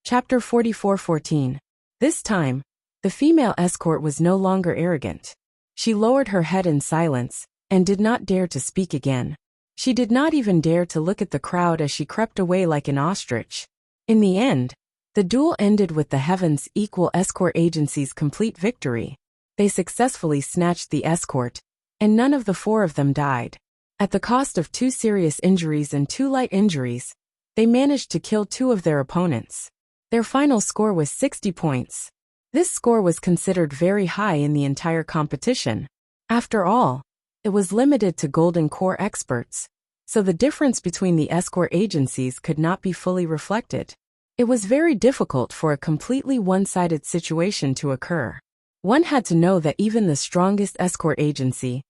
Chapter 44:14. This time, the female escort was no longer arrogant. She lowered her head in silence, and did not dare to speak again. She did not even dare to look at the crowd as she crept away like an ostrich. In the end, the duel ended with the Heaven's Equal Escort Agency's complete victory. They successfully snatched the escort, and none of the four of them died. At the cost of 2 serious injuries and 2 light injuries, they managed to kill 2 of their opponents. Their final score was 60 points. This score was considered very high in the entire competition. After all, it was limited to Golden Corps experts, so the difference between the escort agencies could not be fully reflected. It was very difficult for a completely one-sided situation to occur. One had to know that even the strongest escort agency,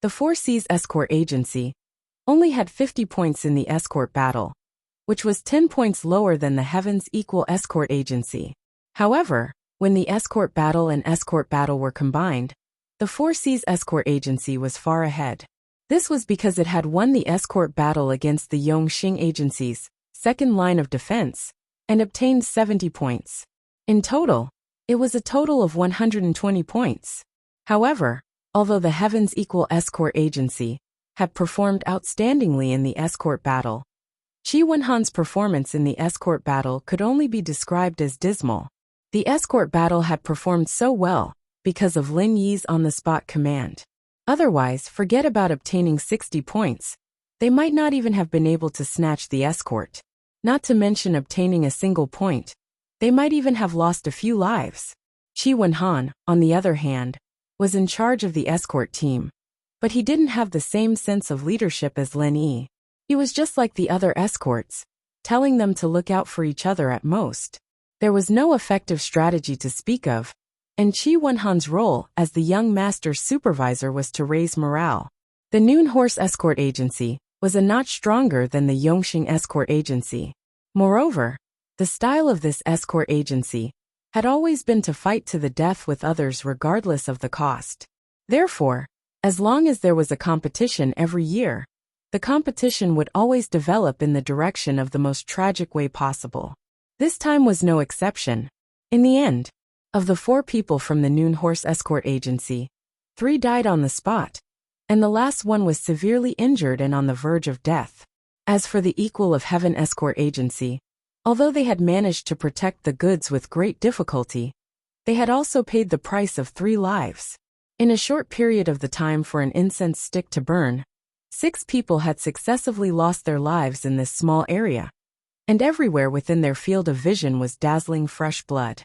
the 4 Seas Escort Agency, only had 50 points in the escort battle, which was 10 points lower than the Heaven's Equal Escort Agency. However, when the escort battle and escort battle were combined, the 4 Seas Escort Agency was far ahead. This was because it had won the escort battle against the Yongxing Agency's second line of defense and obtained 70 points. In total, it was a total of 120 points. However, although the Heaven's Equal Escort Agency had performed outstandingly in the escort battle, Qi Wenhan's performance in the escort battle could only be described as dismal. The escort battle had performed so well because of Lin Yi's on-the-spot command. Otherwise, forget about obtaining 60 points. They might not even have been able to snatch the escort. Not to mention obtaining a single point. They might even have lost a few lives. Qi Wenhan, on the other hand, was in charge of the escort team, but he didn't have the same sense of leadership as Lin Yi. He was just like the other escorts, telling them to look out for each other at most. There was no effective strategy to speak of, and Qi Wenhan's role as the young master's supervisor was to raise morale. The Noon Horse Escort Agency was a notch stronger than the Yongxing Escort Agency. Moreover, the style of this escort agency had always been to fight to the death with others regardless of the cost. Therefore, as long as there was a competition every year, the competition would always develop in the direction of the most tragic way possible. This time was no exception. In the end, of the 4 people from the Noon Horse Escort Agency, 3 died on the spot, and the last one was severely injured and on the verge of death. As for the Equal of Heaven Escort Agency, although they had managed to protect the goods with great difficulty, they had also paid the price of 3 lives. In a short period of the time for an incense stick to burn, 6 people had successively lost their lives in this small area, and everywhere within their field of vision was dazzling fresh blood.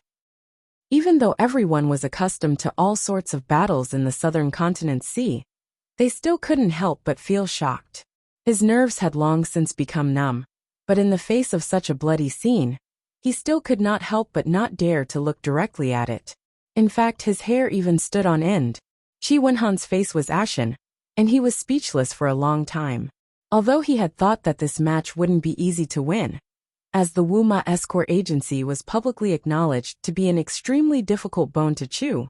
Even though everyone was accustomed to all sorts of battles in the southern continent sea, they still couldn't help but feel shocked. His nerves had long since become numb, but in the face of such a bloody scene, he still could not help but not dare to look directly at it. In fact, his hair even stood on end. Qi Wenhan's face was ashen, and he was speechless for a long time. Although he had thought that this match wouldn't be easy to win, as the Wuma Escort Agency was publicly acknowledged to be an extremely difficult bone to chew,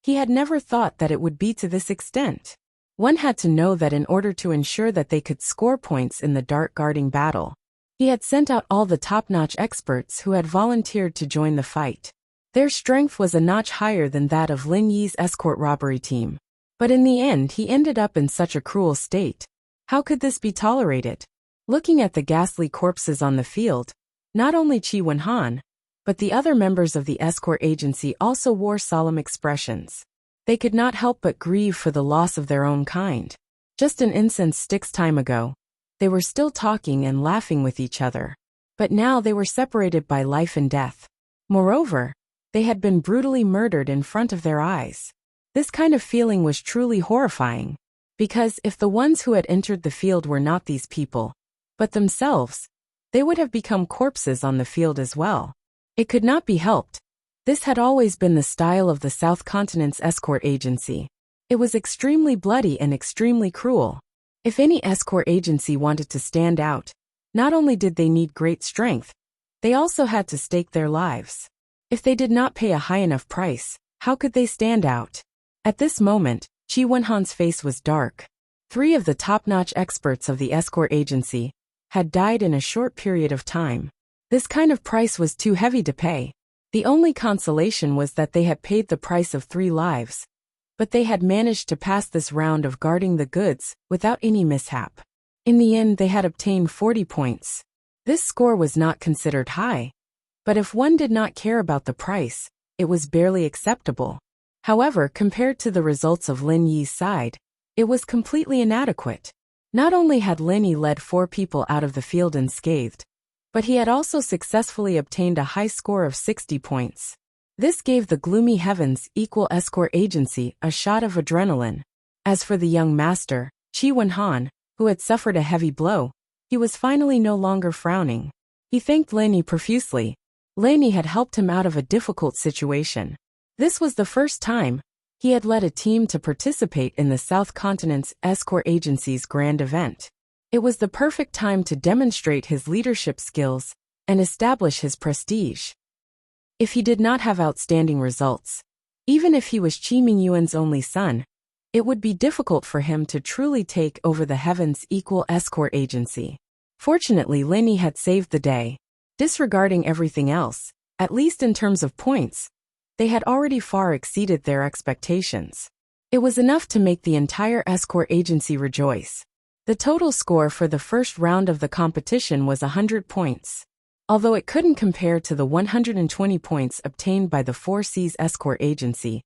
he had never thought that it would be to this extent. One had to know that in order to ensure that they could score points in the dart guarding battle, he had sent out all the top-notch experts who had volunteered to join the fight. Their strength was a notch higher than that of Lin Yi's escort robbery team. But in the end he ended up in such a cruel state. How could this be tolerated? Looking at the ghastly corpses on the field, not only Qi Wenhan, but the other members of the escort agency also wore solemn expressions. They could not help but grieve for the loss of their own kind. Just an incense stick's time ago, they were still talking and laughing with each other. But now they were separated by life and death. Moreover, they had been brutally murdered in front of their eyes. This kind of feeling was truly horrifying, because if the ones who had entered the field were not these people, but themselves, they would have become corpses on the field as well. It could not be helped. This had always been the style of the South Continent's escort agency. It was extremely bloody and extremely cruel. If any escort agency wanted to stand out, not only did they need great strength, they also had to stake their lives. If they did not pay a high enough price, how could they stand out? At this moment, Qi Wenhan's face was dark. 3 of the top-notch experts of the escort agency had died in a short period of time. This kind of price was too heavy to pay. The only consolation was that they had paid the price of 3 lives. But they had managed to pass this round of guarding the goods without any mishap. In the end, they had obtained 40 points. This score was not considered high. But if one did not care about the price, it was barely acceptable. However, compared to the results of Lin Yi's side, it was completely inadequate. Not only had Lin Yi led 4 people out of the field unscathed, but he had also successfully obtained a high score of 60 points. This gave the gloomy heavens equal escort agency a shot of adrenaline. As for the young master, Qi Wenhan, who had suffered a heavy blow, he was finally no longer frowning. He thanked Lin Yi profusely. Lin Yi had helped him out of a difficult situation. This was the first time he had led a team to participate in the South Continent's escort agency's grand event. It was the perfect time to demonstrate his leadership skills and establish his prestige. If he did not have outstanding results, even if he was Qi Mingyuan's only son, it would be difficult for him to truly take over the heavens equal escort agency. Fortunately, Lin Yi had saved the day. Disregarding everything else, at least in terms of points, they had already far exceeded their expectations. It was enough to make the entire escort agency rejoice. The total score for the first round of the competition was 100 points. Although it couldn't compare to the 120 points obtained by the Four Seas Escort Agency,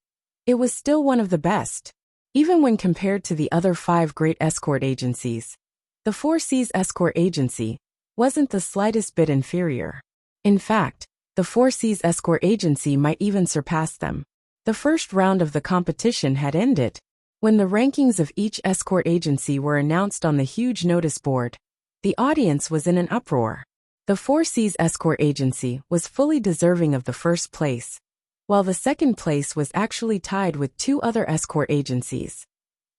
it was still one of the best. Even when compared to the other 5 great escort agencies, the Four Seas Escort Agency wasn't the slightest bit inferior. In fact, the Four Seas Escort Agency might even surpass them. The first round of the competition had ended. When the rankings of each escort agency were announced on the huge notice board, the audience was in an uproar. The Four Seas Escort Agency was fully deserving of the first place, while the second place was actually tied with 2 other escort agencies,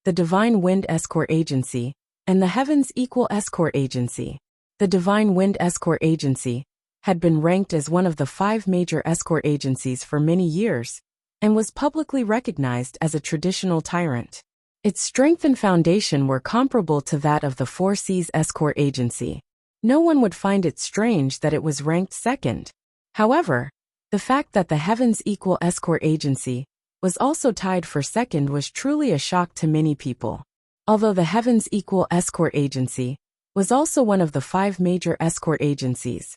the Divine Wind Escort Agency and the Heavens Equal Escort Agency. The Divine Wind Escort Agency had been ranked as one of the 5 major escort agencies for many years, and was publicly recognized as a traditional tyrant. Its strength and foundation were comparable to that of the Four Seas Escort Agency. No one would find it strange that it was ranked second. However, the fact that the Heavens Equal Escort Agency was also tied for second was truly a shock to many people. Although the Heavens Equal Escort Agency was also one of the 5 major escort agencies,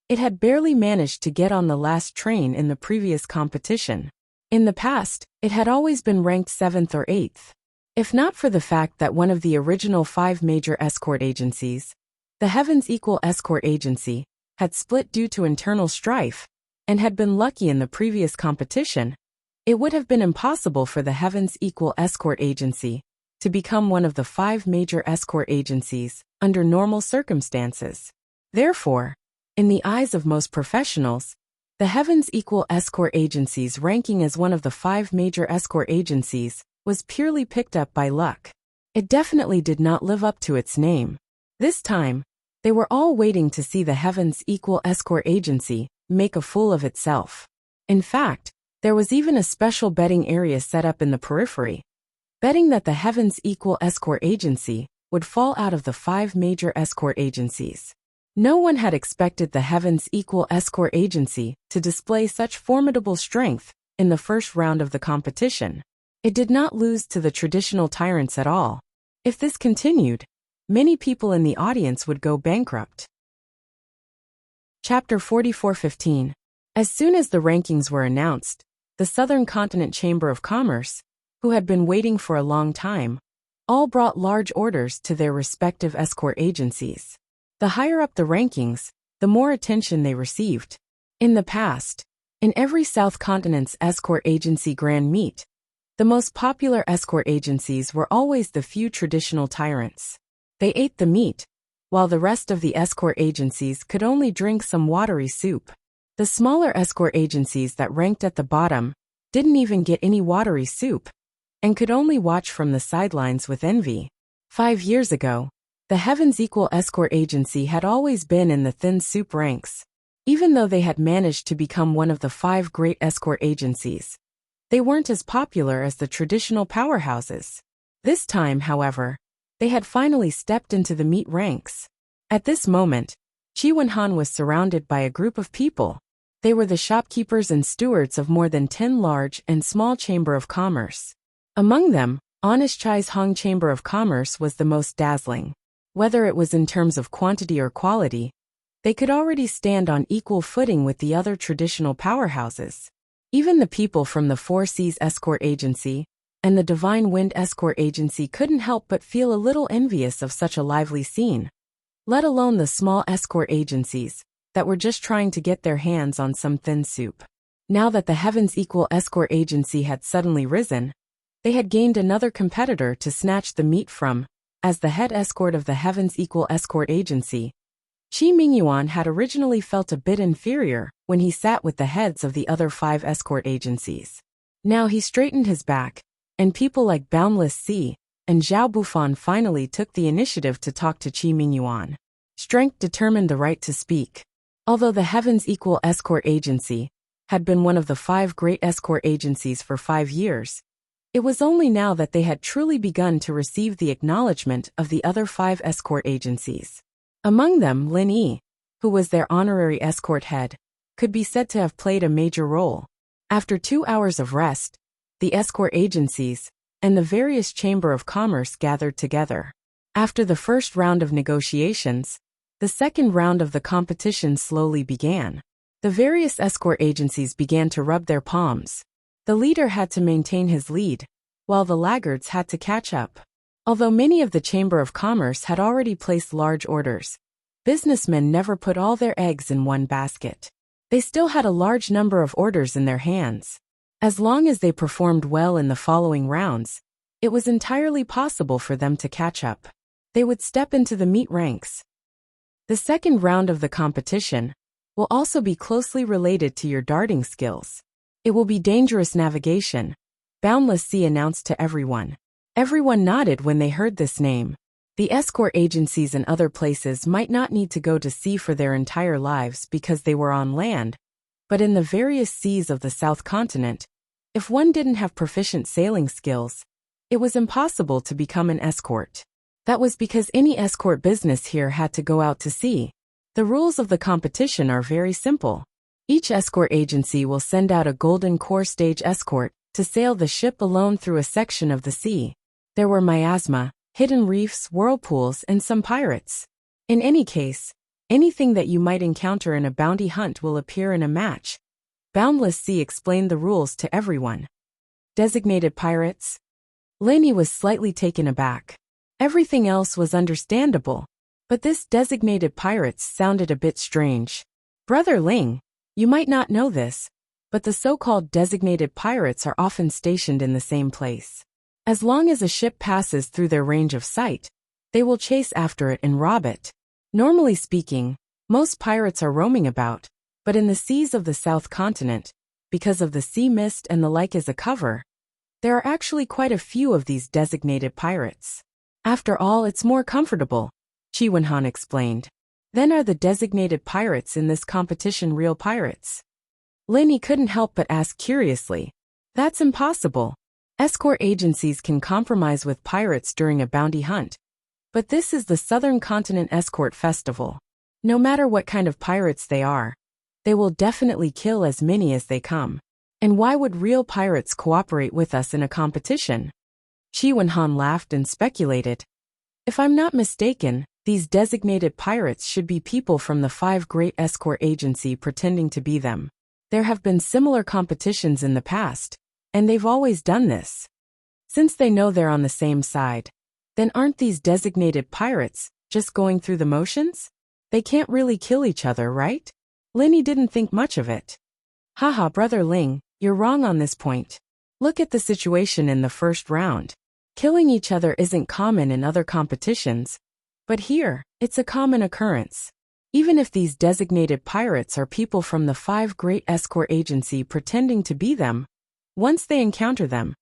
it had barely managed to get on the last train in the previous competition. In the past, it had always been ranked 7th or 8th. If not for the fact that one of the original 5 major escort agencies, the Heavens Equal Escort Agency, had split due to internal strife, and had been lucky in the previous competition, it would have been impossible for the Heavens Equal Escort Agency to become one of the 5 major escort agencies under normal circumstances. Therefore, in the eyes of most professionals, the Heavens Equal Escort Agency's ranking as one of the 5 major escort agencies was purely picked up by luck. It definitely did not live up to its name. This time, they were all waiting to see the Heavens Equal Escort Agency make a fool of itself. In fact, there was even a special betting area set up in the periphery, betting that the Heavens Equal Escort Agency would fall out of the 5 major escort agencies. No one had expected the Heavens Equal Escort Agency to display such formidable strength in the first round of the competition. It did not lose to the traditional tyrants at all. If this continued, many people in the audience would go bankrupt. Chapter 44:15. As soon as the rankings were announced, the Southern Continent Chamber of Commerce, who had been waiting for a long time, all brought large orders to their respective escort agencies. The higher up the rankings, the more attention they received. In the past, in every South Continent's escort agency grand meet, the most popular escort agencies were always the few traditional tyrants. They ate the meat, while the rest of the escort agencies could only drink some watery soup. The smaller escort agencies that ranked at the bottom didn't even get any watery soup, and could only watch from the sidelines with envy. 5 years ago, the Heavens Equal Escort Agency had always been in the thin soup ranks. Even though they had managed to become one of the 5 great escort agencies, they weren't as popular as the traditional powerhouses. This time, however, they had finally stepped into the meat ranks. At this moment, Chi Wenhan was surrounded by a group of people. They were the shopkeepers and stewards of more than 10 large and small chamber of commerce. Among them, Honest Chai's Hong Chamber of Commerce was the most dazzling. Whether it was in terms of quantity or quality, they could already stand on equal footing with the other traditional powerhouses. Even the people from the Four Seas Escort Agency and the Divine Wind Escort Agency couldn't help but feel a little envious of such a lively scene. Let alone the small escort agencies that were just trying to get their hands on some thin soup. Now that the Heavens Equal Escort Agency had suddenly risen, they had gained another competitor to snatch the meat from. As the head escort of the Heavens Equal Escort Agency, Qi Mingyuan had originally felt a bit inferior when he sat with the heads of the other 5 escort agencies. Now he straightened his back, and people like Boundless Sea and Zhao Bufan finally took the initiative to talk to Qi Mingyuan. Strength determined the right to speak. Although the Heavens Equal Escort Agency had been one of the 5 great escort agencies for 5 years, it was only now that they had truly begun to receive the acknowledgement of the other 5 escort agencies. Among them, Lin Yi, who was their honorary escort head, could be said to have played a major role. After 2 hours of rest, the escort agencies and the various Chamber of Commerce gathered together. After the first round of negotiations, the second round of the competition slowly began. The various escort agencies began to rub their palms. The leader had to maintain his lead, while the laggards had to catch up. Although many of the Chamber of Commerce had already placed large orders, businessmen never put all their eggs in one basket. They still had a large number of orders in their hands. As long as they performed well in the following rounds, it was entirely possible for them to catch up. They would step into the meat ranks. The second round of the competition will also be closely related to your darting skills. It will be dangerous navigation, Boundless Sea announced to everyone. Everyone nodded when they heard this name. The escort agencies in other places might not need to go to sea for their entire lives because they were on land, but in the various seas of the South Continent, if one didn't have proficient sailing skills, it was impossible to become an escort. That was because any escort business here had to go out to sea. The rules of the competition are very simple. Each escort agency will send out a golden core stage escort to sail the ship alone through a section of the sea. There were miasma, hidden reefs, whirlpools, and some pirates. In any case, anything that you might encounter in a bounty hunt will appear in a match. Boundless Sea explained the rules to everyone. Designated pirates? Lainey was slightly taken aback. Everything else was understandable, but this designated pirates sounded a bit strange. Brother Ling, you might not know this, but the so-called designated pirates are often stationed in the same place. As long as a ship passes through their range of sight, they will chase after it and rob it. Normally speaking, most pirates are roaming about, but in the seas of the South Continent, because of the sea mist and the like as a cover, there are actually quite a few of these designated pirates. After all, it's more comfortable, Chi Wenhan explained. Then are the designated pirates in this competition real pirates? Linny couldn't help but ask curiously. That's impossible. Escort agencies can compromise with pirates during a bounty hunt. But this is the Southern Continent Escort Festival. No matter what kind of pirates they are, they will definitely kill as many as they come. And why would real pirates cooperate with us in a competition? Chi Wenhan laughed and speculated. If I'm not mistaken, these designated pirates should be people from the 5 great escort agency pretending to be them. There have been similar competitions in the past, and they've always done this. Since they know they're on the same side, then aren't these designated pirates just going through the motions? They can't really kill each other, right? Linny didn't think much of it. Haha, Brother Ling, you're wrong on this point. Look at the situation in the first round. Killing each other isn't common in other competitions, but here, it's a common occurrence. Even if these designated pirates are people from the 5 great escort agency pretending to be them, once they encounter them,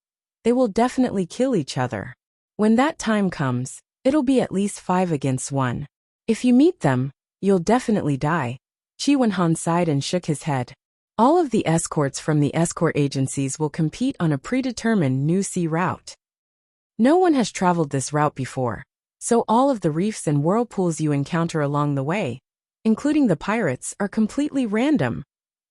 they will definitely kill each other. When that time comes, it'll be at least 5 against 1. If you meet them, you'll definitely die. Chi Wenhan sighed and shook his head. All of the escorts from the escort agencies will compete on a predetermined new sea route. No one has traveled this route before, so all of the reefs and whirlpools you encounter along the way, including the pirates, are completely random.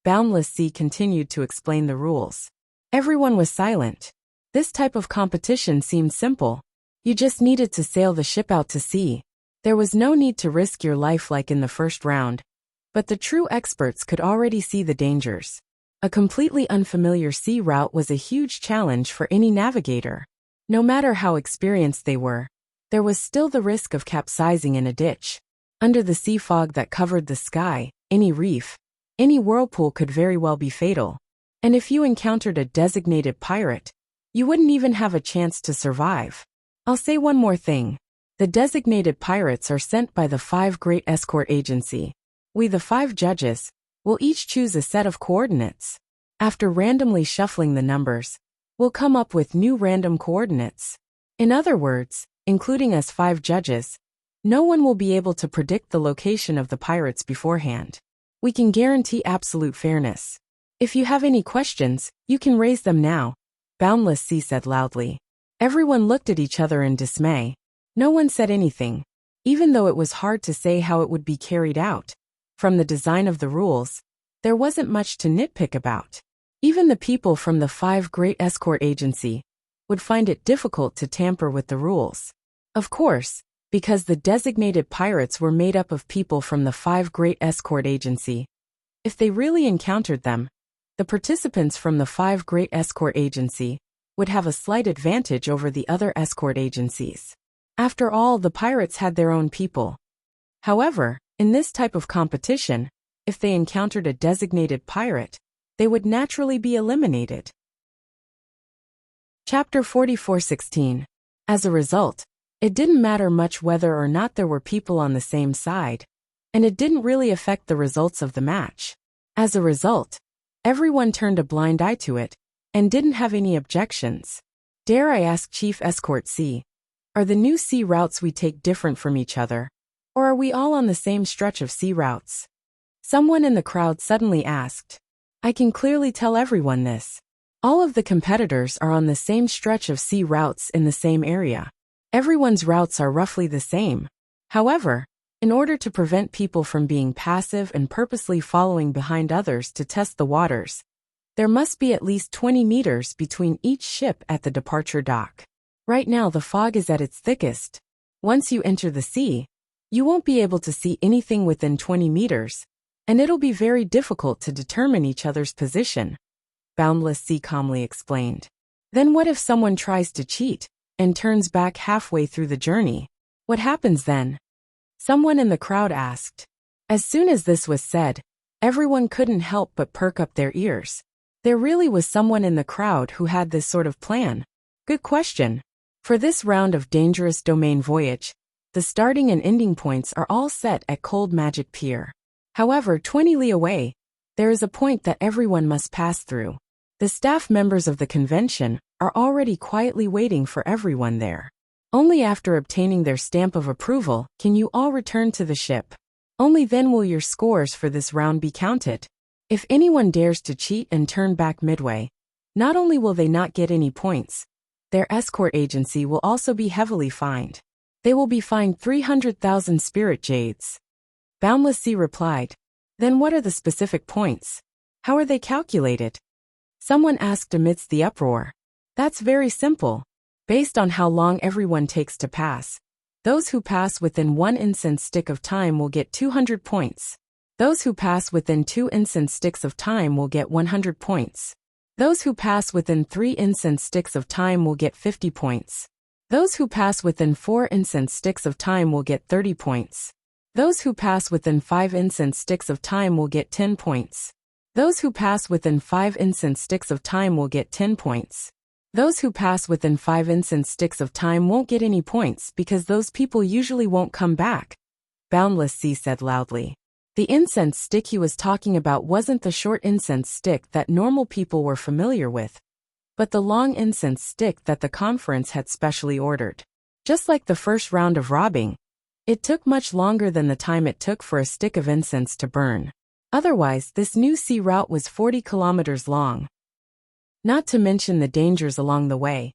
Boundless Sea continued to explain the rules. Everyone was silent. This type of competition seemed simple. You just needed to sail the ship out to sea. There was no need to risk your life like in the first round. But the true experts could already see the dangers. A completely unfamiliar sea route was a huge challenge for any navigator. No matter how experienced they were, there was still the risk of capsizing in a ditch. Under the sea fog that covered the sky, any reef, any whirlpool could very well be fatal. And if you encountered a designated pirate, you wouldn't even have a chance to survive. I'll say one more thing. The designated pirates are sent by the 5 Great Escort Agency. We, the 5 judges, will each choose a set of coordinates. After randomly shuffling the numbers, we'll come up with new random coordinates. In other words, including us 5 judges, no one will be able to predict the location of the pirates beforehand. We can guarantee absolute fairness. If you have any questions, you can raise them now, Boundless Sea said loudly. Everyone looked at each other in dismay. No one said anything, even though it was hard to say how it would be carried out. From the design of the rules, there wasn't much to nitpick about. Even the people from the 5 Great Escort Agency would find it difficult to tamper with the rules. Of course, because the designated pirates were made up of people from the 5 Great Escort Agency. If they really encountered them, the participants from the 5 Great Escort Agency would have a slight advantage over the other escort agencies. After all, the pirates had their own people. However, in this type of competition, if they encountered a designated pirate, they would naturally be eliminated. Chapter 44:16. As a result, it didn't matter much whether or not there were people on the same side, and it didn't really affect the results of the match. As a result, everyone turned a blind eye to it, and didn't have any objections. Dare I ask, Chief Escort C, are the new sea routes we take different from each other? Or are we all on the same stretch of sea routes? Someone in the crowd suddenly asked. I can clearly tell everyone this. All of the competitors are on the same stretch of sea routes in the same area. Everyone's routes are roughly the same. However, in order to prevent people from being passive and purposely following behind others to test the waters, there must be at least 20 meters between each ship at the departure dock. Right now the fog is at its thickest. Once you enter the sea, you won't be able to see anything within 20 meters, and it'll be very difficult to determine each other's position, Boundless Sea calmly explained. Then what if someone tries to cheat and turns back halfway through the journey? What happens then? Someone in the crowd asked. As soon as this was said, everyone couldn't help but perk up their ears. There really was someone in the crowd who had this sort of plan. Good question. For this round of Dangerous Domain Voyage, the starting and ending points are all set at Cold Magic Pier. However, 20 li away, there is a point that everyone must pass through. The staff members of the convention are already quietly waiting for everyone there. Only after obtaining their stamp of approval can you all return to the ship. Only then will your scores for this round be counted. If anyone dares to cheat and turn back midway, not only will they not get any points, their escort agency will also be heavily fined. They will be fined 300,000 spirit jades. Boundless Sea replied. Then what are the specific points? How are they calculated? Someone asked amidst the uproar. That's very simple. Based on how long everyone takes to pass, those who pass within 1 incense stick of time will get 200 points. Those who pass within 2 incense sticks of time will get 100 points. Those who pass within 3 incense sticks of time will get 50 points. Those who pass within 4 incense sticks of time will get 30 points. Those who pass within 5 incense sticks of time will get 10 points. Those who pass within 5 incense sticks of time will get 10 points. Those who pass within 5 incense sticks of time won't get any points because those people usually won't come back, Boundless Sea said loudly. The incense stick he was talking about wasn't the short incense stick that normal people were familiar with, but the long incense stick that the conference had specially ordered. Just like the first round of robbing, it took much longer than the time it took for a stick of incense to burn. Otherwise, this new sea route was 40 kilometers long. Not to mention the dangers along the way.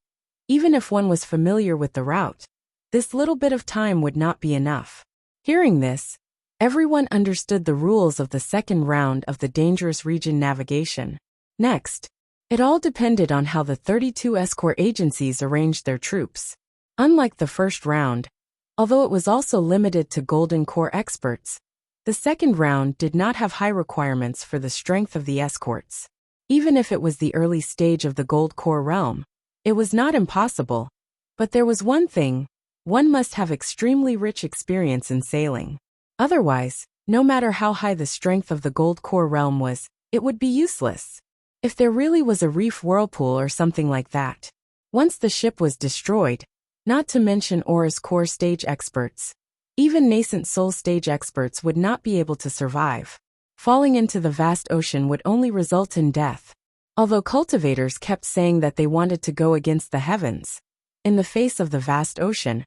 Even if one was familiar with the route, this little bit of time would not be enough. Hearing this, Everyone understood the rules of the second round of the dangerous region navigation. Next, it all depended on how the 32 escort agencies arranged their troops. Unlike the first round, although it was also limited to Golden Corps experts, the second round did not have high requirements for the strength of the escorts. Even if it was the early stage of the Gold Corps realm, it was not impossible. But there was one thing: one must have extremely rich experience in sailing. Otherwise, no matter how high the strength of the Gold Corps realm was, it would be useless. If there really was a reef whirlpool or something like that. Once the ship was destroyed, not to mention Aura's core stage experts, even nascent soul stage experts would not be able to survive. Falling into the vast ocean would only result in death. Although cultivators kept saying that they wanted to go against the heavens, in the face of the vast ocean,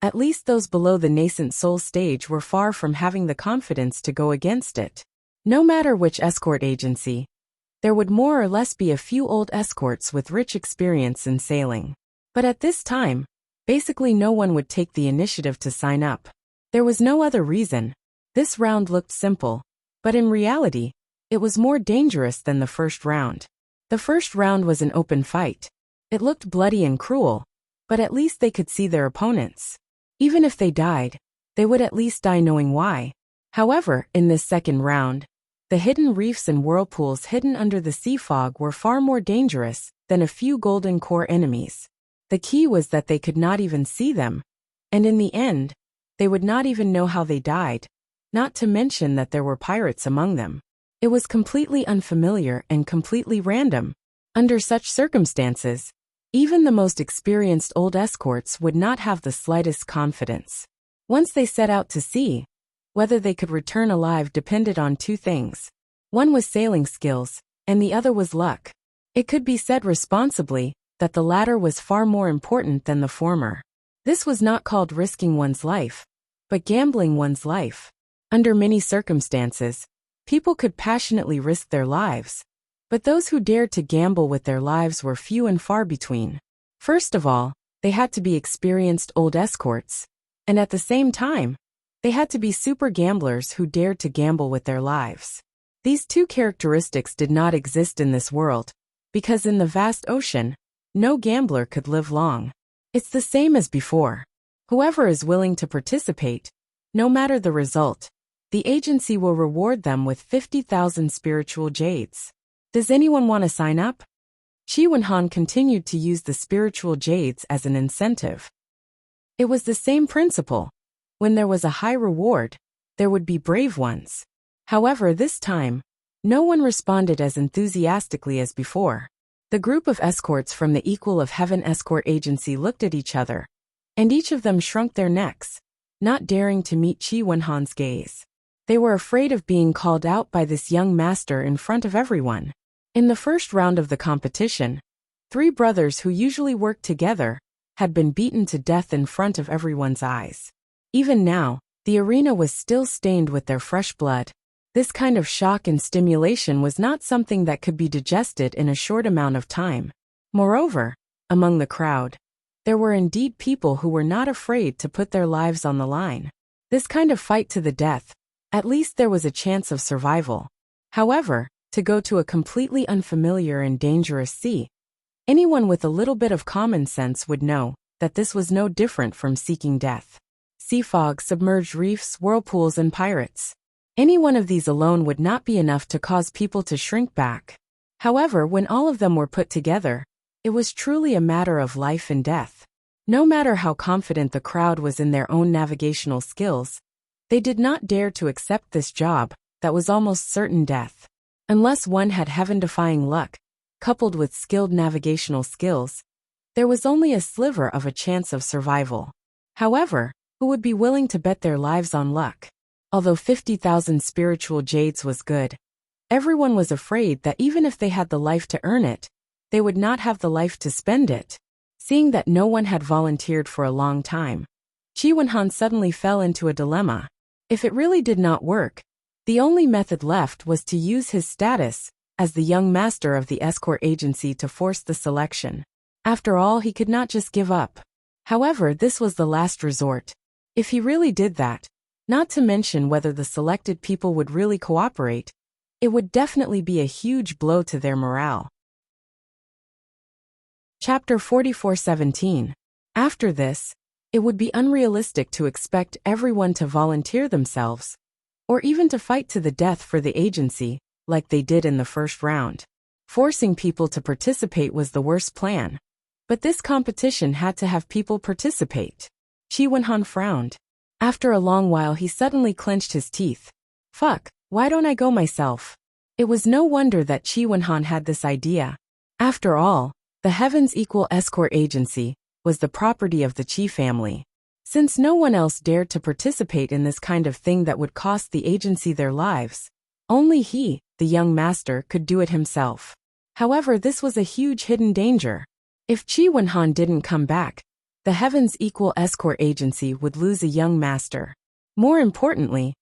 at least those below the nascent soul stage were far from having the confidence to go against it. No matter which escort agency, there would more or less be a few old escorts with rich experience in sailing. But at this time, basically no one would take the initiative to sign up. There was no other reason. This round looked simple, but in reality, it was more dangerous than the first round. The first round was an open fight. It looked bloody and cruel, but at least they could see their opponents. Even if they died, they would at least die knowing why. However, in this second round, the hidden reefs and whirlpools hidden under the sea fog were far more dangerous than a few Golden Corps enemies. The key was that they could not even see them, and in the end, they would not even know how they died, not to mention that there were pirates among them. It was completely unfamiliar and completely random. Under such circumstances, even the most experienced old escorts would not have the slightest confidence. Once they set out to sea, whether they could return alive depended on two things. One was sailing skills, and the other was luck. It could be said responsibly that the latter was far more important than the former. This was not called risking one's life, but gambling one's life. Under many circumstances, people could passionately risk their lives, but those who dared to gamble with their lives were few and far between. First of all, they had to be experienced old escorts, and at the same time, they had to be super gamblers who dared to gamble with their lives. These two characteristics did not exist in this world, because in the vast ocean, no gambler could live long. It's the same as before. Whoever is willing to participate, no matter the result, the agency will reward them with 50,000 spiritual jades. Does anyone want to sign up? Chi Wenhan continued to use the spiritual jades as an incentive. It was the same principle. When there was a high reward, there would be brave ones. However, this time, no one responded as enthusiastically as before. The group of escorts from the Equal of Heaven escort agency looked at each other, and each of them shrunk their necks, not daring to meet Chi Wenhan's gaze. They were afraid of being called out by this young master in front of everyone. In the first round of the competition, 3 brothers who usually worked together had been beaten to death in front of everyone's eyes. Even now, the arena was still stained with their fresh blood. This kind of shock and stimulation was not something that could be digested in a short amount of time. Moreover, among the crowd, there were indeed people who were not afraid to put their lives on the line. This kind of fight to the death, at least there was a chance of survival. However, to go to a completely unfamiliar and dangerous sea, anyone with a little bit of common sense would know that this was no different from seeking death. Sea fog, submerged reefs, whirlpools, and pirates. Any one of these alone would not be enough to cause people to shrink back. However, when all of them were put together, it was truly a matter of life and death. No matter how confident the crowd was in their own navigational skills, they did not dare to accept this job that was almost certain death. Unless one had heaven-defying luck, coupled with skilled navigational skills, there was only a sliver of a chance of survival. However, who would be willing to bet their lives on luck? Although 50,000 spiritual jades was good, everyone was afraid that even if they had the life to earn it, they would not have the life to spend it. Seeing that no one had volunteered for a long time, Chi Wenhan suddenly fell into a dilemma. If it really did not work, the only method left was to use his status as the young master of the escort agency to force the selection. After all, he could not just give up. However, this was the last resort. If he really did that, Not to mention whether the selected people would really cooperate. It would definitely be a huge blow to their morale. Chapter 44:17. After this, it would be unrealistic to expect everyone to volunteer themselves, or even to fight to the death for the agency, like they did in the first round. Forcing people to participate was the worst plan. But this competition had to have people participate. Chi Wenhan frowned. After a long while he suddenly clenched his teeth. Fuck, why don't I go myself? It was no wonder that Chi Wenhan had this idea. After all, the Heavens Equal Escort Agency was the property of the Chi family. Since no one else dared to participate in this kind of thing that would cost the agency their lives, only he, the young master, could do it himself. However, this was a huge hidden danger. If Chi Wenhan didn't come back, the Heavens Equal Escort Agency would lose a young master. More importantly,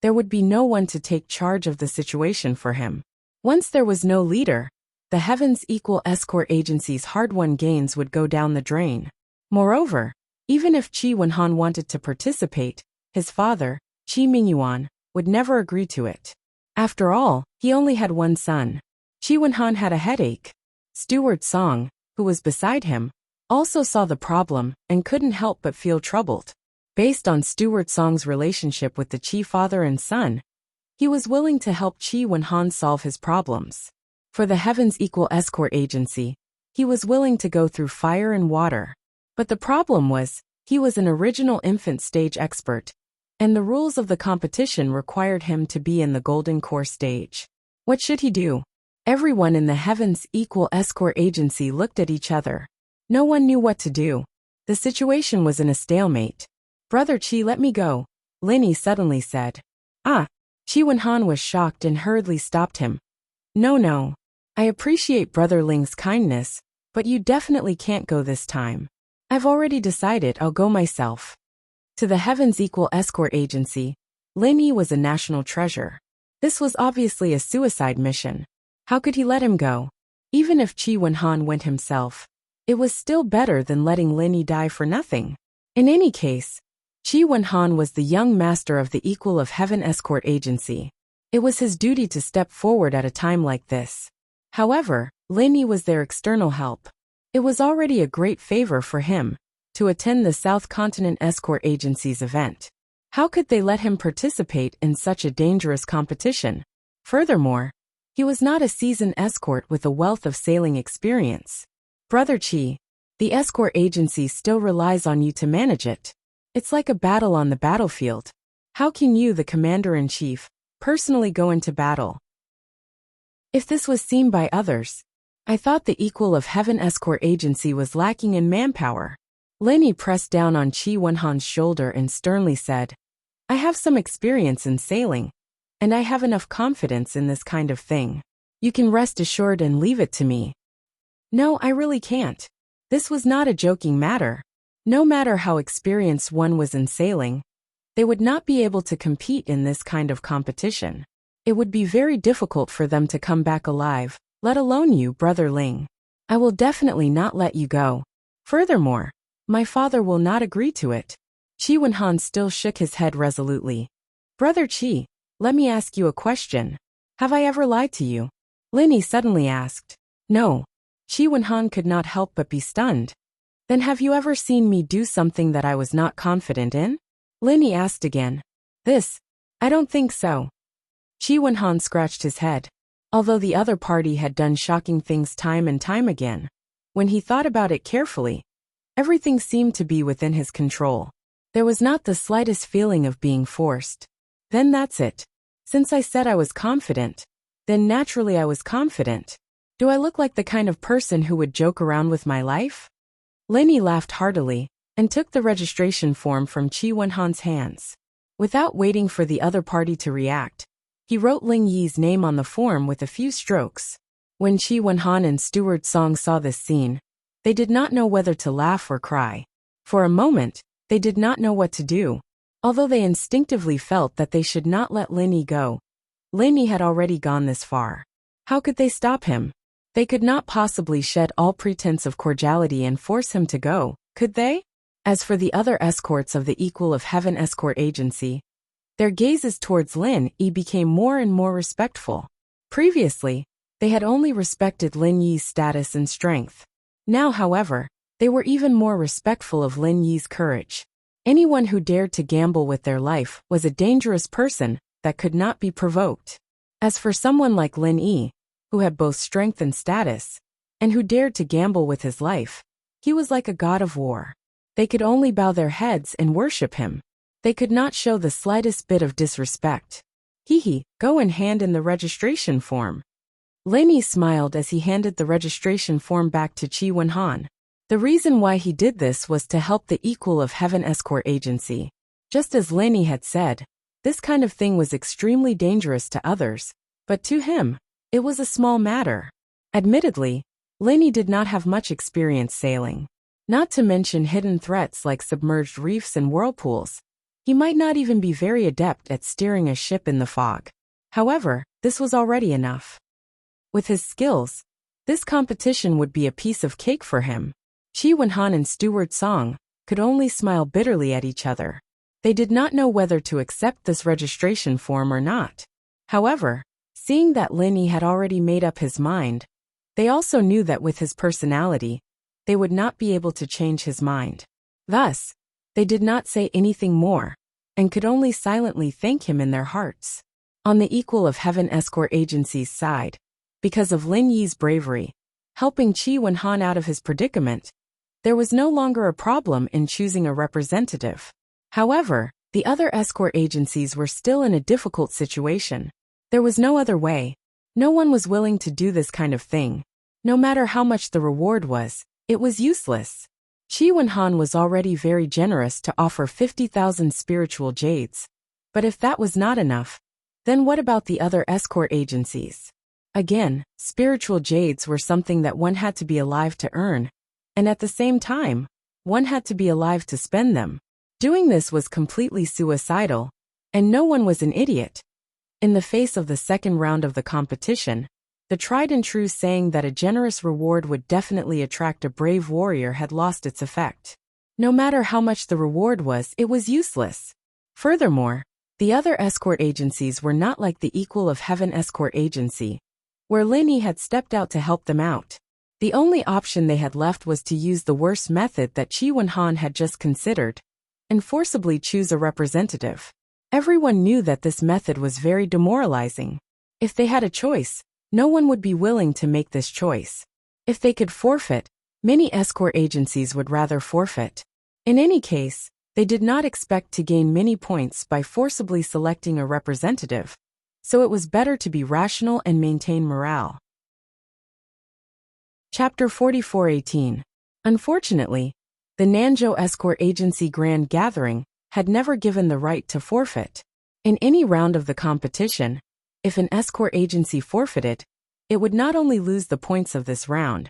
there would be no one to take charge of the situation for him. Once there was no leader, the Heavens Equal Escort Agency's hard-won gains would go down the drain. Moreover, even if Chi Wenhan wanted to participate, his father, Chi Mingyuan, would never agree to it. After all, he only had one son. Chi Wenhan had a headache. Steward Song, who was beside him, also saw the problem and couldn't help but feel troubled. Based on Steward Song's relationship with the Chi father and son, he was willing to help Chi Wenhan solve his problems. For the Heavens Equal Escort Agency, he was willing to go through fire and water. But the problem was, he was an original infant stage expert, and the rules of the competition required him to be in the golden core stage. What should he do? Everyone in the Heavens Equal Escort Agency looked at each other. No one knew what to do. The situation was in a stalemate. Brother Chi, let me go, Linny suddenly said. Ah! Chi Wenhan was shocked and hurriedly stopped him. No. I appreciate Brother Ling's kindness, but you definitely can't go this time. I've already decided I'll go myself. To the Heavens Equal Escort Agency, Linny was a national treasure. This was obviously a suicide mission. How could he let him go? Even if Chi Wenhan went himself, it was still better than letting Linny die for nothing. In any case, Chi Wenhan was the young master of the Equal of Heaven Escort Agency. It was his duty to step forward at a time like this. However, Linny was their external help. It was already a great favor for him to attend the South Continent Escort Agency's event. How could they let him participate in such a dangerous competition? Furthermore, he was not a seasoned escort with a wealth of sailing experience. Brother Chi, the escort agency still relies on you to manage it. It's like a battle on the battlefield. How can you, the commander-in-chief, personally go into battle? If this was seen by others, I thought the Equal of Heaven Escort Agency was lacking in manpower. Linny pressed down on Chi Wenhan's shoulder and sternly said, I have some experience in sailing, and I have enough confidence in this kind of thing. You can rest assured and leave it to me. No, I really can't. This was not a joking matter. No matter how experienced one was in sailing, they would not be able to compete in this kind of competition. It would be very difficult for them to come back alive, let alone you, Brother Ling. I will definitely not let you go. Furthermore, my father will not agree to it. Chi Wenhan still shook his head resolutely. Brother Chi, let me ask you a question. Have I ever lied to you? Linny suddenly asked. No. Chi Wenhan could not help but be stunned. Then have you ever seen me do something that I was not confident in? Linny asked again. I don't think so. Chi Wenhan scratched his head. Although the other party had done shocking things time and time again, when he thought about it carefully, everything seemed to be within his control. There was not the slightest feeling of being forced. Then that's it. Since I said I was confident, then naturally I was confident. Do I look like the kind of person who would joke around with my life? Linny laughed heartily and took the registration form from Chi Wenhan's hands. Without waiting for the other party to react, he wrote Ling Yi's name on the form with a few strokes. When Chi Wenhan and Steward Song saw this scene, they did not know whether to laugh or cry. For a moment, they did not know what to do. Although they instinctively felt that they should not let Linny go, Linny had already gone this far. How could they stop him? They could not possibly shed all pretense of cordiality and force him to go, could they? As for the other escorts of the Equal of Heaven Escort Agency, Their gazes towards Lin Yi became more and more respectful. Previously, they had only respected Lin Yi's status and strength. Now, however, they were even more respectful of Lin Yi's courage. Anyone who dared to gamble with their life was a dangerous person that could not be provoked. As for someone like Lin Yi, who had both strength and status, and who dared to gamble with his life, he was like a god of war. They could only bow their heads and worship him. They could not show the slightest bit of disrespect. Go and hand in the registration form. Lin Yi smiled as he handed the registration form back to Qi Wenhan. The reason why he did this was to help the Equal of Heaven escort agency. Just as Lin Yi had said, this kind of thing was extremely dangerous to others, but to him, it was a small matter. Admittedly, Lin Yi did not have much experience sailing. Not to mention hidden threats like submerged reefs and whirlpools. He might not even be very adept at steering a ship in the fog. However, this was already enough. With his skills, this competition would be a piece of cake for him. Qi Wenhan and Steward Song could only smile bitterly at each other. They did not know whether to accept this registration form or not. However, seeing that Lin Yi had already made up his mind, they also knew that with his personality, they would not be able to change his mind. Thus, they did not say anything more, and could only silently thank him in their hearts. On the Equal of Heaven escort agency's side, because of Lin Yi's bravery, helping Qi Wenhan out of his predicament, there was no longer a problem in choosing a representative. However, the other escort agencies were still in a difficult situation. There was no other way. No one was willing to do this kind of thing. No matter how much the reward was, it was useless. Qi Wenhan was already very generous to offer 50,000 spiritual jades. But if that was not enough, then what about the other escort agencies? Again, spiritual jades were something that one had to be alive to earn, and at the same time, one had to be alive to spend them. Doing this was completely suicidal, and no one was an idiot. In the face of the second round of the competition, the tried and true saying that a generous reward would definitely attract a brave warrior had lost its effect. No matter how much the reward was, it was useless. Furthermore, the other escort agencies were not like the Equal of Heaven escort agency, where Lin Yi had stepped out to help them out. The only option they had left was to use the worst method that Qi Wenhan had just considered, and forcibly choose a representative. Everyone knew that this method was very demoralizing. If they had a choice, no one would be willing to make this choice. If they could forfeit, many escort agencies would rather forfeit. In any case, they did not expect to gain many points by forcibly selecting a representative, so it was better to be rational and maintain morale. Chapter 44:18. Unfortunately, the Nanzhou Escort Agency Grand Gathering had never given the right to forfeit. In any round of the competition, if an escort agency forfeited, it would not only lose the points of this round,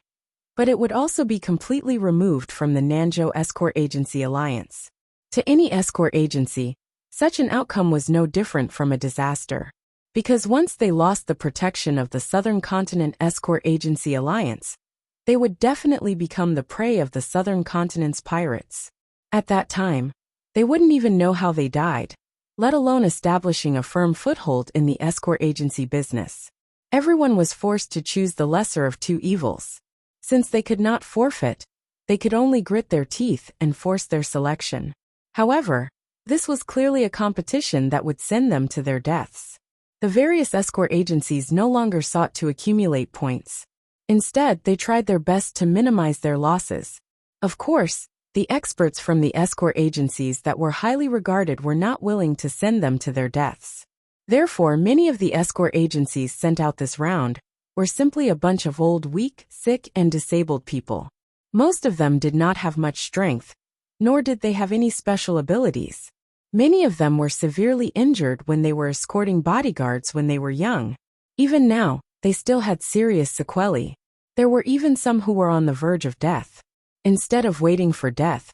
but it would also be completely removed from the Nanzhou Escort Agency Alliance. To any escort agency, such an outcome was no different from a disaster. Because once they lost the protection of the Southern Continent Escort Agency Alliance, they would definitely become the prey of the Southern Continent's pirates. At that time, they wouldn't even know how they died, let alone establishing a firm foothold in the escort agency business. Everyone was forced to choose the lesser of two evils. Since they could not forfeit, they could only grit their teeth and force their selection. However, this was clearly a competition that would send them to their deaths. The various escort agencies no longer sought to accumulate points. Instead, they tried their best to minimize their losses. Of course, the experts from the escort agencies that were highly regarded were not willing to send them to their deaths. Therefore, many of the escort agencies sent out this round were simply a bunch of old, weak, sick, and disabled people. Most of them did not have much strength, nor did they have any special abilities. Many of them were severely injured when they were escorting bodyguards when they were young. Even now, they still had serious sequelae. There were even some who were on the verge of death. Instead of waiting for death,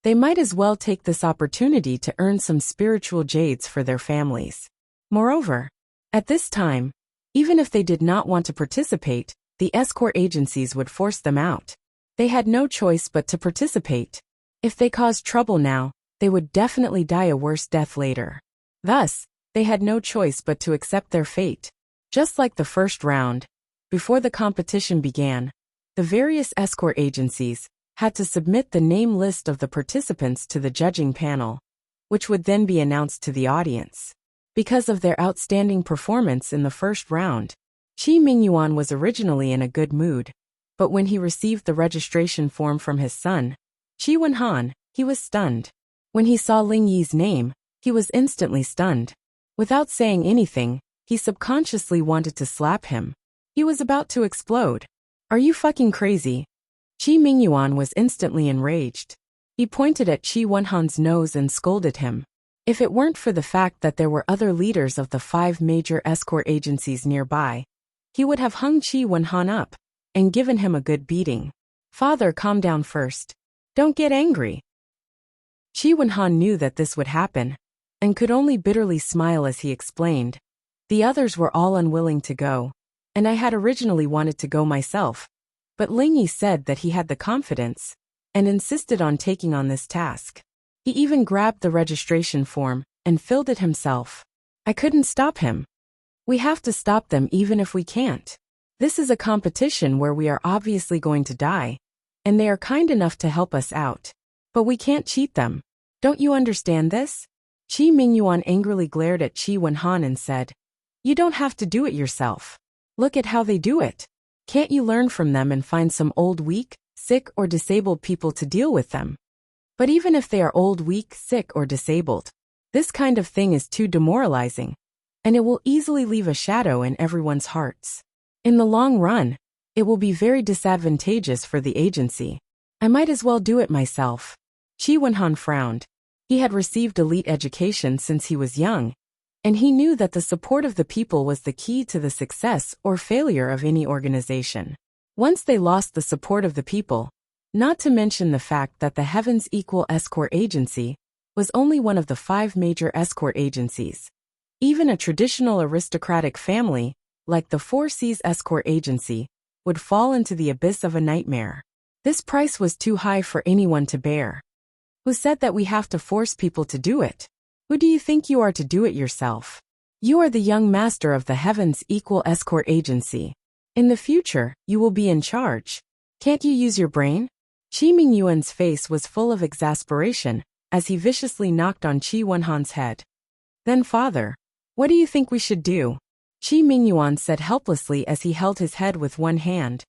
they might as well take this opportunity to earn some spiritual jades for their families. Moreover, at this time, even if they did not want to participate, the escort agencies would force them out. They had no choice but to participate. If they caused trouble now, they would definitely die a worse death later. Thus, they had no choice but to accept their fate. Just like the first round, before the competition began, the various escort agencies had to submit the name list of the participants to the judging panel, which would then be announced to the audience. Because of their outstanding performance in the first round, Qi Mingyuan was originally in a good mood, but when he received the registration form from his son, Qi Wenhan, he was stunned. When he saw Ling Yi's name, he was instantly stunned. Without saying anything, he subconsciously wanted to slap him. He was about to explode. Are you fucking crazy? Qi Mingyuan was instantly enraged. He pointed at Qi Wenhan's nose and scolded him. If it weren't for the fact that there were other leaders of the 5 major escort agencies nearby, he would have hung Qi Wenhan up and given him a good beating. Father, calm down first. Don't get angry. Qi Wenhan knew that this would happen, and could only bitterly smile as he explained. The others were all unwilling to go, and I had originally wanted to go myself, but Ling Yi said that he had the confidence, and insisted on taking on this task. He even grabbed the registration form and filled it himself. I couldn't stop him. We have to stop them even if we can't. This is a competition where we are obviously going to die, and they are kind enough to help us out. But we can't cheat them. Don't you understand this? Qi Mingyuan angrily glared at Qi Wenhan and said, You don't have to do it yourself. Look at how they do it. Can't you learn from them and find some old, weak, sick or disabled people to deal with them? But even if they are old, weak, sick or disabled, this kind of thing is too demoralizing, and it will easily leave a shadow in everyone's hearts. In the long run, it will be very disadvantageous for the agency. I might as well do it myself. Qi Wenhan frowned. He had received elite education since he was young, and he knew that the support of the people was the key to the success or failure of any organization. Once they lost the support of the people, not to mention the fact that the Heavens Equal Escort Agency was only one of the 5 major escort agencies, even a traditional aristocratic family, like the 4 Seas Escort Agency, would fall into the abyss of a nightmare. This price was too high for anyone to bear. Who said that we have to force people to do it? Who do you think you are to do it yourself? You are the young master of the Heavens Equal Escort Agency. In the future, you will be in charge. Can't you use your brain? Qi Mingyuan's face was full of exasperation as he viciously knocked on Qi Wenhan's head. Then, Father, what do you think we should do? Qi Mingyuan said helplessly as he held his head with one hand.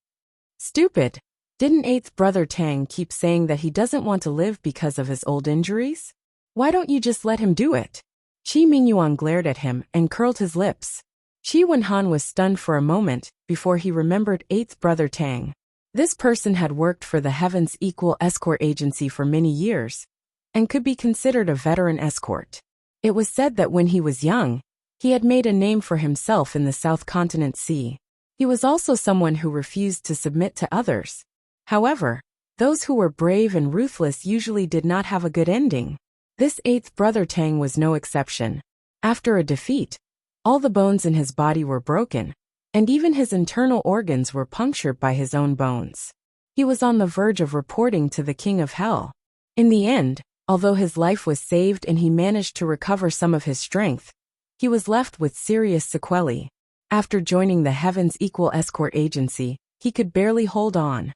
Stupid. Didn't 8th brother Tang keep saying that he doesn't want to live because of his old injuries? Why don't you just let him do it? Qi Mingyuan glared at him and curled his lips. Qi Wenhan was stunned for a moment before he remembered 8th brother Tang. This person had worked for the Heavens Equal Escort Agency for many years, and could be considered a veteran escort. It was said that when he was young, he had made a name for himself in the South Continent Sea. He was also someone who refused to submit to others. However, those who were brave and ruthless usually did not have a good ending. This 8th brother Tang was no exception. After a defeat, all the bones in his body were broken, and even his internal organs were punctured by his own bones. He was on the verge of reporting to the King of Hell. In the end, although his life was saved and he managed to recover some of his strength, he was left with serious sequelae. After joining the Heavens Equal Escort Agency, he could barely hold on.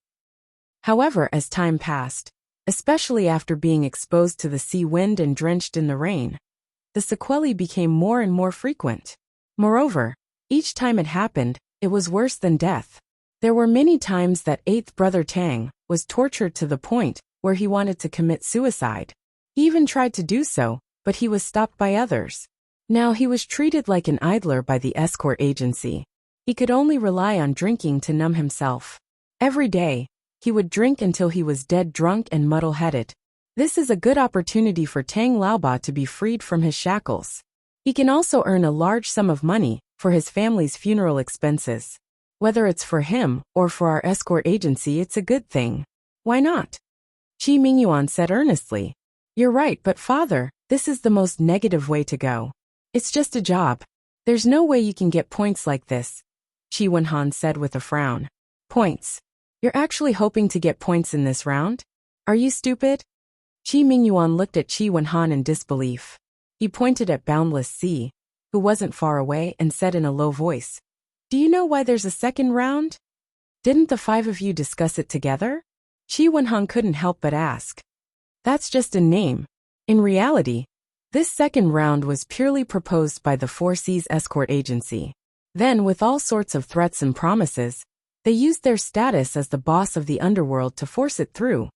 However, as time passed, especially after being exposed to the sea wind and drenched in the rain, the sequelae became more and more frequent. Moreover, each time it happened, it was worse than death. There were many times that 8th brother Tang was tortured to the point where he wanted to commit suicide. He even tried to do so, but he was stopped by others. Now he was treated like an idler by the escort agency. He could only rely on drinking to numb himself. Every day, he would drink until he was dead drunk and muddle-headed. This is a good opportunity for Tang Laoba to be freed from his shackles. He can also earn a large sum of money for his family's funeral expenses. Whether it's for him or for our escort agency, it's a good thing. Why not? Qi Mingyuan said earnestly. You're right, but Father, this is the most negative way to go. It's just a job. There's no way you can get points like this, Qi Wenhan said with a frown. Points? You're actually hoping to get points in this round? Are you stupid? Qi Mingyuan looked at Qi Wenhan in disbelief. He pointed at Boundless Sea, who wasn't far away, and said in a low voice, "Do you know why there's a second round? Didn't the 5 of you discuss it together?" Chi Wenhan couldn't help but ask. "That's just a name. In reality, this second round was purely proposed by the Four Seas Escort Agency. Then, with all sorts of threats and promises, they used their status as the boss of the underworld to force it through,"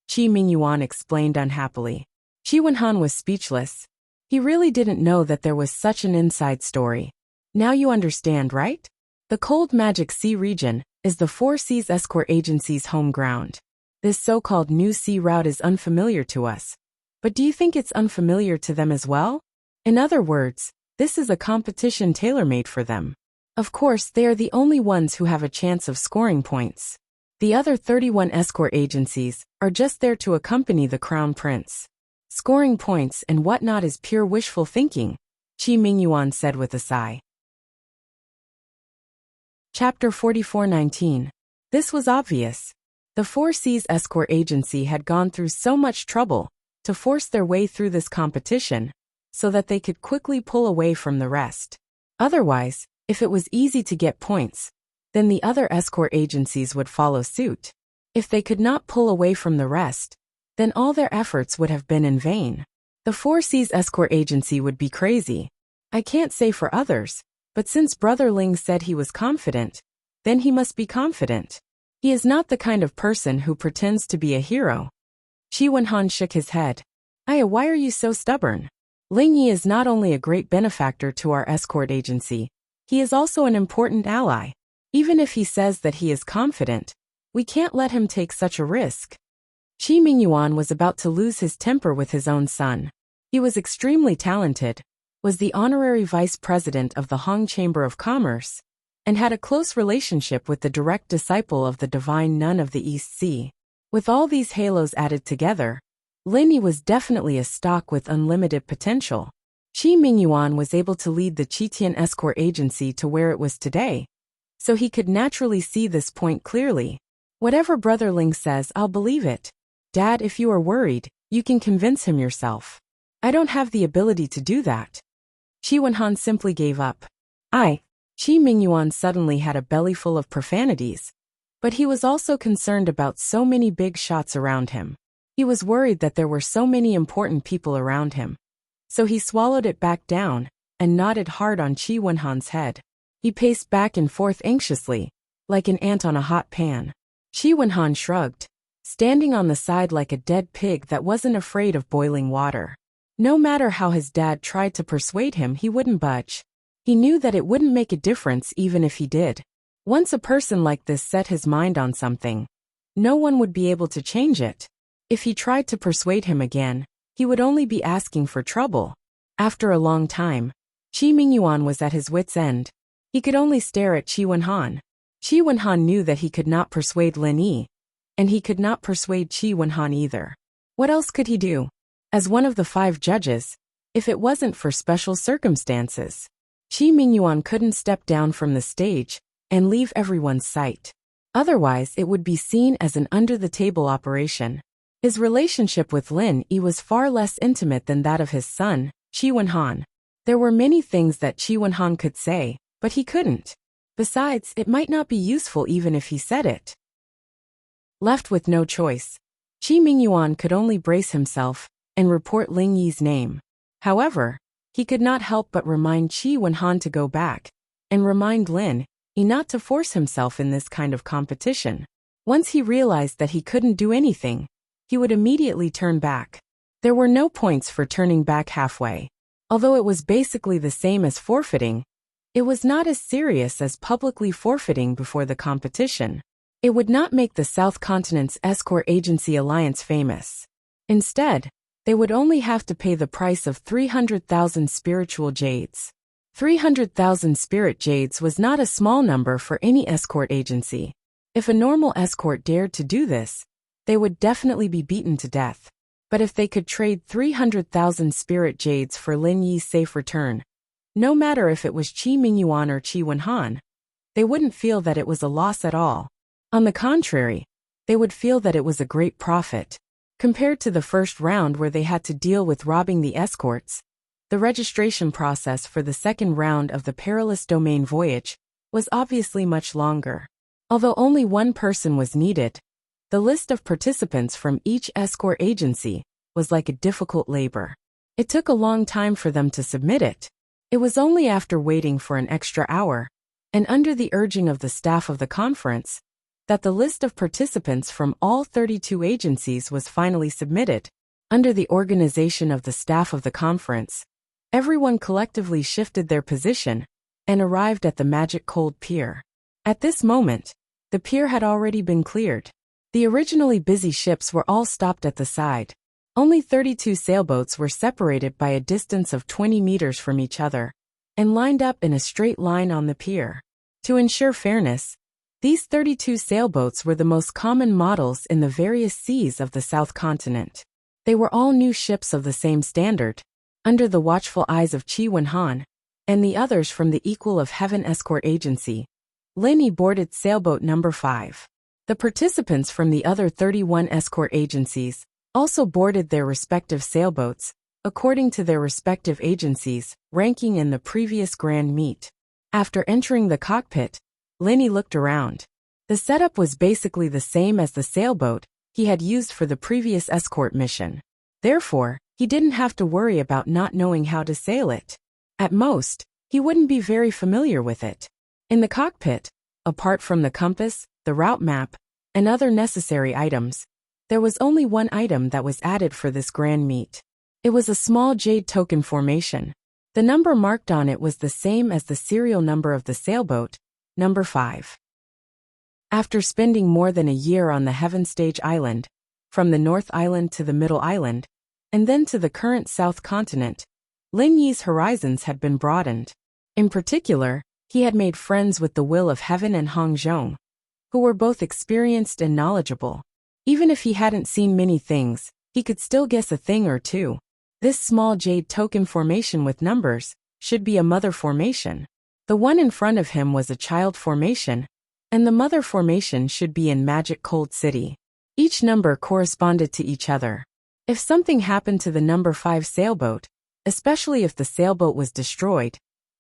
Chi Mingyuan explained unhappily. Chi Wenhan was speechless. He really didn't know that there was such an inside story. "Now you understand, right? The Cold Magic Sea region is the Four Seas Escort Agency's home ground. This so-called new sea route is unfamiliar to us. But do you think it's unfamiliar to them as well? In other words, this is a competition tailor-made for them. Of course, they are the only ones who have a chance of scoring points. The other 31 escort agencies are just there to accompany the Crown Prince. Scoring points and whatnot is pure wishful thinking," Chi Mingyuan said with a sigh. Chapter 44:19. This was obvious. The Four Seas Escort Agency had gone through so much trouble to force their way through this competition so that they could quickly pull away from the rest. Otherwise, if it was easy to get points, then the other escort agencies would follow suit. If they could not pull away from the rest, then all their efforts would have been in vain. The Four Seas Escort Agency would be crazy. I can't say for others, but since Brother Ling said he was confident, then he must be confident. He is not the kind of person who pretends to be a hero. Chi Wenhan shook his head. "Aya, why are you so stubborn? Ling Yi is not only a great benefactor to our escort agency, he is also an important ally. Even if he says that he is confident, we can't let him take such a risk." Chi Mingyuan was about to lose his temper with his own son. He was extremely talented, was the honorary vice president of the Hong Chamber of Commerce, and had a close relationship with the direct disciple of the divine nun of the East Sea. With all these halos added together, Lin Yi was definitely a stock with unlimited potential. Chi Mingyuan was able to lead the Qitian Escort Agency to where it was today, so he could naturally see this point clearly. "Whatever Brother Ling says, I'll believe it. Dad, if you are worried, you can convince him yourself. I don't have the ability to do that." Chi Wenhan simply gave up. Chi Mingyuan suddenly had a bellyful of profanities, but he was also concerned about so many big shots around him. He was worried that there were so many important people around him. So he swallowed it back down and nodded hard on Chi Wenhan's head. He paced back and forth anxiously, like an ant on a hot pan. Chi Wenhan shrugged, standing on the side like a dead pig that wasn't afraid of boiling water. No matter how his dad tried to persuade him, he wouldn't budge. He knew that it wouldn't make a difference even if he did. Once a person like this set his mind on something, no one would be able to change it. If he tried to persuade him again, he would only be asking for trouble. After a long time, Chi Mingyuan was at his wit's end. He could only stare at Chi Wenhan. Chi Wenhan knew that he could not persuade Lin Yi, and he could not persuade Chi Wenhan either. What else could he do? As one of the 5 judges, if it wasn't for special circumstances, Chi Mingyuan couldn't step down from the stage and leave everyone's sight. Otherwise, it would be seen as an under-the-table operation. His relationship with Lin Yi was far less intimate than that of his son, Chi Wenhan. There were many things that Chi Wenhan could say, but he couldn't. Besides, it might not be useful even if he said it. Left with no choice, Chi Mingyuan could only brace himself and report Ling Yi's name. However, he could not help but remind Chi Wenhan to go back, and remind Lin Yi not to force himself in this kind of competition. Once he realized that he couldn't do anything, he would immediately turn back. There were no points for turning back halfway. Although it was basically the same as forfeiting, it was not as serious as publicly forfeiting before the competition. It would not make the South Continent's Escort Agency Alliance famous. Instead, they would only have to pay the price of 300,000 spiritual jades. 300,000 spirit jades was not a small number for any escort agency. If a normal escort dared to do this, they would definitely be beaten to death. But if they could trade 300,000 spirit jades for Lin Yi's safe return, no matter if it was Chi Mingyuan or Chi Wenhan, they wouldn't feel that it was a loss at all. On the contrary, they would feel that it was a great profit. Compared to the first round where they had to deal with robbing the escorts, The registration process for the second round of the perilous domain voyage was obviously much longer. Although only one person was needed, the list of participants from each escort agency was like a difficult labor. It took a long time for them to submit it. It was only after waiting for an extra hour, and under the urging of the staff of the conference, that the list of participants from all 32 agencies was finally submitted. Under the organization of the staff of the conference, everyone collectively shifted their position and arrived at the magic cold pier. At this moment, the pier had already been cleared. The originally busy ships were all stopped at the side. Only 32 sailboats were separated by a distance of 20 meters from each other and lined up in a straight line on the pier. To ensure fairness, these 32 sailboats were the most common models in the various seas of the South Continent. They were all new ships of the same standard, under the watchful eyes of Chi Wen-han, and the others from the Equal of Heaven Escort Agency. Lin Yi boarded sailboat number 5. The participants from the other 31 escort agencies also boarded their respective sailboats, according to their respective agencies, ranking in the previous grand meet. After entering the cockpit, Lin Yi looked around. The setup was basically the same as the sailboat he had used for the previous escort mission. Therefore, he didn't have to worry about not knowing how to sail it. At most, he wouldn't be very familiar with it. In the cockpit, apart from the compass, the route map, and other necessary items, there was only one item that was added for this grand meet. It was a small jade token formation. The number marked on it was the same as the serial number of the sailboat, number 5. After spending more than a year on the Heaven Stage Island, from the North Island to the Middle Island, and then to the current South Continent, Lin Yi's horizons had been broadened. In particular, he had made friends with the Will of Heaven and Hong Zhong, who were both experienced and knowledgeable. Even if he hadn't seen many things, he could still guess a thing or two. This small jade token formation with numbers should be a mother formation. The one in front of him was a child formation, and the mother formation should be in Magic Cold City. Each number corresponded to each other. If something happened to the number 5 sailboat, especially if the sailboat was destroyed,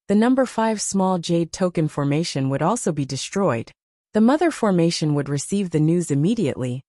the number 5 small jade token formation would also be destroyed. The mother formation would receive the news immediately,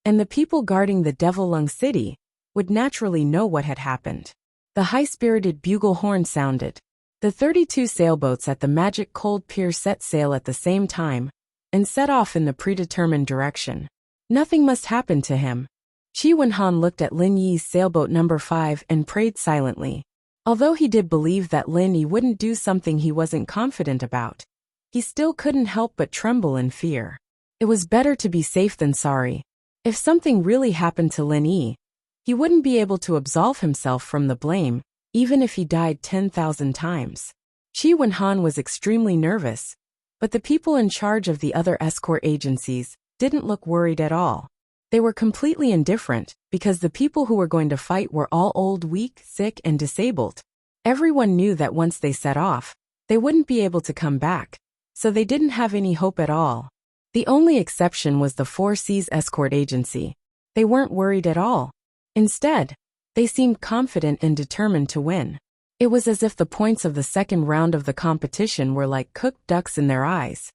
and the people guarding the Devil Lung City would naturally know what had happened. The high-spirited bugle horn sounded. The 32 sailboats at the Magic Cold Pier set sail at the same time and set off in the predetermined direction. Nothing must happen to him. Chi Wen-han looked at Lin Yi's sailboat number 5 and prayed silently. Although he did believe that Lin Yi wouldn't do something he wasn't confident about, he still couldn't help but tremble in fear. It was better to be safe than sorry. If something really happened to Lin Yi, he wouldn't be able to absolve himself from the blame, even if he died 10,000 times. Chi Wen-han was extremely nervous, but the people in charge of the other escort agencies didn't look worried at all. They were completely indifferent, because the people who were going to fight were all old, weak, sick, and disabled. Everyone knew that once they set off, they wouldn't be able to come back, so they didn't have any hope at all. The only exception was the Four Seas Escort Agency. They weren't worried at all. Instead, they seemed confident and determined to win. It was as if the points of the second round of the competition were like cooked ducks in their eyes,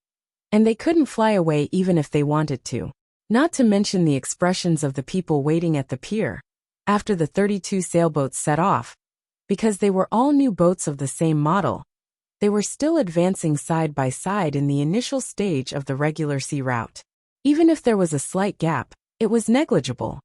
and they couldn't fly away even if they wanted to. Not to mention the expressions of the people waiting at the pier, after the 32 sailboats set off, because they were all new boats of the same model. They were still advancing side by side in the initial stage of the regular sea route. Even if there was a slight gap, it was negligible.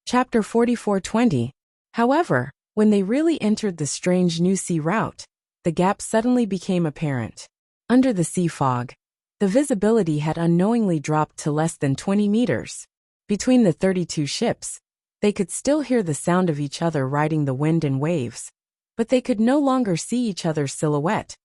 Chapter 44:20. However, when they really entered the strange new sea route, the gap suddenly became apparent. Under the sea fog, the visibility had unknowingly dropped to less than 20 meters. Between the 32 ships, they could still hear the sound of each other riding the wind and waves, but they could no longer see each other's silhouette,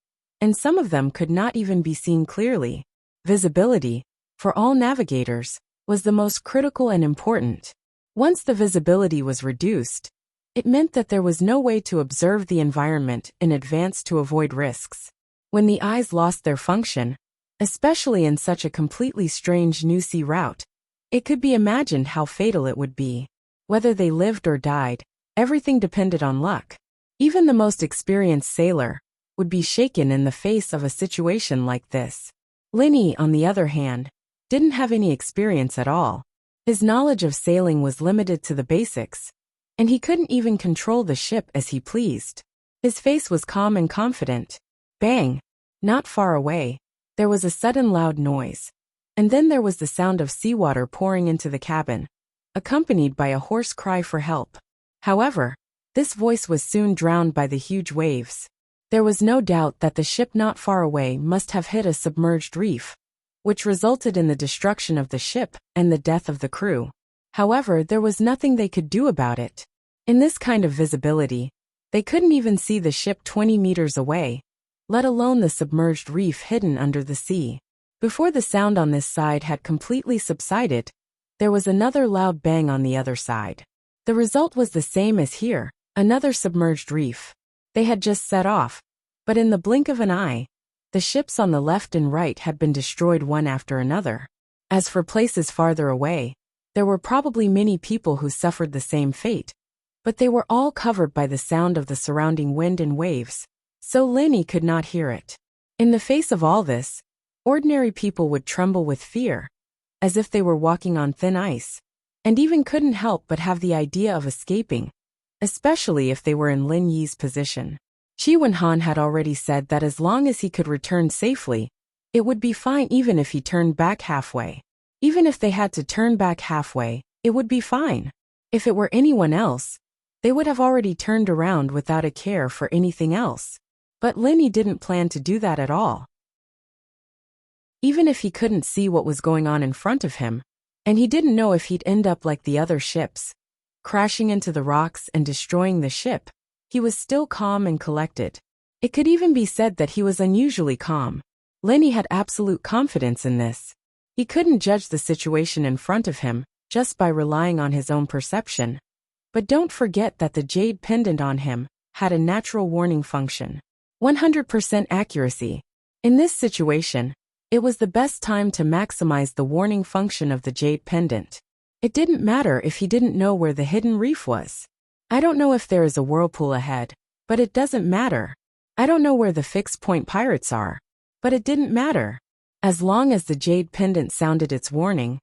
and some of them could not even be seen clearly. Visibility, for all navigators, was the most critical and important. Once the visibility was reduced, it meant that there was no way to observe the environment in advance to avoid risks. When the eyes lost their function, especially in such a completely strange new sea route, it could be imagined how fatal it would be. Whether they lived or died, Everything depended on luck. Even the most experienced sailor would be shaken in the face of a situation like this. Linny, on the other hand, didn't have any experience at all. His knowledge of sailing was limited to the basics, and he couldn't even control the ship as he pleased. His face was calm and confident. Bang! Not far away, there was a sudden loud noise. And then there was the sound of seawater pouring into the cabin, accompanied by a hoarse cry for help. However, this voice was soon drowned by the huge waves. There was no doubt that the ship not far away must have hit a submerged reef, which resulted in the destruction of the ship and the death of the crew. However, there was nothing they could do about it. In this kind of visibility, they couldn't even see the ship 20 meters away, let alone the submerged reef hidden under the sea. Before the sound on this side had completely subsided, there was another loud bang on the other side. The result was the same as here, another submerged reef. They had just set off, but in the blink of an eye, the ships on the left and right had been destroyed one after another. As for places farther away, there were probably many people who suffered the same fate, but they were all covered by the sound of the surrounding wind and waves, so Linny could not hear it. In the face of all this, ordinary people would tremble with fear, as if they were walking on thin ice, and even couldn't help but have the idea of escaping, especially if they were in Lin Yi's position. Chi Wenhan had already said that as long as he could return safely, it would be fine even if he turned back halfway. Even if they had to turn back halfway, it would be fine. If it were anyone else, they would have already turned around without a care for anything else. But Linny didn't plan to do that at all. Even if he couldn't see what was going on in front of him, and he didn't know if he'd end up like the other ships, crashing into the rocks and destroying the ship, he was still calm and collected. It could even be said that he was unusually calm. Linny had absolute confidence in this. He couldn't judge the situation in front of him just by relying on his own perception. But don't forget that the jade pendant on him had a natural warning function. 100% accuracy. In this situation, it was the best time to maximize the warning function of the jade pendant. It didn't matter if he didn't know where the hidden reef was. I don't know if there is a whirlpool ahead, but it doesn't matter. I don't know where the fixed point pirates are, but it didn't matter. As long as the jade pendant sounded its warning,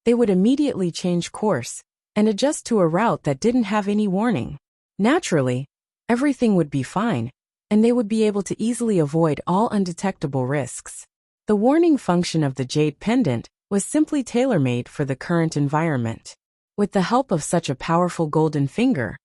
they would immediately change course and adjust to a route that didn't have any warning. Naturally, everything would be fine, and they would be able to easily avoid all undetectable risks. The warning function of the jade pendant was simply tailor-made for the current environment. With the help of such a powerful golden finger,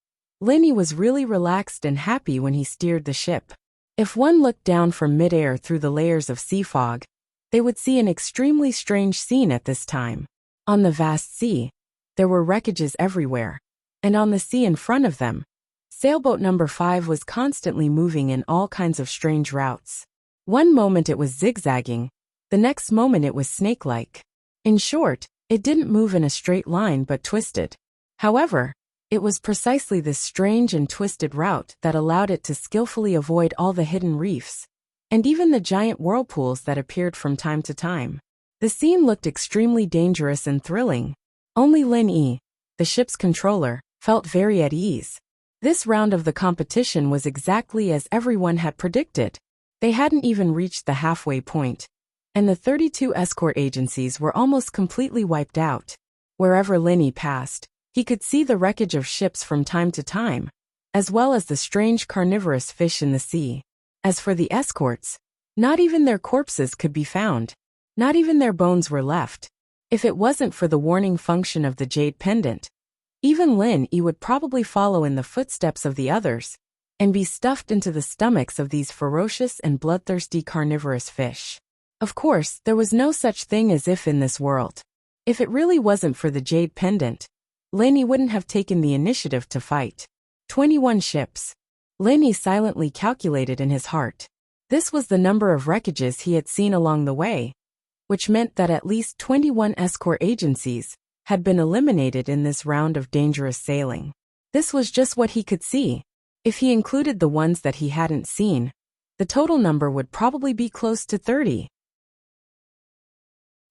Linny was really relaxed and happy when he steered the ship. If one looked down from midair through the layers of sea fog, they would see an extremely strange scene at this time. On the vast sea, there were wreckages everywhere, and on the sea in front of them, sailboat number 5 was constantly moving in all kinds of strange routes. One moment it was zigzagging, the next moment it was snake-like. In short, it didn't move in a straight line but twisted. However, it was precisely this strange and twisted route that allowed it to skillfully avoid all the hidden reefs, and even the giant whirlpools that appeared from time to time. The scene looked extremely dangerous and thrilling. Only Lin Yi, the ship's controller, felt very at ease. This round of the competition was exactly as everyone had predicted. They hadn't even reached the halfway point, and the 32 escort agencies were almost completely wiped out. Wherever Linny passed, he could see the wreckage of ships from time to time, as well as the strange carnivorous fish in the sea. As for the escorts, not even their corpses could be found. Not even their bones were left. If it wasn't for the warning function of the jade pendant, even Lin Yi would probably follow in the footsteps of the others and be stuffed into the stomachs of these ferocious and bloodthirsty carnivorous fish. Of course, there was no such thing as if in this world. If it really wasn't for the jade pendant, Lin Yi wouldn't have taken the initiative to fight. 21 ships. Lin Yi silently calculated in his heart. This was the number of wreckages he had seen along the way, which meant that at least 21 escort agencies had been eliminated in this round of dangerous sailing. This was just what he could see. If he included the ones that he hadn't seen, the total number would probably be close to 30.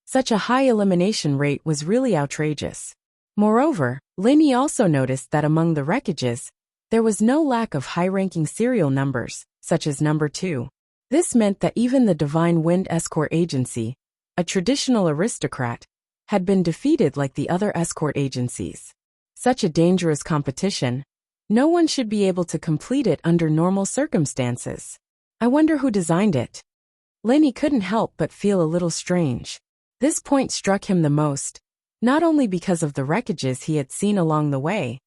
Such a high elimination rate was really outrageous. Moreover, Lin Yi also noticed that among the wreckages, There was no lack of high-ranking serial numbers, such as number 2. This meant that even the Divine Wind Escort Agency, a traditional aristocrat, had been defeated like the other escort agencies. Such a dangerous competition. No one should be able to complete it under normal circumstances. I wonder who designed it. Lenny couldn't help but feel a little strange. This point struck him the most, not only because of the wreckages he had seen along the way,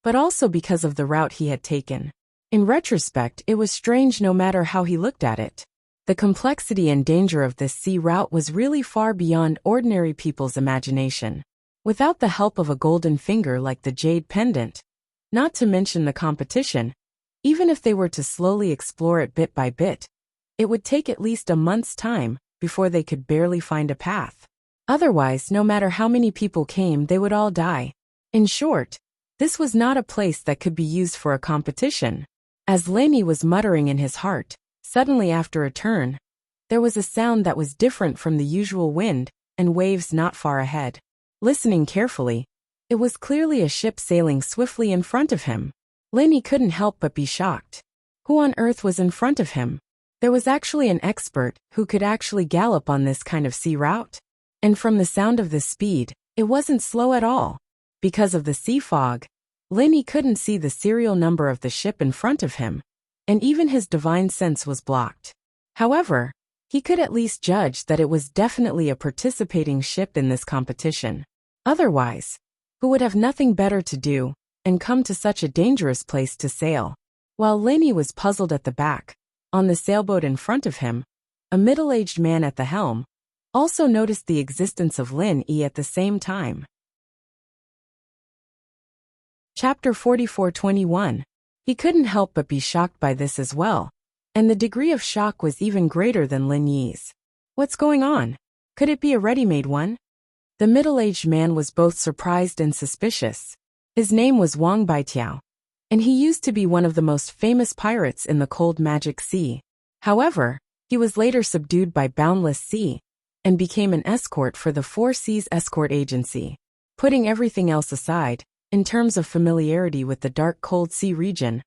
but also because of the route he had taken. In retrospect, it was strange no matter how he looked at it. The complexity and danger of this sea route was really far beyond ordinary people's imagination. Without the help of a golden finger like the jade pendant, not to mention the competition, even if they were to slowly explore it bit by bit, it would take at least a month's time before they could barely find a path. Otherwise, no matter how many people came, they would all die. In short, this was not a place that could be used for a competition. As Lenny was muttering in his heart, suddenly after a turn, there was a sound that was different from the usual wind and waves not far ahead. Listening carefully, it was clearly a ship sailing swiftly in front of him. Lenny couldn't help but be shocked. Who on earth was in front of him? There was actually an expert who could actually gallop on this kind of sea route. And from the sound of this speed, it wasn't slow at all. Because of the sea fog, Lenny couldn't see the serial number of the ship in front of him, and even his divine sense was blocked. However, he could at least judge that it was definitely a participating ship in this competition. Otherwise, who would have nothing better to do and come to such a dangerous place to sail? While Lenny was puzzled at the back, on the sailboat in front of him, a middle-aged man at the helm also noticed the existence of Lin-E at the same time. Chapter 44:21. He couldn't help but be shocked by this as well, and the degree of shock was even greater than Lin-Yi's. What's going on? Could it be a ready-made one? The middle-aged man was both surprised and suspicious. His name was Wang Baitiao, and he used to be one of the most famous pirates in the cold magic sea. However, he was later subdued by Boundless Sea, and became an escort for the Four Seas Escort Agency. Putting everything else aside, in terms of familiarity with the dark cold sea region,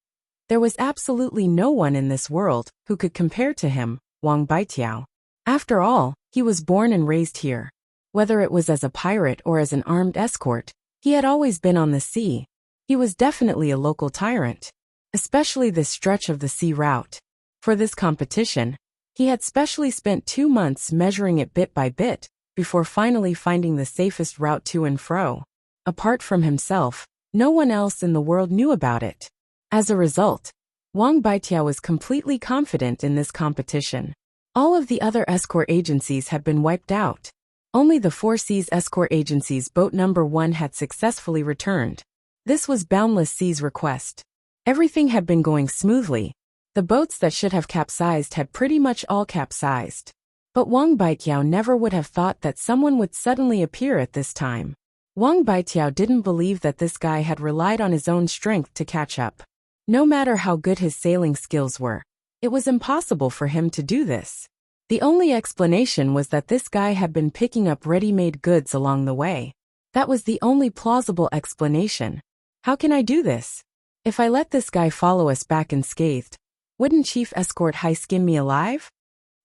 there was absolutely no one in this world who could compare to him, Wang Baitiao. After all, he was born and raised here. Whether it was as a pirate or as an armed escort, he had always been on the sea. He was definitely a local tyrant, especially this stretch of the sea route. For this competition, he had specially spent 2 months measuring it bit by bit, before finally finding the safest route to and fro. Apart from himself, no one else in the world knew about it. As a result, Wang Baitiao was completely confident in this competition. All of the other escort agencies had been wiped out. Only the Four Seas Escort Agency's boat number 1 had successfully returned. This was Boundless Sea's request. Everything had been going smoothly. The boats that should have capsized had pretty much all capsized. But Wang Baitiao never would have thought that someone would suddenly appear at this time. Wang Baitiao didn't believe that this guy had relied on his own strength to catch up. No matter how good his sailing skills were, it was impossible for him to do this. The only explanation was that this guy had been picking up ready-made goods along the way. That was the only plausible explanation. How can I do this? If I let this guy follow us back unscathed, wouldn't Chief Escort High skin me alive?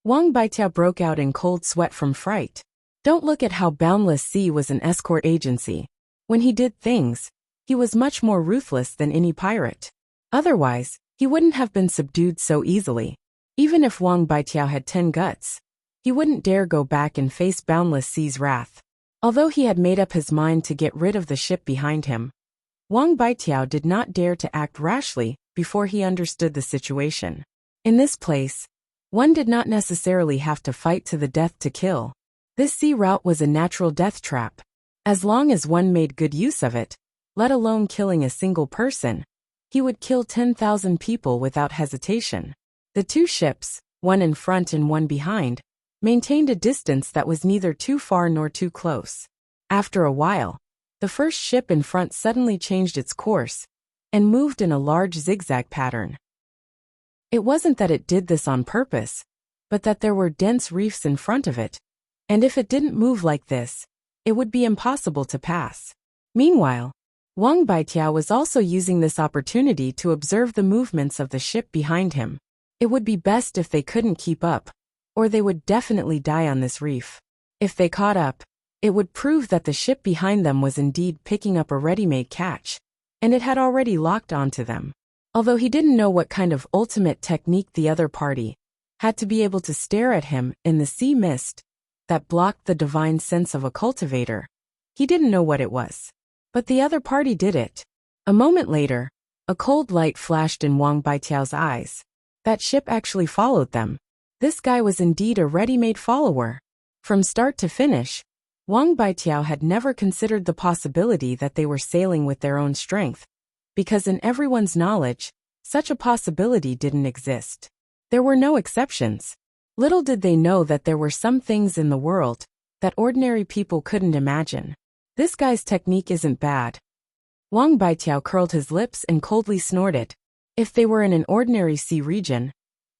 Wang Baitiao broke out in cold sweat from fright. Don't look at how Boundless Sea was an escort agency. When he did things, he was much more ruthless than any pirate. Otherwise, he wouldn't have been subdued so easily. Even if Wang Baitiao had 10 guts, he wouldn't dare go back and face Boundless Sea's wrath. Although he had made up his mind to get rid of the ship behind him, Wang Baitiao did not dare to act rashly before he understood the situation. In this place, one did not necessarily have to fight to the death to kill. This sea route was a natural death trap. As long as one made good use of it, let alone killing a single person, he would kill 10,000 people without hesitation. The 2 ships, one in front and one behind, maintained a distance that was neither too far nor too close. After a while, the first ship in front suddenly changed its course and moved in a large zigzag pattern. It wasn't that it did this on purpose, but that there were dense reefs in front of it, and if it didn't move like this, it would be impossible to pass. Meanwhile, Wang Baitiao was also using this opportunity to observe the movements of the ship behind him. It would be best if they couldn't keep up, or they would definitely die on this reef. If they caught up, it would prove that the ship behind them was indeed picking up a ready-made catch, and it had already locked onto them. Although he didn't know what kind of ultimate technique the other party had to be able to stare at him in the sea mist that blocked the divine sense of a cultivator, he didn't know what it was. But the other party did it. A moment later, a cold light flashed in Wang Baitiao's eyes. That ship actually followed them. This guy was indeed a ready-made follower. From start to finish, Wang Baitiao had never considered the possibility that they were sailing with their own strength, because in everyone's knowledge, such a possibility didn't exist. There were no exceptions. Little did they know that there were some things in the world that ordinary people couldn't imagine. This guy's technique isn't bad. Wang Baitiao curled his lips and coldly snorted. If they were in an ordinary sea region,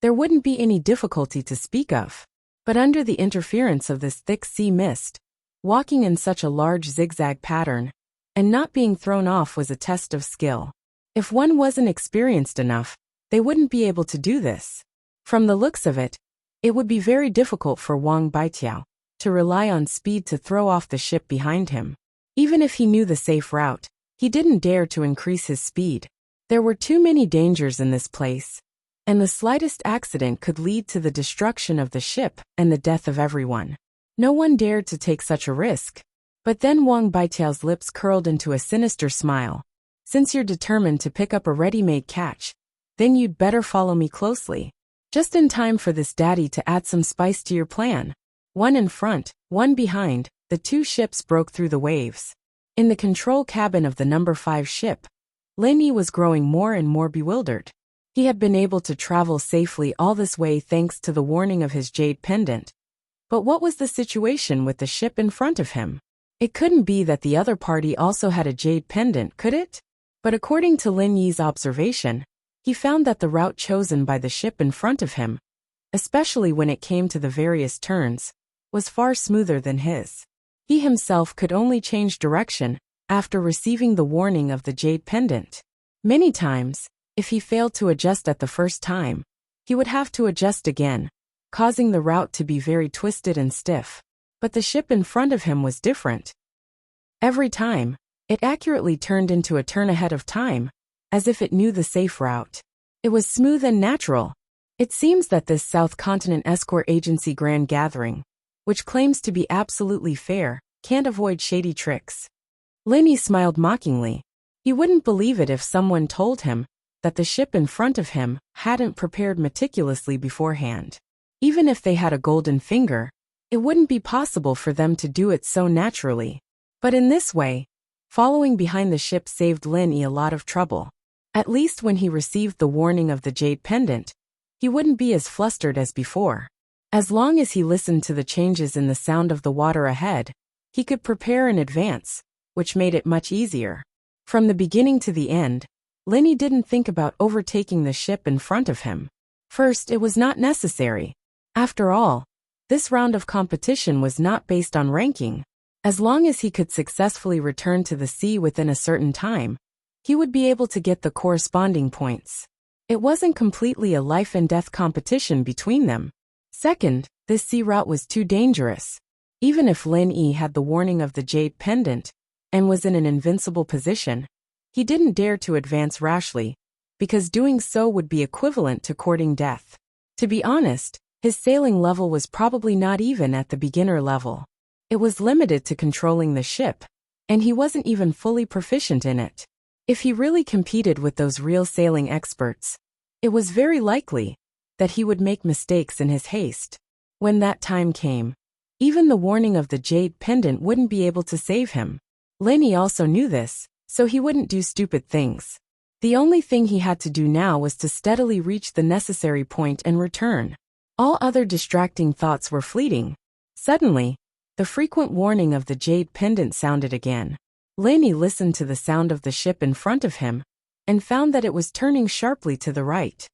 there wouldn't be any difficulty to speak of. But under the interference of this thick sea mist, walking in such a large zigzag pattern, and not being thrown off was a test of skill. If one wasn't experienced enough, they wouldn't be able to do this. From the looks of it, it would be very difficult for Wang Baitiao to rely on speed to throw off the ship behind him. Even if he knew the safe route, he didn't dare to increase his speed. There were too many dangers in this place, and the slightest accident could lead to the destruction of the ship and the death of everyone. No one dared to take such a risk. But then Wang Baitiao's lips curled into a sinister smile. Since you're determined to pick up a ready-made catch, then you'd better follow me closely. Just in time for this daddy to add some spice to your plan. One in front, one behind, the two ships broke through the waves. In the control cabin of the number 5 ship, Lin Yi was growing more and more bewildered. He had been able to travel safely all this way thanks to the warning of his jade pendant. But what was the situation with the ship in front of him? It couldn't be that the other party also had a jade pendant, could it? But according to Lin Yi's observation, he found that the route chosen by the ship in front of him, especially when it came to the various turns, was far smoother than his. He himself could only change direction after receiving the warning of the jade pendant. Many times, if he failed to adjust at the first time, he would have to adjust again, causing the route to be very twisted and stiff. But the ship in front of him was different. Every time, it accurately turned into a turn ahead of time, as if it knew the safe route. It was smooth and natural. It seems that this South Continent Escort Agency Grand Gathering, which claims to be absolutely fair, can't avoid shady tricks. Lin Yi smiled mockingly. He wouldn't believe it if someone told him that the ship in front of him hadn't prepared meticulously beforehand. Even if they had a golden finger, it wouldn't be possible for them to do it so naturally. But in this way, following behind the ship saved Lin Yi a lot of trouble. At least when he received the warning of the jade pendant, he wouldn't be as flustered as before. As long as he listened to the changes in the sound of the water ahead, he could prepare in advance, which made it much easier. From the beginning to the end, Lin Yi didn't think about overtaking the ship in front of him. First, it was not necessary. After all, this round of competition was not based on ranking. As long as he could successfully return to the sea within a certain time, he would be able to get the corresponding points. It wasn't completely a life and death competition between them. Second, this sea route was too dangerous. Even if Lin Yi had the warning of the jade pendant and was in an invincible position, he didn't dare to advance rashly, because doing so would be equivalent to courting death. To be honest, his sailing level was probably not even at the beginner level. It was limited to controlling the ship, and he wasn't even fully proficient in it. If he really competed with those real sailing experts, it was very likely that he would make mistakes in his haste. When that time came, even the warning of the jade pendant wouldn't be able to save him. Lin Yi also knew this, so he wouldn't do stupid things. The only thing he had to do now was to steadily reach the necessary point and return. All other distracting thoughts were fleeting. Suddenly, the frequent warning of the jade pendant sounded again. Lin Yi listened to the sound of the ship in front of him and found that it was turning sharply to the right.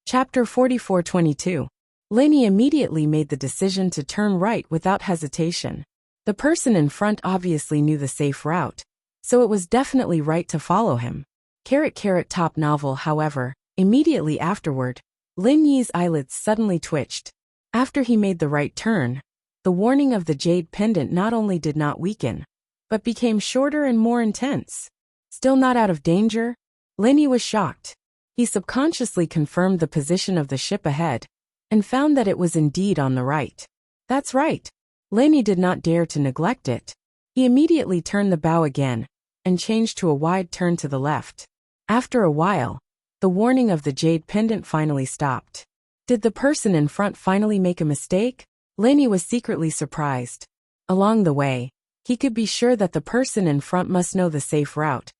Chapter 44:22. Lin Yi immediately made the decision to turn right without hesitation. The person in front obviously knew the safe route, so it was definitely right to follow him. Top novel. However, immediately afterward, Lin Yi's eyelids suddenly twitched. After he made the right turn, the warning of the jade pendant not only did not weaken, but became shorter and more intense. Still not out of danger? Lin Yi was shocked. He subconsciously confirmed the position of the ship ahead, and found that it was indeed on the right. That's right. Lin Yi did not dare to neglect it. He immediately turned the bow again, and changed to a wide turn to the left. After a while, the warning of the jade pendant finally stopped. Did the person in front finally make a mistake? Lin Yi was secretly surprised. Along the way, he could be sure that the person in front must know the safe route.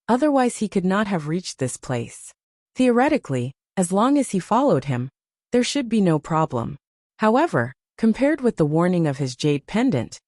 Otherwise he could not have reached this place. Theoretically, as long as he followed him, there should be no problem. However, compared with the warning of his jade pendant,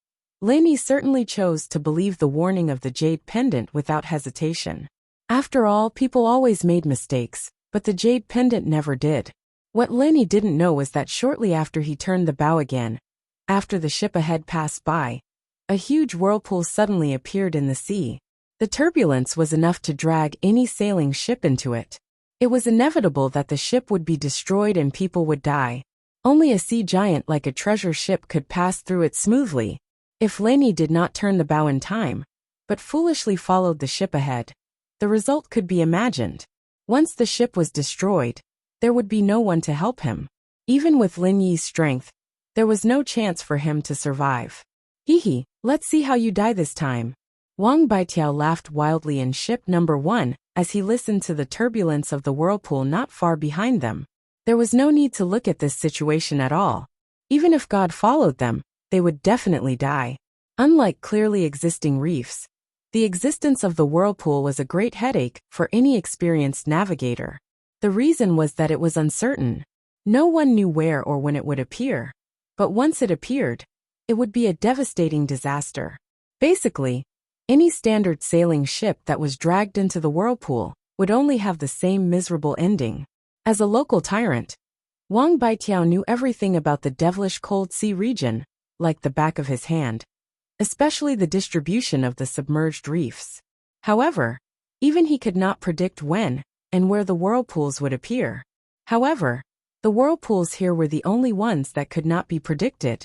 Lin Yi certainly chose to believe the warning of the jade pendant without hesitation. After all, people always made mistakes, but the jade pendant never did. What Lin Yi didn't know was that shortly after he turned the bow again, after the ship ahead passed by, a huge whirlpool suddenly appeared in the sea. The turbulence was enough to drag any sailing ship into it. It was inevitable that the ship would be destroyed and people would die. Only a sea giant like a treasure ship could pass through it smoothly. If Lin Yi did not turn the bow in time, but foolishly followed the ship ahead, the result could be imagined. Once the ship was destroyed, there would be no one to help him. Even with Lin Yi's strength, there was no chance for him to survive. Hee, let's see how you die this time. Wang Baitiao laughed wildly in ship number 1 as he listened to the turbulence of the whirlpool not far behind them. There was no need to look at this situation at all. Even if God followed them, they would definitely die. Unlike clearly existing reefs, the existence of the whirlpool was a great headache for any experienced navigator. The reason was that it was uncertain. No one knew where or when it would appear. But once it appeared, it would be a devastating disaster. Basically, any standard sailing ship that was dragged into the whirlpool would only have the same miserable ending. As a local tyrant, Wang Baitiao knew everything about the devilish cold sea region, like the back of his hand, especially the distribution of the submerged reefs. However, even he could not predict when and where the whirlpools would appear. However, the whirlpools here were the only ones that could not be predicted.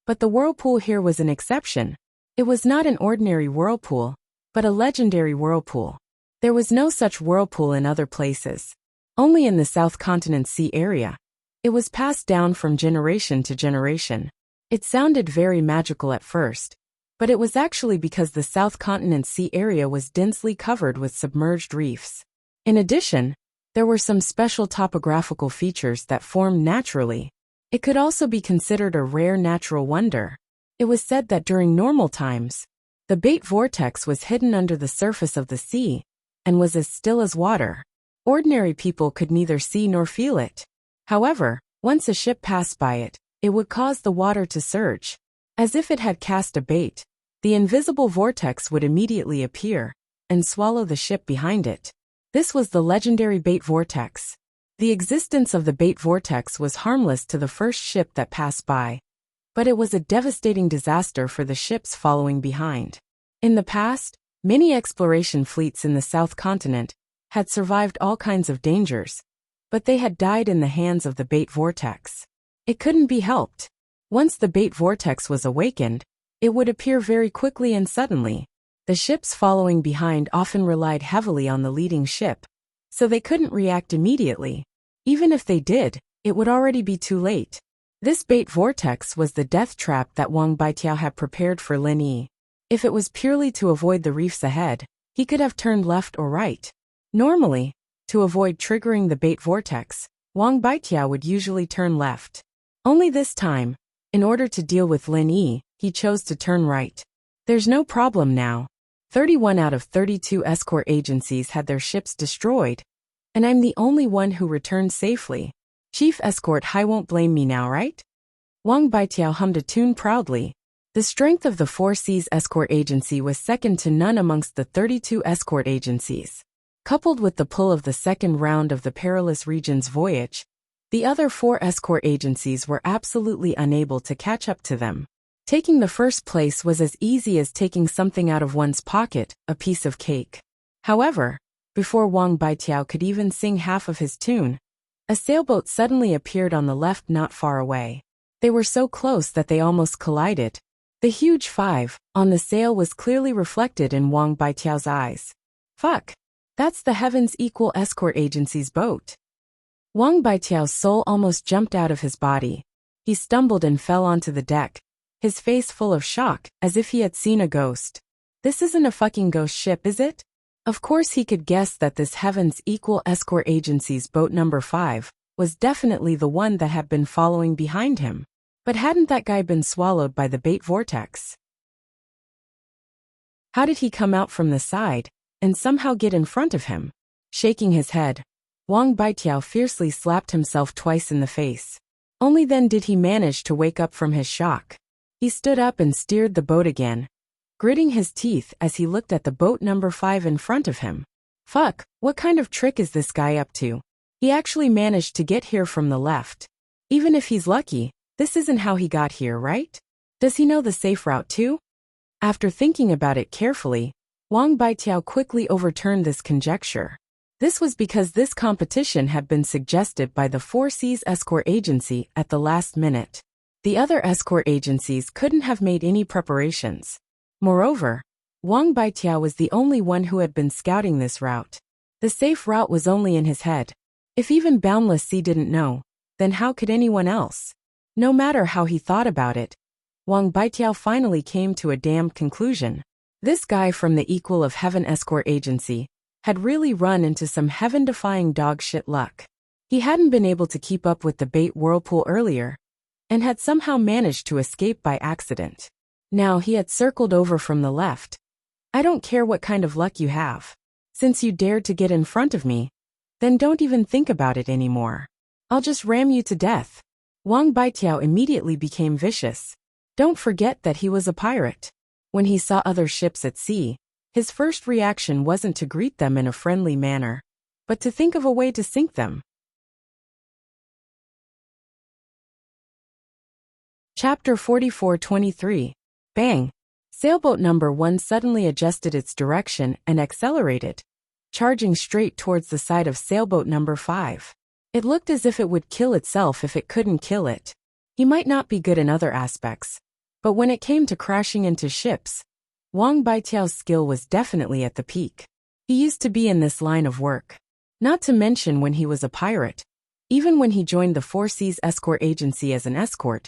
But the whirlpool here was an exception. It was not an ordinary whirlpool, but a legendary whirlpool. There was no such whirlpool in other places. Only in the South Continent Sea area. It was passed down from generation to generation. It sounded very magical at first, but it was actually because the South Continent Sea area was densely covered with submerged reefs. In addition, there were some special topographical features that formed naturally. It could also be considered a rare natural wonder. It was said that during normal times, the bait vortex was hidden under the surface of the sea and was as still as water. Ordinary people could neither see nor feel it. However, once a ship passed by it, it would cause the water to surge. As if it had cast a bait, the invisible vortex would immediately appear and swallow the ship behind it. This was the legendary bait vortex. The existence of the bait vortex was harmless to the first ship that passed by, but it was a devastating disaster for the ships following behind. In the past, many exploration fleets in the South Continent had survived all kinds of dangers, but they had died in the hands of the bait vortex. It couldn't be helped. Once the bait vortex was awakened, it would appear very quickly and suddenly. The ships following behind often relied heavily on the leading ship, so they couldn't react immediately. Even if they did, it would already be too late. This bait vortex was the death trap that Wang Baitiao had prepared for Lin Yi. If it was purely to avoid the reefs ahead, he could have turned left or right. Normally, to avoid triggering the bait vortex, Wang Baitiao would usually turn left. Only this time, in order to deal with Lin Yi, he chose to turn right. There's no problem now. 31 out of 32 escort agencies had their ships destroyed, and I'm the only one who returned safely. Chief Escort Hai won't blame me now, right? Wang Baitiao hummed a tune proudly. The strength of the Four Seas Escort Agency was second to none amongst the 32 escort agencies. Coupled with the pull of the second round of the Perilous Regions voyage, the other 4 escort agencies were absolutely unable to catch up to them. Taking the first place was as easy as taking something out of one's pocket, a piece of cake. However, before Wang Baitiao could even sing half of his tune, a sailboat suddenly appeared on the left not far away. They were so close that they almost collided. The huge 5 on the sail was clearly reflected in Wang Baitiao's eyes. Fuck! That's the Heavens Equal Escort Agency's boat. Wang Baitiao's soul almost jumped out of his body. He stumbled and fell onto the deck, his face full of shock, as if he had seen a ghost. This isn't a fucking ghost ship, is it? Of course he could guess that this Heavens Equal Escort Agency's boat number 5 was definitely the one that had been following behind him. But hadn't that guy been swallowed by the bait vortex? How did he come out from the side and somehow get in front of him? Shaking his head, Wang Baitiao fiercely slapped himself twice in the face. Only then did he manage to wake up from his shock. He stood up and steered the boat again, gritting his teeth as he looked at the boat number 5 in front of him. Fuck, what kind of trick is this guy up to? He actually managed to get here from the left. Even if he's lucky, this isn't how he got here, right? Does he know the safe route too? After thinking about it carefully, Wang Baitiao quickly overturned this conjecture. This was because this competition had been suggested by the Four Seas Escort Agency at the last minute. The other escort agencies couldn't have made any preparations. Moreover, Wang Baitiao was the only one who had been scouting this route. The safe route was only in his head. If even Boundless Sea didn't know, then how could anyone else? No matter how he thought about it, Wang Baitiao finally came to a damned conclusion. This guy from the Equal of Heaven Escort Agency had really run into some heaven-defying dogshit luck. He hadn't been able to keep up with the bait whirlpool earlier, and had somehow managed to escape by accident. Now he had circled over from the left. I don't care what kind of luck you have. Since you dared to get in front of me, then don't even think about it anymore. I'll just ram you to death. Wang Baitiao immediately became vicious. Don't forget that he was a pirate. When he saw other ships at sea, his first reaction wasn't to greet them in a friendly manner, but to think of a way to sink them. Chapter 44-23. Bang! Sailboat number 1 suddenly adjusted its direction and accelerated, charging straight towards the side of sailboat number 5. It looked as if it would kill itself if it couldn't kill it. He might not be good in other aspects, but when it came to crashing into ships, Wang Baitiao's skill was definitely at the peak. He used to be in this line of work. Not to mention when he was a pirate. Even when he joined the Four Seas Escort Agency as an escort,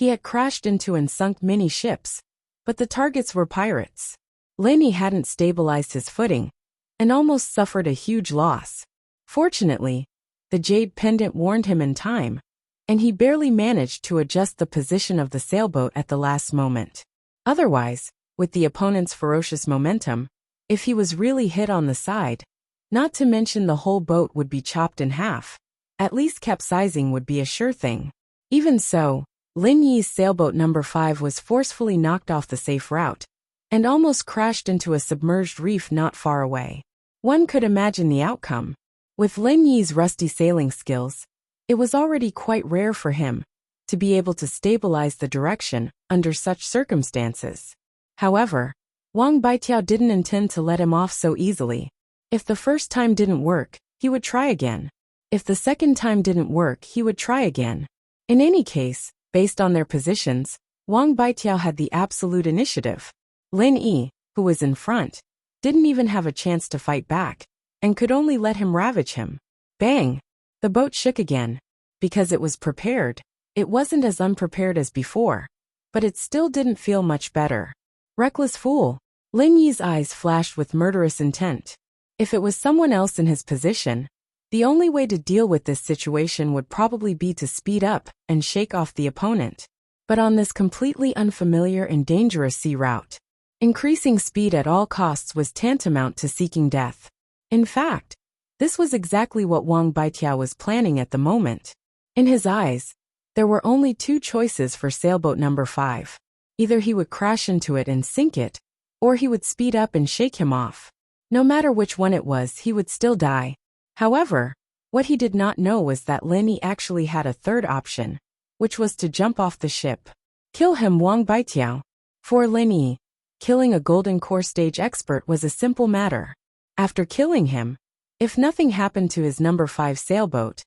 he had crashed into and sunk many ships, but the targets were pirates. Lenny hadn't stabilized his footing, and almost suffered a huge loss. Fortunately, the jade pendant warned him in time, and he barely managed to adjust the position of the sailboat at the last moment. Otherwise, with the opponent's ferocious momentum, if he was really hit on the side, not to mention the whole boat would be chopped in half, at least capsizing would be a sure thing. Even so, Lin Yi's sailboat number 5 was forcefully knocked off the safe route, and almost crashed into a submerged reef not far away. One could imagine the outcome. With Lin Yi's rusty sailing skills, it was already quite rare for him to be able to stabilize the direction under such circumstances. However, Wang Baitiao didn't intend to let him off so easily. If the first time didn't work, he would try again. If the second time didn't work, he would try again. In any case, based on their positions, Wang Baitiao had the absolute initiative. Lin Yi, who was in front, didn't even have a chance to fight back, and could only let him ravage him. Bang! The boat shook again. Because it was prepared, it wasn't as unprepared as before, but it still didn't feel much better. Reckless fool! Lin Yi's eyes flashed with murderous intent. If it was someone else in his position, the only way to deal with this situation would probably be to speed up and shake off the opponent. But on this completely unfamiliar and dangerous sea route, increasing speed at all costs was tantamount to seeking death. In fact, this was exactly what Wang Baitiao was planning at the moment. In his eyes, there were only two choices for sailboat number 5. Either he would crash into it and sink it, or he would speed up and shake him off. No matter which one it was, he would still die. However, what he did not know was that Lenny actually had a third option, which was to jump off the ship. Kill him, Wang Baitiao. For Lin Yi, killing a golden core stage expert was a simple matter. After killing him, if nothing happened to his number 5 sailboat,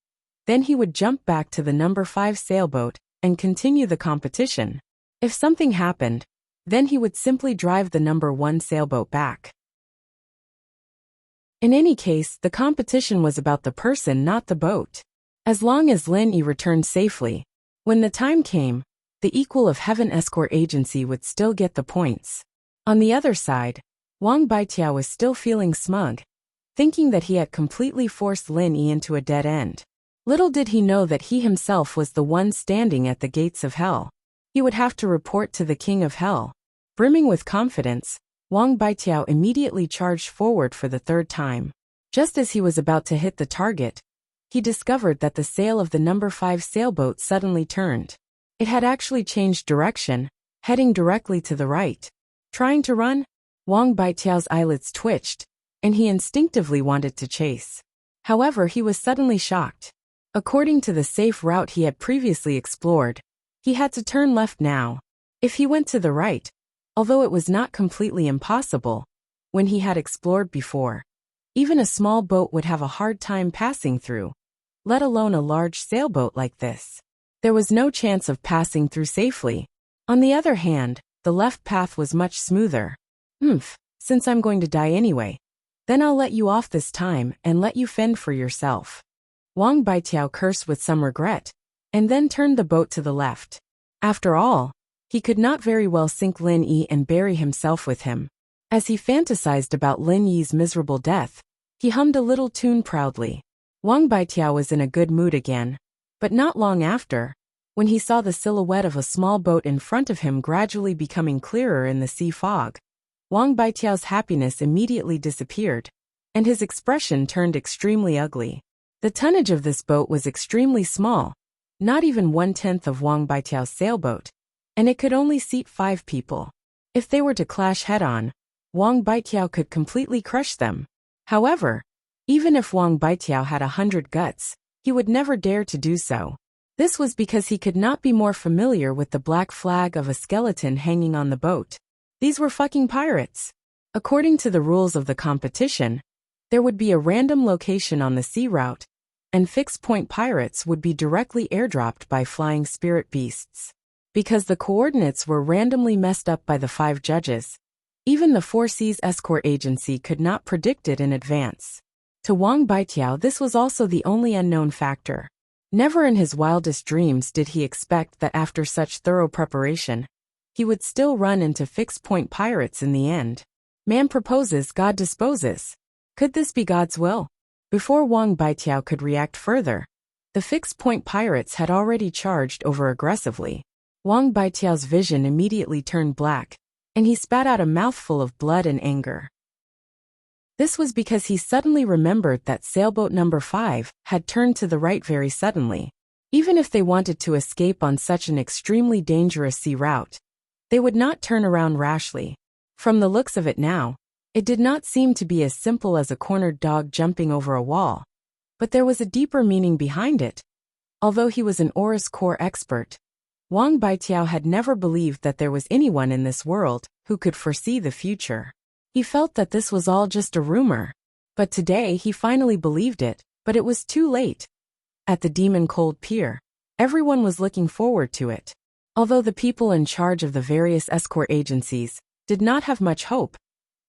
then he would jump back to the number 5 sailboat and continue the competition. If something happened, then he would simply drive the number 1 sailboat back. In any case, the competition was about the person, not the boat. As long as Lin Yi returned safely, when the time came, the equal of Heaven Escort Agency would still get the points. On the other side, Wang Baitiao was still feeling smug, thinking that he had completely forced Lin Yi into a dead end. Little did he know that he himself was the one standing at the gates of hell. He would have to report to the king of hell. Brimming with confidence, Wang Baitiao immediately charged forward for the 3rd time. Just as he was about to hit the target, he discovered that the sail of the number 5 sailboat suddenly turned. It had actually changed direction, heading directly to the right. Trying to run, Wang Baitiao's eyelids twitched, and he instinctively wanted to chase. However, he was suddenly shocked. According to the safe route he had previously explored, he had to turn left now. If he went to the right, although it was not completely impossible, when he had explored before, even a small boat would have a hard time passing through, let alone a large sailboat like this. There was no chance of passing through safely. On the other hand, the left path was much smoother. Since I'm going to die anyway, then I'll let you off this time and let you fend for yourself. Wang Baitiao cursed with some regret, and then turned the boat to the left. After all, he could not very well sink Lin Yi and bury himself with him. As he fantasized about Lin Yi's miserable death, he hummed a little tune proudly. Wang Baitiao was in a good mood again, but not long after, when he saw the silhouette of a small boat in front of him gradually becoming clearer in the sea fog, Wang Baitiao's happiness immediately disappeared, and his expression turned extremely ugly. The tonnage of this boat was extremely small, not even 1/10 of Wang Baitiao's sailboat, and it could only seat 5 people. If they were to clash head-on, Wang Baitiao could completely crush them. However, even if Wang Baitiao had 100 guts, he would never dare to do so. This was because he could not be more familiar with the black flag of a skeleton hanging on the boat. These were fucking pirates. According to the rules of the competition, there would be a random location on the sea route, and fixed-point pirates would be directly airdropped by flying spirit beasts. Because the coordinates were randomly messed up by the 5 judges, even the 4 Seas Escort Agency could not predict it in advance. To Wang Baitiao, this was also the only unknown factor. Never in his wildest dreams did he expect that after such thorough preparation, he would still run into fixed-point pirates in the end. Man proposes, God disposes. Could this be God's will? Before Wang Baitiao could react further, the fixed-point pirates had already charged over aggressively. Wang Baitiao's vision immediately turned black, and he spat out a mouthful of blood and anger. This was because he suddenly remembered that sailboat number 5 had turned to the right very suddenly. Even if they wanted to escape on such an extremely dangerous sea route, they would not turn around rashly. From the looks of it now, it did not seem to be as simple as a cornered dog jumping over a wall, but there was a deeper meaning behind it. Although he was an Oris Core expert, Wang Baitiao had never believed that there was anyone in this world who could foresee the future. He felt that this was all just a rumor, but today he finally believed it, but it was too late. At the Demon Cold Pier, everyone was looking forward to it. Although the people in charge of the various escort agencies did not have much hope,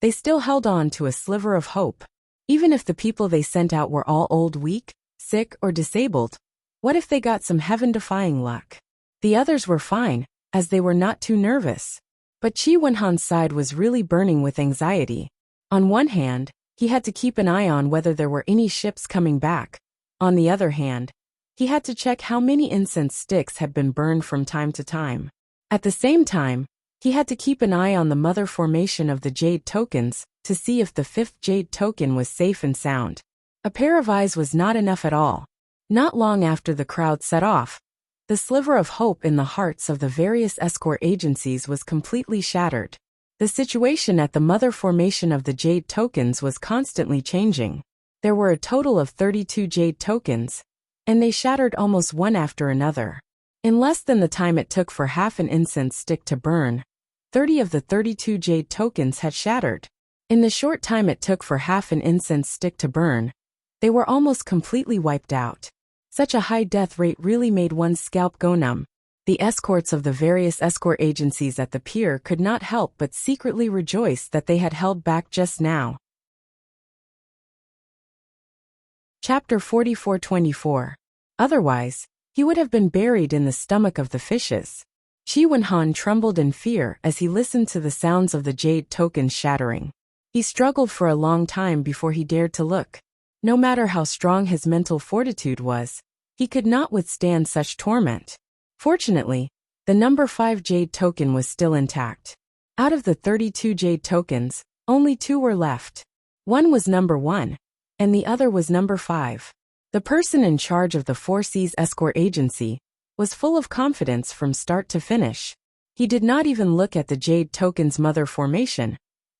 they still held on to a sliver of hope. Even if the people they sent out were all old, weak, sick, or disabled, what if they got some heaven-defying luck? The others were fine, as they were not too nervous. But Qi Wenhan's side was really burning with anxiety. On one hand, he had to keep an eye on whether there were any ships coming back. On the other hand, he had to check how many incense sticks had been burned from time to time. At the same time, he had to keep an eye on the mother formation of the jade tokens to see if the 5th jade token was safe and sound. A pair of eyes was not enough at all. Not long after the crowd set off, the sliver of hope in the hearts of the various escort agencies was completely shattered. The situation at the mother formation of the jade tokens was constantly changing. There were a total of 32 jade tokens, and they shattered almost one after another. In less than the time it took for half an incense stick to burn, 30 of the 32 jade tokens had shattered. In the short time it took for half an incense stick to burn, they were almost completely wiped out. Such a high death rate really made one's scalp go numb. The escorts of the various escort agencies at the pier could not help but secretly rejoice that they had held back just now. Chapter 44:24. Otherwise, he would have been buried in the stomach of the fishes. Shi Wenhan trembled in fear as he listened to the sounds of the jade tokens shattering. He struggled for a long time before he dared to look. No matter how strong his mental fortitude was, he could not withstand such torment. Fortunately, the number 5 jade token was still intact. Out of the 32 jade tokens, only 2 were left. One was number 1, and the other was number 5. The person in charge of the Four Seas escort agency was full of confidence from start to finish. He did not even look at the jade token's mother formation,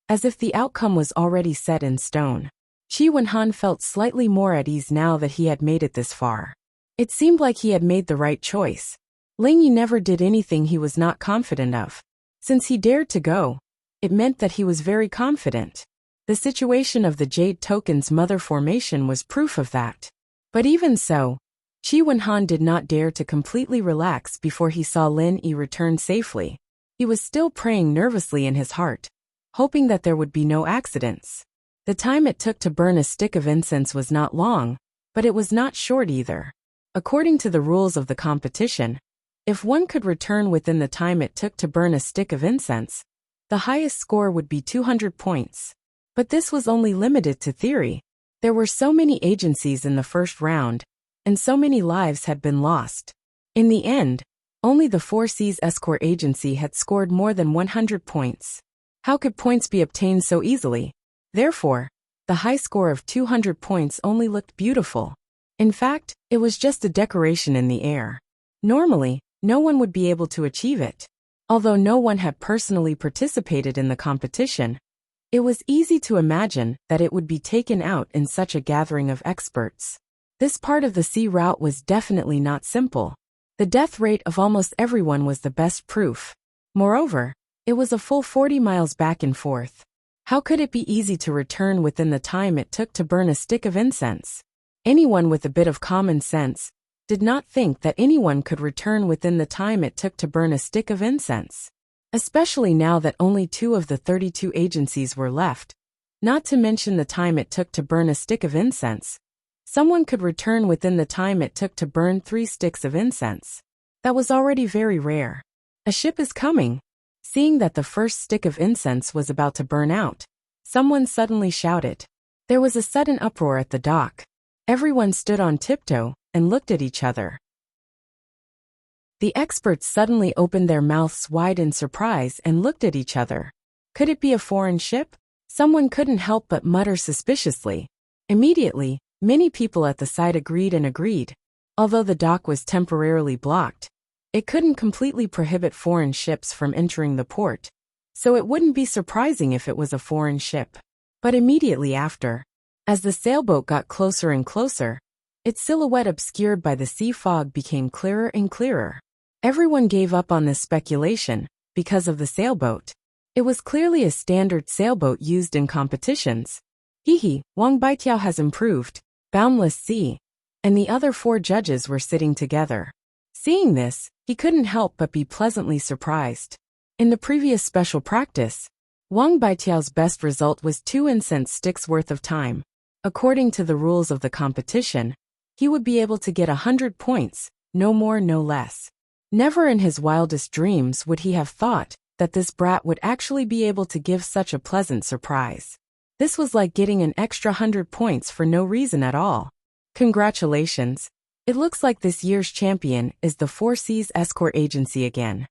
as if the outcome was already set in stone. Shi Wenhan felt slightly more at ease now that he had made it this far. It seemed like he had made the right choice. Ling Yi never did anything he was not confident of. Since he dared to go, it meant that he was very confident. The situation of the jade token's mother formation was proof of that. But even so, Shi Wenhan did not dare to completely relax before he saw Lin Yi return safely. He was still praying nervously in his heart, hoping that there would be no accidents. The time it took to burn a stick of incense was not long, but it was not short either. According to the rules of the competition, if one could return within the time it took to burn a stick of incense, the highest score would be 200 points. But this was only limited to theory. There were so many agencies in the first round, and so many lives had been lost. In the end, only the Four Seas escort agency had scored more than 100 points. How could points be obtained so easily? Therefore, the high score of 200 points only looked beautiful. In fact, it was just a decoration in the air. Normally, no one would be able to achieve it. Although no one had personally participated in the competition, it was easy to imagine that it would be taken out in such a gathering of experts. This part of the sea route was definitely not simple. The death rate of almost everyone was the best proof. Moreover, it was a full 40 miles back and forth. How could it be easy to return within the time it took to burn a stick of incense? Anyone with a bit of common sense did not think that anyone could return within the time it took to burn a stick of incense. Especially now that only 2 of the 32 agencies were left, not to mention the time it took to burn a stick of incense. Someone could return within the time it took to burn 3 sticks of incense. That was already very rare. A ship is coming. Seeing that the first stick of incense was about to burn out, someone suddenly shouted. There was a sudden uproar at the dock. Everyone stood on tiptoe and looked at each other. The experts suddenly opened their mouths wide in surprise and looked at each other. Could it be a foreign ship? Someone couldn't help but mutter suspiciously. Immediately, many people at the site agreed. Although the dock was temporarily blocked, it couldn't completely prohibit foreign ships from entering the port, so it wouldn't be surprising if it was a foreign ship. But immediately after, as the sailboat got closer and closer, its silhouette obscured by the sea fog became clearer and clearer. Everyone gave up on this speculation because of the sailboat. It was clearly a standard sailboat used in competitions. Wang Baitiao has improved. Boundless Sea. And the other 4 judges were sitting together. Seeing this, he couldn't help but be pleasantly surprised. In the previous special practice, Wang Baitiao's best result was 2 incense sticks worth of time. According to the rules of the competition, he would be able to get 100 points, no more no less. Never in his wildest dreams would he have thought that this brat would actually be able to give such a pleasant surprise. This was like getting an extra 100 points for no reason at all. Congratulations. It looks like this year's champion is the Four Seas escort agency again.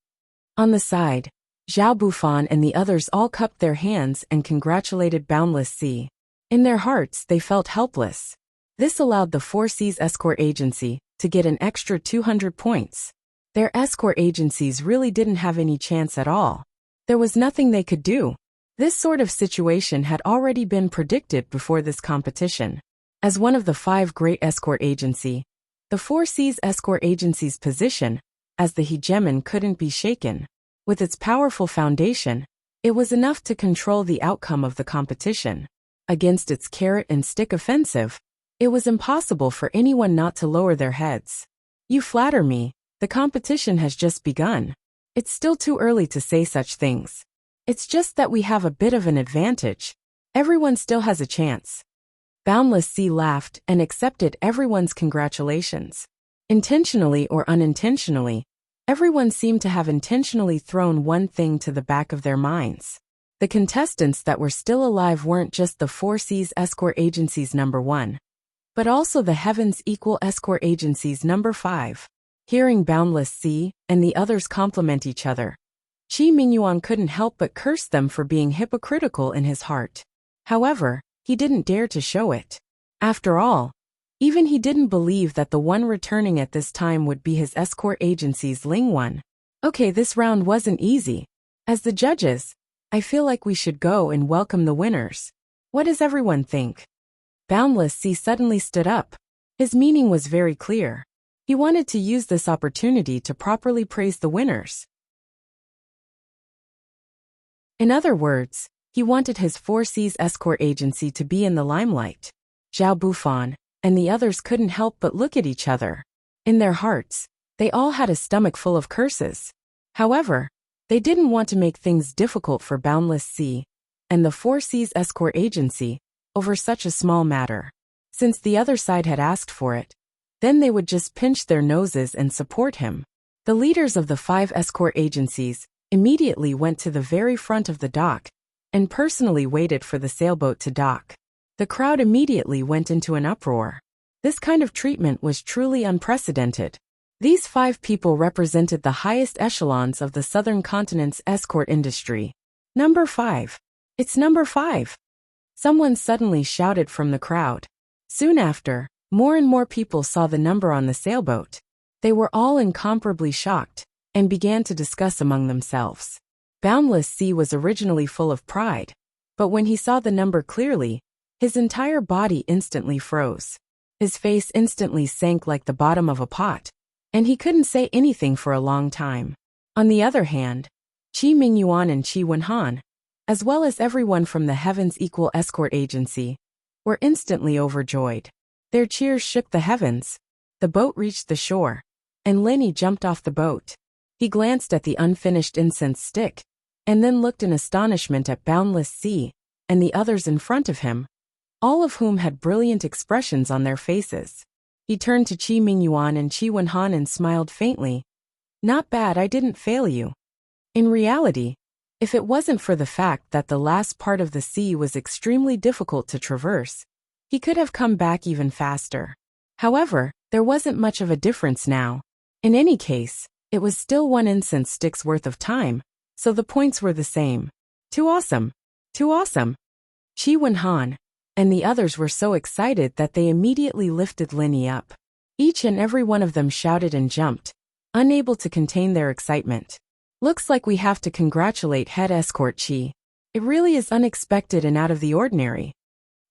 On the side, Zhao Bufan and the others all cupped their hands and congratulated Boundless Sea. In their hearts they felt helpless. This allowed the Four Seas escort agency to get an extra 200 points. Their escort agencies really didn't have any chance at all. There was nothing they could do. This sort of situation had already been predicted before this competition. As one of the 5 great escort agency, the Four Seas escort agency's position as the hegemon couldn't be shaken. With its powerful foundation, it was enough to control the outcome of the competition. Against its carrot and stick offensive, it was impossible for anyone not to lower their heads. You flatter me, the competition has just begun. It's still too early to say such things. It's just that we have a bit of an advantage. Everyone still has a chance. Boundless Sea laughed and accepted everyone's congratulations. Intentionally or unintentionally, everyone seemed to have intentionally thrown one thing to the back of their minds. The contestants that were still alive weren't just the Four Seas Escort Agency's number 1, but also the Heavens Equal Escort Agency's number 5. Hearing Boundless Sea and the others compliment each other, Qi Mingyuan couldn't help but curse them for being hypocritical in his heart. However, he didn't dare to show it. After all, even he didn't believe that the one returning at this time would be his escort agency's Ling One. Okay, this round wasn't easy. As the judges, I feel like we should go and welcome the winners. What does everyone think? Boundless Sea suddenly stood up. His meaning was very clear. He wanted to use this opportunity to properly praise the winners. In other words, he wanted his Four Seas Escort Agency to be in the limelight. Zhao Bufan and the others couldn't help but look at each other. In their hearts, they all had a stomach full of curses. However, they didn't want to make things difficult for Boundless Sea and the Four Seas Escort Agency over such a small matter. Since the other side had asked for it, then they would just pinch their noses and support him. The leaders of the 5 escort agencies immediately went to the very front of the dock and personally waited for the sailboat to dock. The crowd immediately went into an uproar. This kind of treatment was truly unprecedented. These 5 people represented the highest echelons of the southern continent's escort industry. Number 5. It's number 5. Someone suddenly shouted from the crowd. Soon after, more and more people saw the number on the sailboat. They were all incomparably shocked and began to discuss among themselves. Boundless Sea was originally full of pride, but when he saw the number clearly, his entire body instantly froze. His face instantly sank like the bottom of a pot, and he couldn't say anything for a long time. On the other hand, Qi Mingyuan and Qi Wenhan, as well as everyone from the Heavens Equal Escort Agency, were instantly overjoyed. Their cheers shook the heavens. The boat reached the shore, and Lenny jumped off the boat. He glanced at the unfinished incense stick, and then looked in astonishment at Boundless Sea and the others in front of him, all of whom had brilliant expressions on their faces. He turned to Qi Mingyuan and Qi Wenhan and smiled faintly. Not bad, I didn't fail you. In reality, if it wasn't for the fact that the last part of the sea was extremely difficult to traverse, he could have come back even faster. However, there wasn't much of a difference now. In any case, it was still 1 incense stick's worth of time, so the points were the same. Too awesome! Too awesome! Qi Wenhan and the others were so excited that they immediately lifted Lenny up. Each and every one of them shouted and jumped, unable to contain their excitement. Looks like we have to congratulate Head Escort Qi. It really is unexpected and out of the ordinary.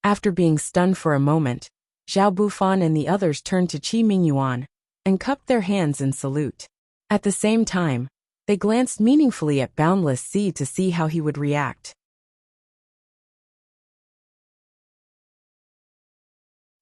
After being stunned for a moment, Zhao Bufan and the others turned to Qi Mingyuan and cupped their hands in salute. At the same time, they glanced meaningfully at Boundless Sea to see how he would react.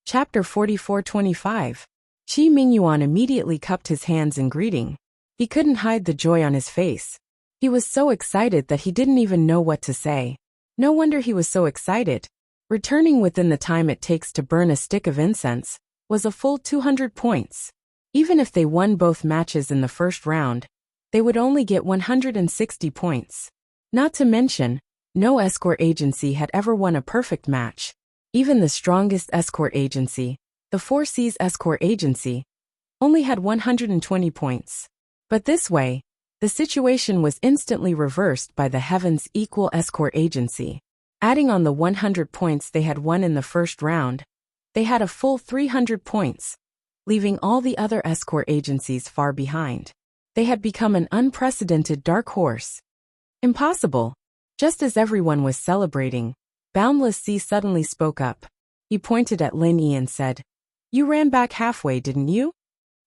Chapter 44-25. Qi Mingyuan immediately cupped his hands in greeting. He couldn't hide the joy on his face. He was so excited that he didn't even know what to say. No wonder he was so excited. Returning within the time it takes to burn a stick of incense was a full 200 points. Even if they won both matches in the first round, they would only get 160 points. Not to mention, no escort agency had ever won a perfect match. Even the strongest escort agency, the Four Seas Escort Agency, only had 120 points. But this way, the situation was instantly reversed by the Heavens Equal Escort Agency. Adding on the 100 points they had won in the first round, they had a full 300 points, leaving all the other escort agencies far behind. They had become an unprecedented dark horse. Impossible. Just as everyone was celebrating, Boundless Sea suddenly spoke up. He pointed at Lin Yi and said, "You ran back halfway, didn't you?"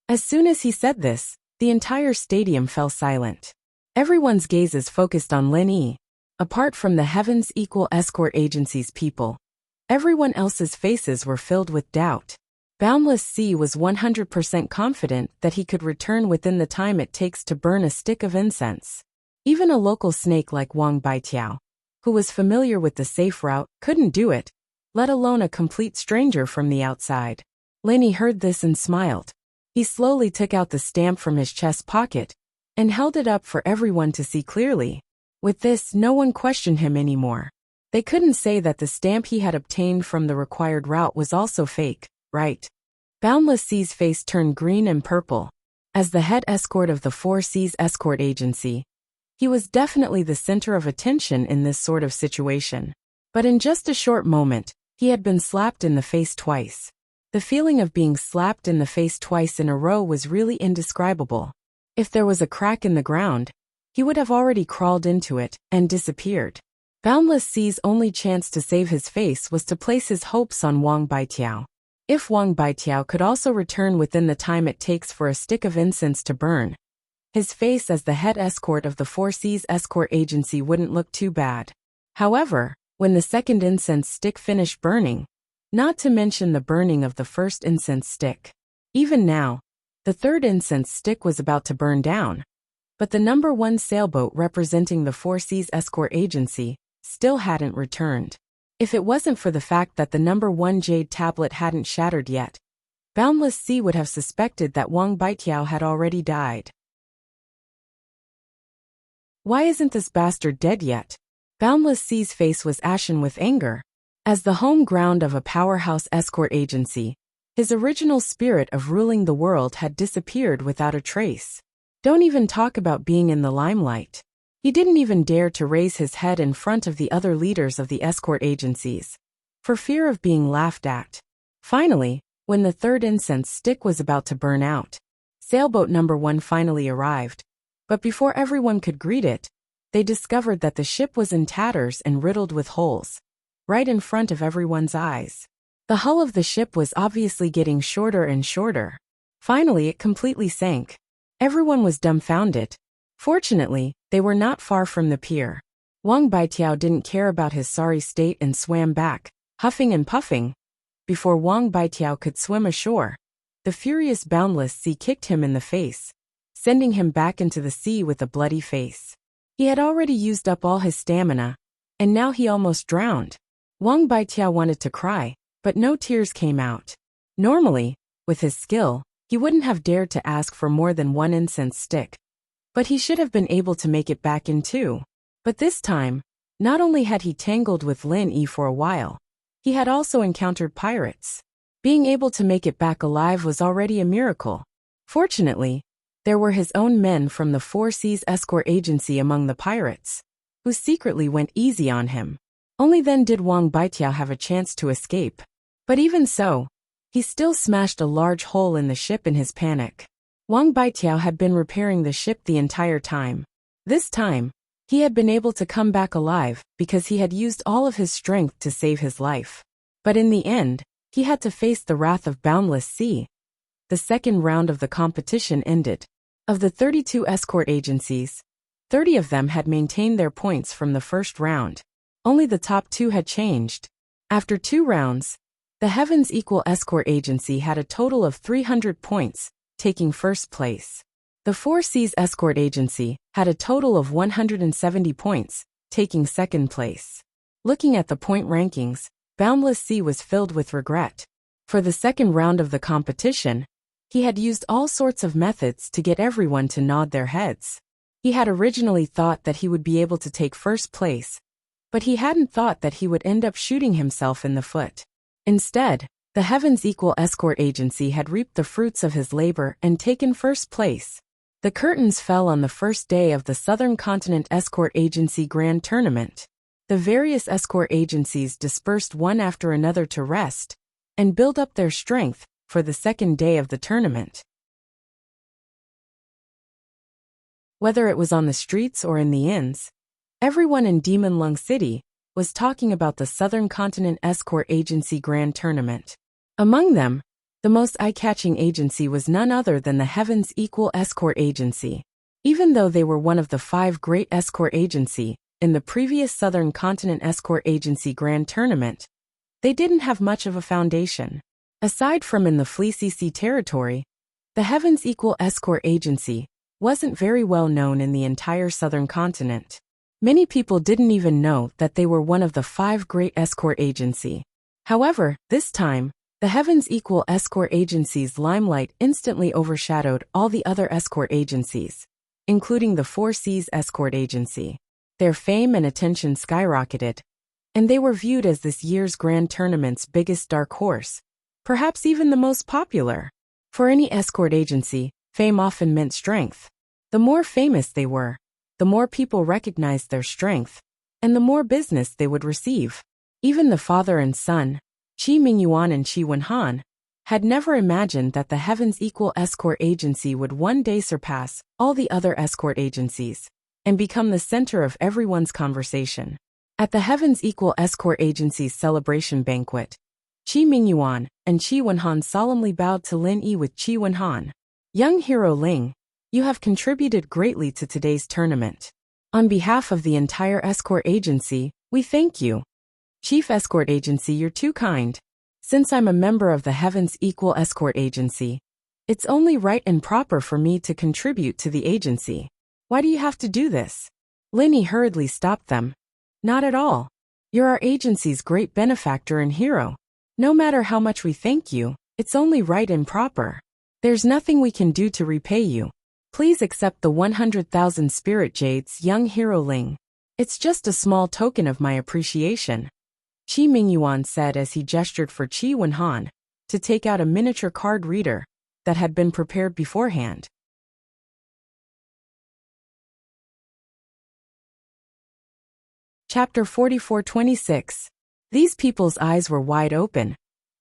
As soon as he said this, The entire stadium fell silent. Everyone's gazes focused on Lin Yi. Apart from the Heavens Equal Escort Agency's people, everyone else's faces were filled with doubt. Boundless Sea was 100% confident that he could return within the time it takes to burn a stick of incense. Even a local snake like Wang Baitiao, who was familiar with the safe route, couldn't do it, let alone a complete stranger from the outside. Lin Yi heard this and smiled. He slowly took out the stamp from his chest pocket and held it up for everyone to see clearly. With this, no one questioned him anymore. They couldn't say that the stamp he had obtained from the required route was also fake, right? Boundless Sea's face turned green and purple. As the head escort of the Four Seas Escort Agency, he was definitely the center of attention in this sort of situation. But in just a short moment, he had been slapped in the face twice. The feeling of being slapped in the face twice in a row was really indescribable. If there was a crack in the ground, he would have already crawled into it and disappeared. Boundless Sea's only chance to save his face was to place his hopes on Wang Baitiao. If Wang Baitiao could also return within the time it takes for a stick of incense to burn, his face as the head escort of the Four Seas Escort Agency wouldn't look too bad. However, when the second incense stick finished burning, not to mention the burning of the first incense stick, even now, the third incense stick was about to burn down. But the number 1 sailboat representing the Four Seas Escort Agency still hadn't returned. If it wasn't for the fact that the number 1 jade tablet hadn't shattered yet, Boundless Sea would have suspected that Wang Baitiao had already died. Why isn't this bastard dead yet? Boundless Sea's face was ashen with anger. As the home ground of a powerhouse escort agency, his original spirit of ruling the world had disappeared without a trace. Don't even talk about being in the limelight. He didn't even dare to raise his head in front of the other leaders of the escort agencies, for fear of being laughed at. Finally, when the third incense stick was about to burn out, sailboat number 1 finally arrived. But before everyone could greet it, they discovered that the ship was in tatters and riddled with holes, right in front of everyone's eyes. The hull of the ship was obviously getting shorter and shorter. Finally, it completely sank. Everyone was dumbfounded. Fortunately, they were not far from the pier. Wang Baitiao didn't care about his sorry state and swam back, huffing and puffing. Before Wang Baitiao could swim ashore, the furious Boundless Sea kicked him in the face, sending him back into the sea with a bloody face. He had already used up all his stamina, and now he almost drowned. Wang Baitiao wanted to cry, but no tears came out. Normally, with his skill, he wouldn't have dared to ask for more than 1 incense stick. But he should have been able to make it back in 2. But this time, not only had he tangled with Lin Yi for a while, he had also encountered pirates. Being able to make it back alive was already a miracle. Fortunately, there were his own men from the Four Seas Escort Agency among the pirates, who secretly went easy on him. Only then did Wang Baitiao have a chance to escape. But even so, he still smashed a large hole in the ship in his panic. Wang Baitiao had been repairing the ship the entire time. This time, he had been able to come back alive because he had used all of his strength to save his life. But in the end, he had to face the wrath of Boundless Sea. The second round of the competition ended. Of the 32 escort agencies, 30 of them had maintained their points from the first round. Only the top 2 had changed. After 2 rounds, the Heavens Equal Escort Agency had a total of 300 points, taking first place. The Four Seas Escort Agency had a total of 170 points, taking second place. Looking at the point rankings, Boundless Sea was filled with regret. For the second round of the competition, he had used all sorts of methods to get everyone to nod their heads. He had originally thought that he would be able to take first place, but he hadn't thought that he would end up shooting himself in the foot. Instead, the Heavens Equal Escort Agency had reaped the fruits of his labor and taken first place. The curtains fell on the first day of the Southern Continent Escort Agency Grand Tournament. The various escort agencies dispersed one after another to rest and build up their strength for the second day of the tournament. Whether it was on the streets or in the inns, everyone in Demon Lung City was talking about the Southern Continent Escort Agency Grand Tournament. Among them, The most eye-catching agency was none other than the Heavens Equal Escort Agency. Even though they were one of the 5 great escort agency in the previous Southern Continent Escort Agency Grand Tournament, they didn't have much of a foundation. Aside from in the Fleecy Sea territory, the Heavens Equal Escort Agency wasn't very well known in the entire Southern Continent. Many people didn't even know that they were one of the 5 great escort agency. However, this time, the Heavens Equal Escort Agency's limelight instantly overshadowed all the other escort agencies, including the Four Seas Escort Agency. Their fame and attention skyrocketed, and they were viewed as this year's grand tournament's biggest dark horse, perhaps even the most popular. For any escort agency, fame often meant strength. The more famous they were, the more people recognized their strength, and the more business they would receive. Even the father and son, Chi Mingyuan and Chi Wenhan, had never imagined that the Heavens Equal Escort Agency would one day surpass all the other escort agencies and become the center of everyone's conversation. At the Heavens Equal Escort Agency's celebration banquet, Chi Mingyuan and Chi Wenhan solemnly bowed to Lin Yi with Chi Wenhan. Young hero Ling, you have contributed greatly to today's tournament. On behalf of the entire escort agency, we thank you. Chief Escort Agency, you're too kind. Since I'm a member of the Heavens Equal Escort Agency, it's only right and proper for me to contribute to the agency. Why do you have to do this? Lin Yi hurriedly stopped them. Not at all. You're our agency's great benefactor and hero. No matter how much we thank you, it's only right and proper. There's nothing we can do to repay you. Please accept the 100,000 spirit jades, young hero Ling. It's just a small token of my appreciation. Chi Mingyuan said as he gestured for Chi Wenhan to take out a miniature card reader that had been prepared beforehand. Chapter 44-26. These people's eyes were wide open,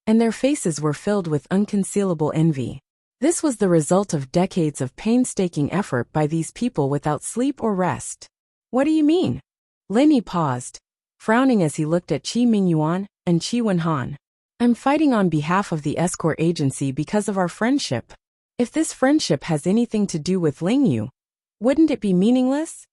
and their faces were filled with unconcealable envy. This was the result of decades of painstaking effort by these people without sleep or rest. What do you mean? Lin Yi paused, frowning as he looked at Chi Mingyuan and Chi Wenhan. I'm fighting on behalf of the escort agency because of our friendship. If this friendship has anything to do with Ling Yu, wouldn't it be meaningless?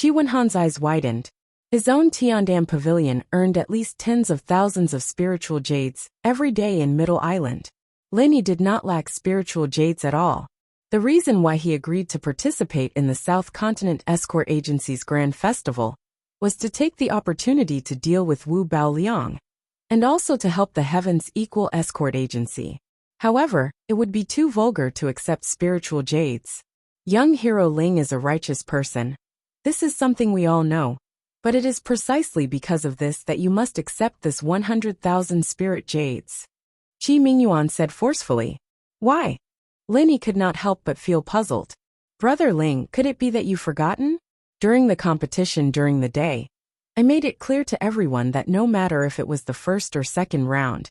Chi Wenhan's eyes widened. His own Tiandam Pavilion earned at least tens of thousands of spiritual jades every day in Middle Island. Lin Yi did not lack spiritual jades at all. The reason why he agreed to participate in the South Continent Escort Agency's Grand Festival was to take the opportunity to deal with Wu Baoliang, and also to help the Heavens Equal Escort Agency. However, it would be too vulgar to accept spiritual jades. Young hero Ling is a righteous person. This is something we all know. But it is precisely because of this that you must accept this 100,000 spirit jades. Chi Mingyuan said forcefully. Why? Lin Yi could not help but feel puzzled. Brother Ling, could it be that you've forgotten? During the competition during the day, I made it clear to everyone that no matter if it was the first or second round,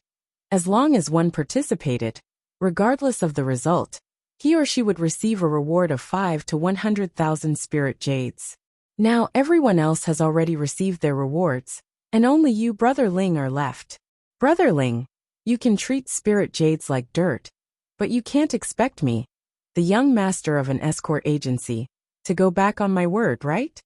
as long as one participated, regardless of the result, he or she would receive a reward of 5 to 100,000 spirit jades. Now everyone else has already received their rewards, and only you, Brother Ling, are left. Brother Ling, you can treat spirit jades like dirt, but you can't expect me, the young master of an escort agency, to go back on my word, right?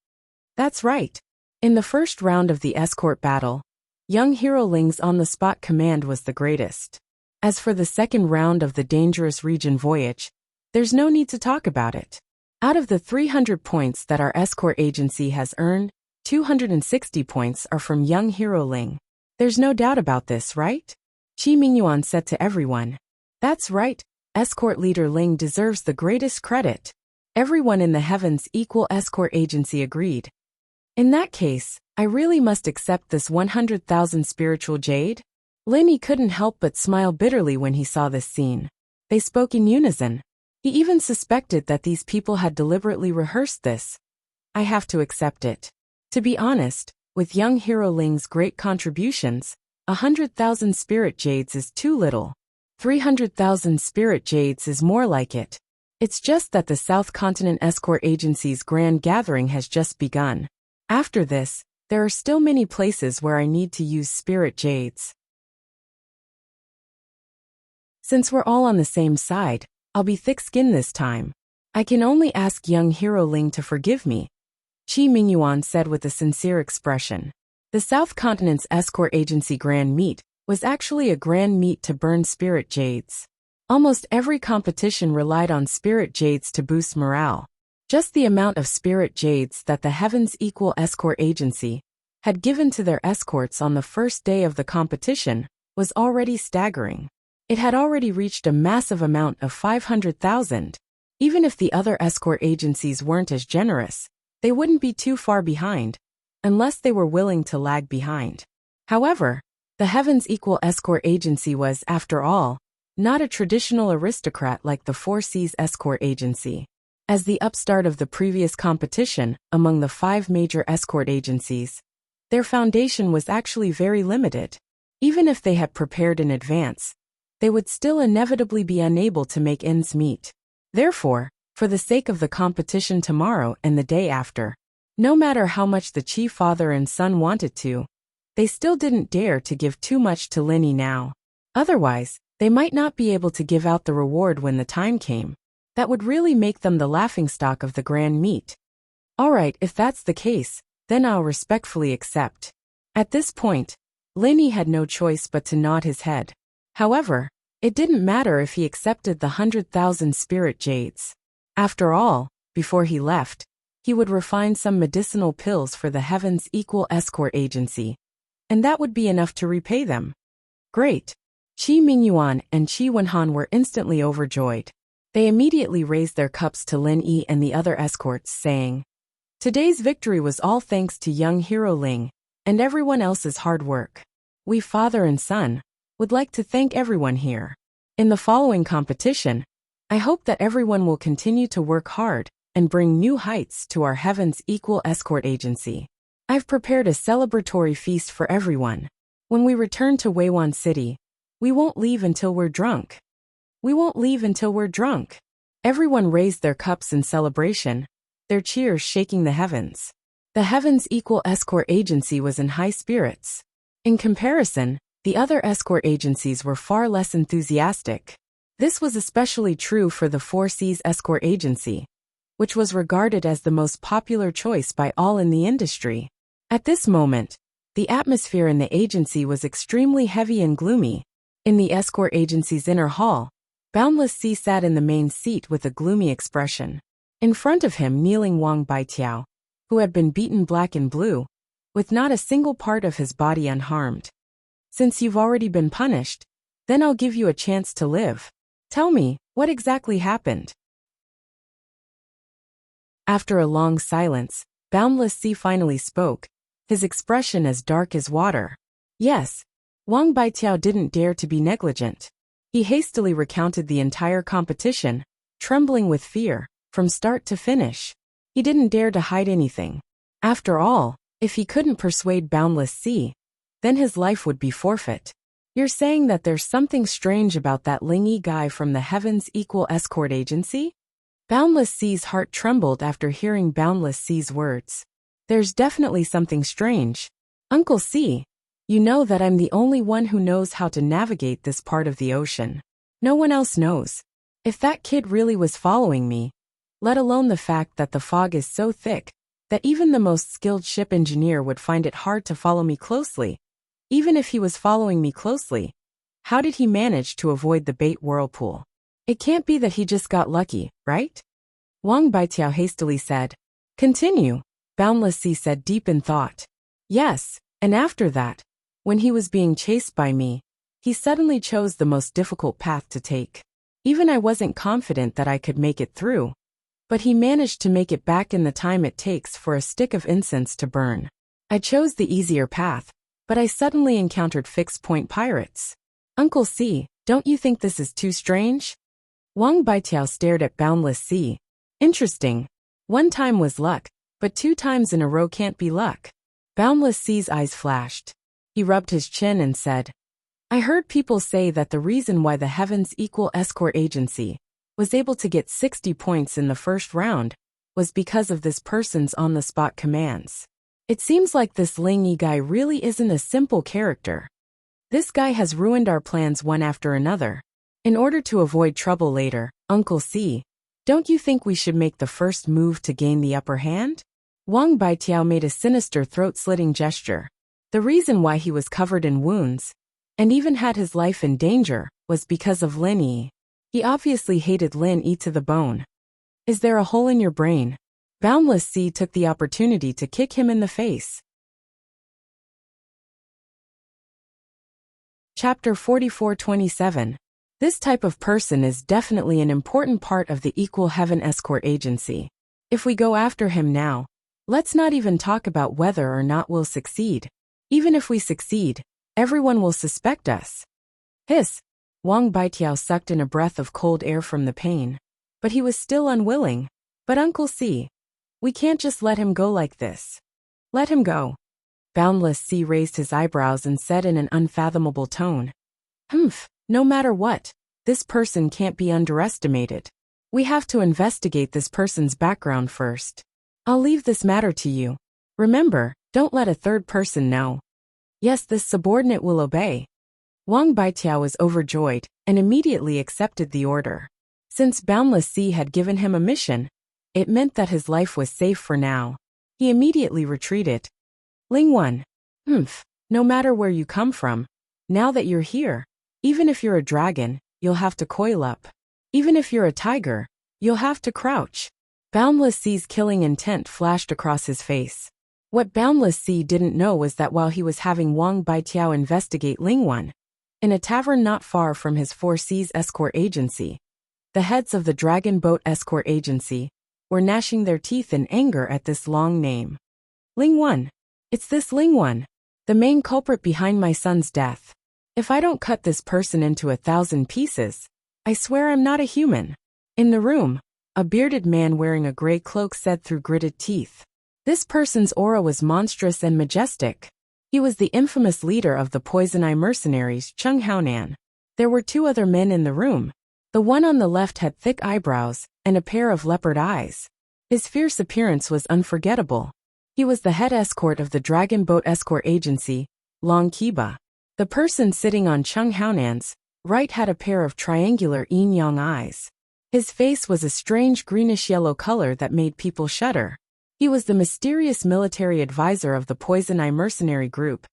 That's right. In the first round of the escort battle, young hero Ling's on-the-spot command was the greatest. As for the second round of the dangerous region voyage, there's no need to talk about it. Out of the 300 points that our escort agency has earned, 260 points are from young hero Ling. There's no doubt about this, right? Chi Mingyuan said to everyone. That's right, escort leader Ling deserves the greatest credit. Everyone in the Heavens Equal Escort Agency agreed. In that case, I really must accept this 100,000 spiritual jade? Lin Yi couldn't help but smile bitterly when he saw this scene. They spoke in unison. He even suspected that these people had deliberately rehearsed this. I have to accept it. To be honest, with young hero Ling's great contributions, 100,000 spirit jades is too little. 300,000 spirit jades is more like it. It's just that the South Continent Escort Agency's grand gathering has just begun. After this, there are still many places where I need to use spirit jades. Since we're all on the same side, I'll be thick-skinned this time. I can only ask young Hero Ling to forgive me, Qi Mingyuan said with a sincere expression. The South Continent's escort agency Grand Meet was actually a grand meet to burn spirit jades. Almost every competition relied on spirit jades to boost morale. Just the amount of spirit jades that the Heavens Equal Escort Agency had given to their escorts on the first day of the competition was already staggering. It had already reached a massive amount of 500,000. Even if the other escort agencies weren't as generous, they wouldn't be too far behind, unless they were willing to lag behind. However, the Heavens Equal Escort Agency was, after all, not a traditional aristocrat like the Four Seas Escort Agency. As the upstart of the previous competition among the 5 major escort agencies, their foundation was actually very limited. Even if they had prepared in advance, they would still inevitably be unable to make ends meet. Therefore, for the sake of the competition tomorrow and the day after, no matter how much the Qi father and son wanted to, they still didn't dare to give too much to Linny now. Otherwise, they might not be able to give out the reward when the time came. That would really make them the laughingstock of the grand meet. Alright, if that's the case, then I'll respectfully accept. At this point, Linny had no choice but to nod his head. However, it didn't matter if he accepted the 100,000 spirit jades. After all, before he left, he would refine some medicinal pills for the Heavens Equal Escort Agency, and that would be enough to repay them. Great! Qi Mingyuan and Qi Wenhan were instantly overjoyed. They immediately raised their cups to Lin Yi and the other escorts, saying, "Today's victory was all thanks to young Hero Ling and everyone else's hard work. We father and son would like to thank everyone here. In the following competition, I hope that everyone will continue to work hard and bring new heights to our Heavens Equal Escort Agency. I've prepared a celebratory feast for everyone. When we return to Weiwan City, we won't leave until we're drunk. We won't leave until we're drunk." Everyone raised their cups in celebration, their cheers shaking the heavens. The Heavens Equal Escort Agency was in high spirits. In comparison, the other escort agencies were far less enthusiastic. This was especially true for the Four Seas Escort Agency, which was regarded as the most popular choice by all in the industry. At this moment, the atmosphere in the agency was extremely heavy and gloomy. In the escort agency's inner hall, Boundless Sea sat in the main seat with a gloomy expression. In front of him kneeling Wang Baitiao, who had been beaten black and blue, with not a single part of his body unharmed. "Since you've already been punished, then I'll give you a chance to live. Tell me, what exactly happened?" After a long silence, Boundless Sea finally spoke, his expression as dark as water. Yes, Wang Baitiao didn't dare to be negligent. He hastily recounted the entire competition, trembling with fear, from start to finish. He didn't dare to hide anything. After all, if he couldn't persuade Boundless Sea, then his life would be forfeit. "You're saying that there's something strange about that Lingy guy from the Heavens Equal Escort Agency?" Boundless Sea's heart trembled after hearing Boundless Sea's words. "There's definitely something strange. Uncle C, you know that I'm the only one who knows how to navigate this part of the ocean. No one else knows. If that kid really was following me, let alone the fact that the fog is so thick that even the most skilled ship engineer would find it hard to follow me closely. Even if he was following me closely, how did he manage to avoid the bait whirlpool? It can't be that he just got lucky, right?" Wang Baitiao hastily said. "Continue," Boundless Sea said deep in thought. "Yes, and after that, when he was being chased by me, he suddenly chose the most difficult path to take. Even I wasn't confident that I could make it through. But he managed to make it back in the time it takes for a stick of incense to burn. I chose the easier path, but I suddenly encountered fixed-point pirates. Uncle C, don't you think this is too strange?" Wang Baitiao stared at Boundless Sea. "Interesting. One time was luck, but 2 times in a row can't be luck." Boundless Sea's eyes flashed. He rubbed his chin and said, "I heard people say that the reason why the Heavens Equal Escort Agency was able to get 60 points in the first round was because of this person's on-the-spot commands. It seems like this Ling Yi guy really isn't a simple character. This guy has ruined our plans one after another. In order to avoid trouble later, Uncle C, don't you think we should make the first move to gain the upper hand? Wang Baitiao made a sinister throat-slitting gesture. The reason why he was covered in wounds, and even had his life in danger, was because of Lin Yi. He obviously hated Lin Yi to the bone. Is there a hole in your brain? Boundless Sea took the opportunity to kick him in the face. Chapter 44-27. This type of person is definitely an important part of the Equal Heaven Escort Agency. If we go after him now, let's not even talk about whether or not we'll succeed. Even if we succeed, everyone will suspect us. Hiss! Wang Baitiao sucked in a breath of cold air from the pain. But he was still unwilling. But Uncle C, we can't just let him go like this. Let him go. Boundless Sea raised his eyebrows and said in an unfathomable tone. Humph, no matter what, this person can't be underestimated. We have to investigate this person's background first. I'll leave this matter to you. Remember, don't let a third person know. Yes, this subordinate will obey. Wang Baitiao was overjoyed and immediately accepted the order. Since Boundless Sea had given him a mission, it meant that his life was safe for now. He immediately retreated. Lingwan. No matter where you come from, now that you're here, even if you're a dragon, you'll have to coil up. Even if you're a tiger, you'll have to crouch. Boundless Sea's killing intent flashed across his face. What Boundless Sea didn't know was that while he was having Wang Baitiao investigate Lingwan, in a tavern not far from his Four Seas Escort Agency, the heads of the Dragon Boat Escort Agency were gnashing their teeth in anger at this long name. Lingwan. It's this Lingwan, the main culprit behind my son's death. If I don't cut this person into 1,000 pieces, I swear I'm not a human. In the room, a bearded man wearing a gray cloak said through gritted teeth. This person's aura was monstrous and majestic. He was the infamous leader of the Poison Eye mercenaries, Chung Haonan. There were two other men in the room. The one on the left had thick eyebrows and a pair of leopard eyes. His fierce appearance was unforgettable. He was the head escort of the Dragon Boat Escort Agency, Long Kiba. The person sitting on Chung Haonan's right had a pair of triangular yin-yang eyes. His face was a strange greenish-yellow color that made people shudder. He was the mysterious military advisor of the Poison Eye mercenary group,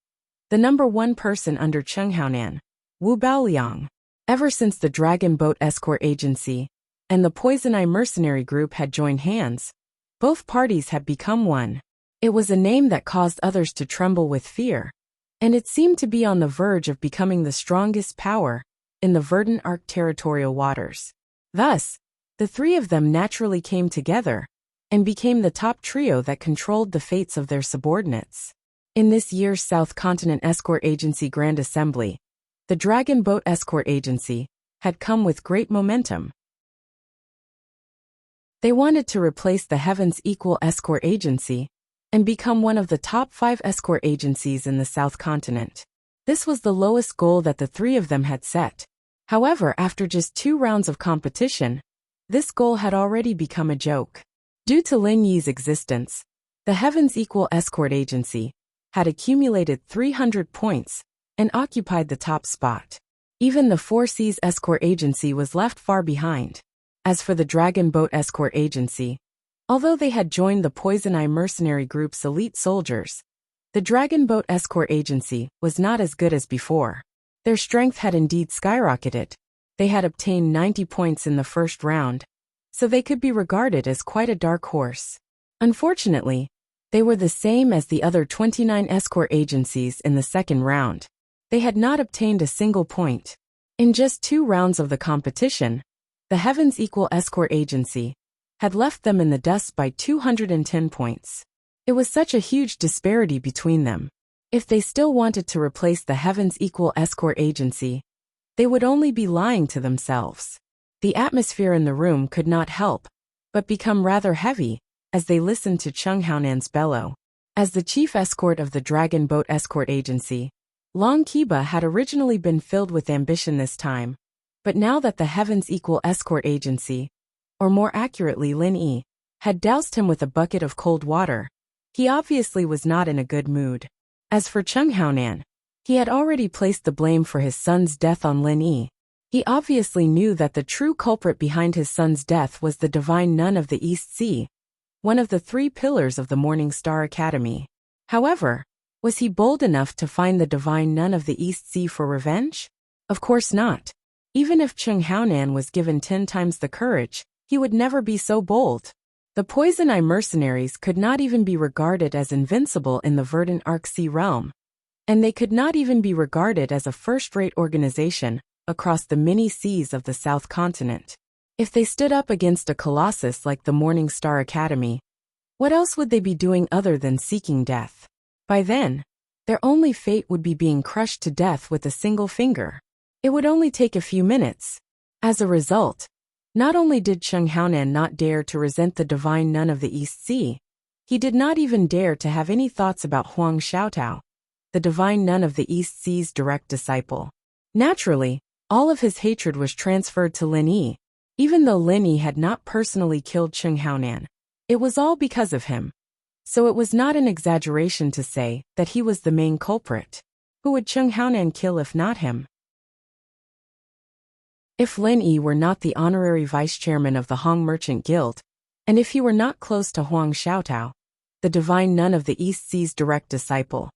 the #1 person under Chung Haonan, Wu Baoliang. Ever since the Dragon Boat Escort Agency and the Poison Eye mercenary group had joined hands, both parties had become one. It was a name that caused others to tremble with fear, and it seemed to be on the verge of becoming the strongest power in the Verdant Arc territorial waters. Thus, the three of them naturally came together and became the top trio that controlled the fates of their subordinates. In this year's South Continent Escort Agency Grand Assembly, the Dragon Boat Escort Agency had come with great momentum. They wanted to replace the Heavens Equal Escort Agency and become one of the top 5 escort agencies in the South Continent. This was the lowest goal that the three of them had set. However, after just 2 rounds of competition, this goal had already become a joke. Due to Lin Yi's existence, the Heavens Equal Escort Agency had accumulated 300 points and occupied the top spot. Even the Four Seas Escort Agency was left far behind. As for the Dragon Boat Escort Agency, although they had joined the Poison Eye mercenary group's elite soldiers, the Dragon Boat Escort Agency was not as good as before. Their strength had indeed skyrocketed. They had obtained 90 points in the first round, so they could be regarded as quite a dark horse. Unfortunately, they were the same as the other 29 escort agencies in the second round. They had not obtained a single point. In just 2 rounds of the competition, the Heavens Equal Escort Agency had left them in the dust by 210 points. It was such a huge disparity between them. If they still wanted to replace the Heavens Equal Escort Agency, they would only be lying to themselves. The atmosphere in the room could not help but become rather heavy as they listened to Chung Haonan's bellow. As the chief escort of the Dragon Boat Escort Agency, Long Kiba had originally been filled with ambition this time, but now that the Heavens Equal Escort Agency, or more accurately Lin Yi, had doused him with a bucket of cold water, he obviously was not in a good mood. As for Chung Haonan, he had already placed the blame for his son's death on Lin Yi. He obviously knew that the true culprit behind his son's death was the divine nun of the East Sea, one of the 3 pillars of the Morning Star Academy. However, was he bold enough to find the divine nun of the East Sea for revenge? Of course not. Even if Chung Haonan was given 10 times the courage, he would never be so bold. The Poison Eye mercenaries could not even be regarded as invincible in the Verdant Arc Sea realm, and they could not even be regarded as a first-rate organization across the many seas of the South Continent. If they stood up against a colossus like the Morning Star Academy, what else would they be doing other than seeking death? By then, their only fate would be being crushed to death with a single finger. It would only take a few minutes. As a result, not only did Chung Haonan not dare to resent the divine nun of the East Sea, he did not even dare to have any thoughts about Huang Xiaotao, the divine nun of the East Sea's direct disciple. Naturally, all of his hatred was transferred to Lin Yi. Even though Lin Yi had not personally killed Chung Haonan, it was all because of him. So it was not an exaggeration to say that he was the main culprit. Who would Chung Haonan kill if not him? If Lin Yi were not the honorary vice-chairman of the Hong Merchant Guild, and if he were not close to Huang Xiaotao, the divine nun of the East Sea's direct disciple,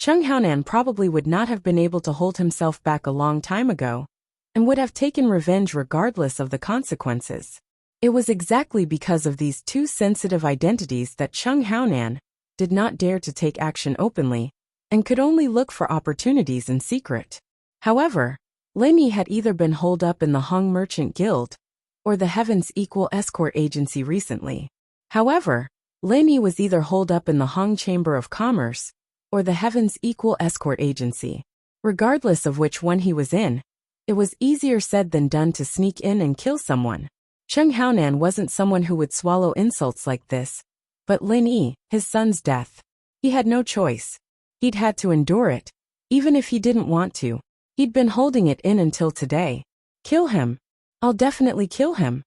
Chung Haonan probably would not have been able to hold himself back a long time ago, and would have taken revenge regardless of the consequences. It was exactly because of these 2 sensitive identities that Chung Haonan did not dare to take action openly, and could only look for opportunities in secret. However, Lin Yi had either been holed up in the Hong Merchant Guild, or the Heaven's Equal Escort Agency recently. However, Lin Yi was either holed up in the Hong Chamber of Commerce, or the Heaven's Equal Escort Agency. Regardless of which one he was in, it was easier said than done to sneak in and kill someone. Chung Haonan wasn't someone who would swallow insults like this, but Lin Yi, his son's death, he had no choice. He'd had to endure it, even if he didn't want to. He'd been holding it in until today. Kill him. I'll definitely kill him.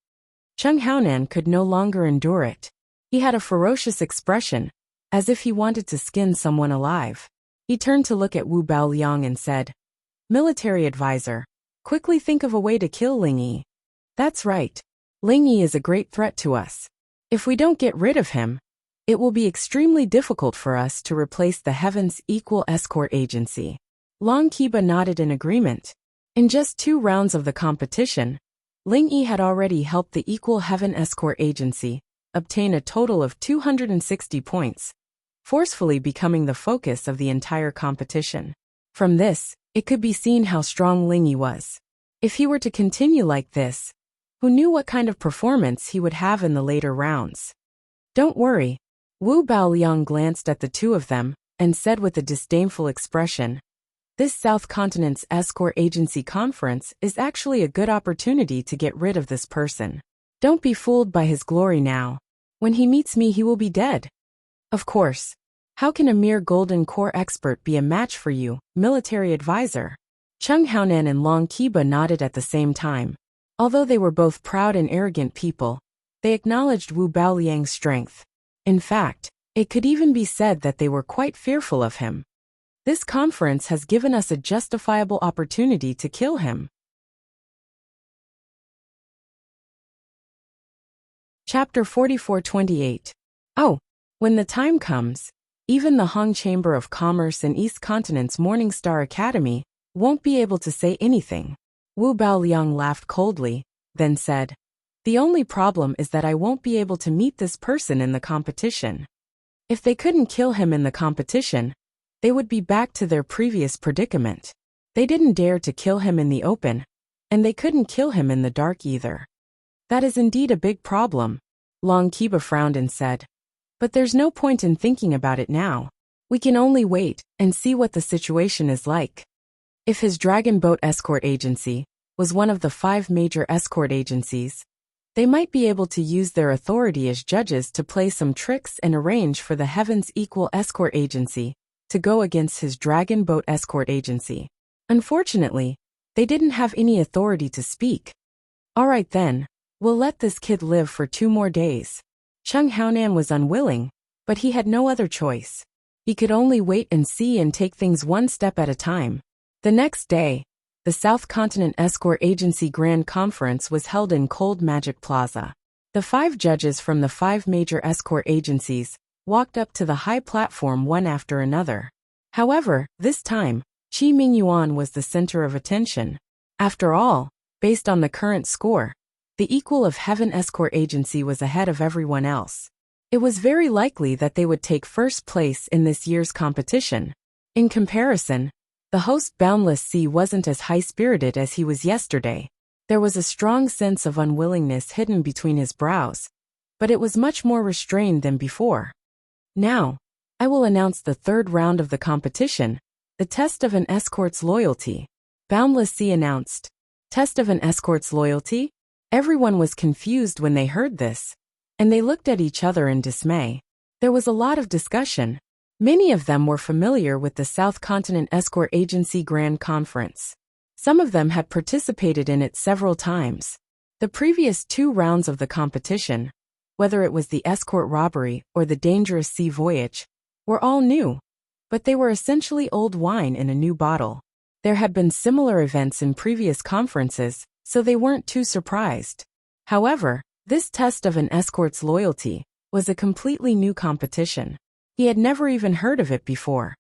Chung Haonan could no longer endure it. He had a ferocious expression, as if he wanted to skin someone alive. He turned to look at Wu Baoliang and said, "Military advisor, quickly think of a way to kill Ling Yi." "That's right. Ling Yi is a great threat to us. If we don't get rid of him, it will be extremely difficult for us to replace the Heaven's Equal Escort Agency." Long Qiba nodded in agreement. In just 2 rounds of the competition, Ling Yi had already helped the Equal Heaven Escort Agency obtain a total of 260 points, forcefully becoming the focus of the entire competition. From this, it could be seen how strong Ling Yi was. If he were to continue like this, who knew what kind of performance he would have in the later rounds? "Don't worry." Wu Baoliang glanced at the 2 of them and said with a disdainful expression, "This South Continent's escort agency conference is actually a good opportunity to get rid of this person. Don't be fooled by his glory now. When he meets me, he will be dead." "Of course. How can a mere Golden Core expert be a match for you, military advisor?" Chung Haonan and Long Qiba nodded at the same time. Although they were both proud and arrogant people, they acknowledged Wu Baoliang's strength. In fact, it could even be said that they were quite fearful of him. This conference has given us a justifiable opportunity to kill him. Chapter 44-28. Oh, when the time comes, even the Hong Chamber of Commerce and East Continent's Morning Star Academy won't be able to say anything. Wu Baoliang laughed coldly, then said, "The only problem is that I won't be able to meet this person in the competition. If they couldn't kill him in the competition, they would be back to their previous predicament. They didn't dare to kill him in the open, and they couldn't kill him in the dark either. That is indeed a big problem." Long Qiba frowned and said, "But there's no point in thinking about it now. We can only wait and see what the situation is like." If his Dragon Boat Escort Agency was one of the 5 major escort agencies, they might be able to use their authority as judges to play some tricks and arrange for the Heaven's Equal Escort Agency to go against his Dragon Boat Escort Agency. Unfortunately, they didn't have any authority to speak. "All right then, we'll let this kid live for 2 more days." Chung Haonan was unwilling, but he had no other choice. He could only wait and see and take things one step at a time. The next day, the South Continent Escort Agency Grand Conference was held in Cold Magic Plaza. The 5 judges from the 5 major escort agencies walked up to the high platform one after another. However, this time, Qi Mingyuan was the center of attention. After all, based on the current score, the Equal of Heaven Escort Agency was ahead of everyone else. It was very likely that they would take first place in this year's competition. In comparison, the host Boundless Sea wasn't as high-spirited as he was yesterday. There was a strong sense of unwillingness hidden between his brows, but it was much more restrained than before. Now, I will announce the 3rd round of the competition, the test of an escort's loyalty. Boundless Sea announced. Test of an escort's loyalty? Everyone was confused when they heard this, and they looked at each other in dismay. There was a lot of discussion. Many of them were familiar with the South Continent Escort Agency Grand Conference. Some of them had participated in it several times. The previous 2 rounds of the competition, whether it was the escort robbery or the dangerous sea voyage, were all new, but they were essentially old wine in a new bottle. There had been similar events in previous conferences, so they weren't too surprised. However, this test of an escort's loyalty was a completely new competition. He had never even heard of it before.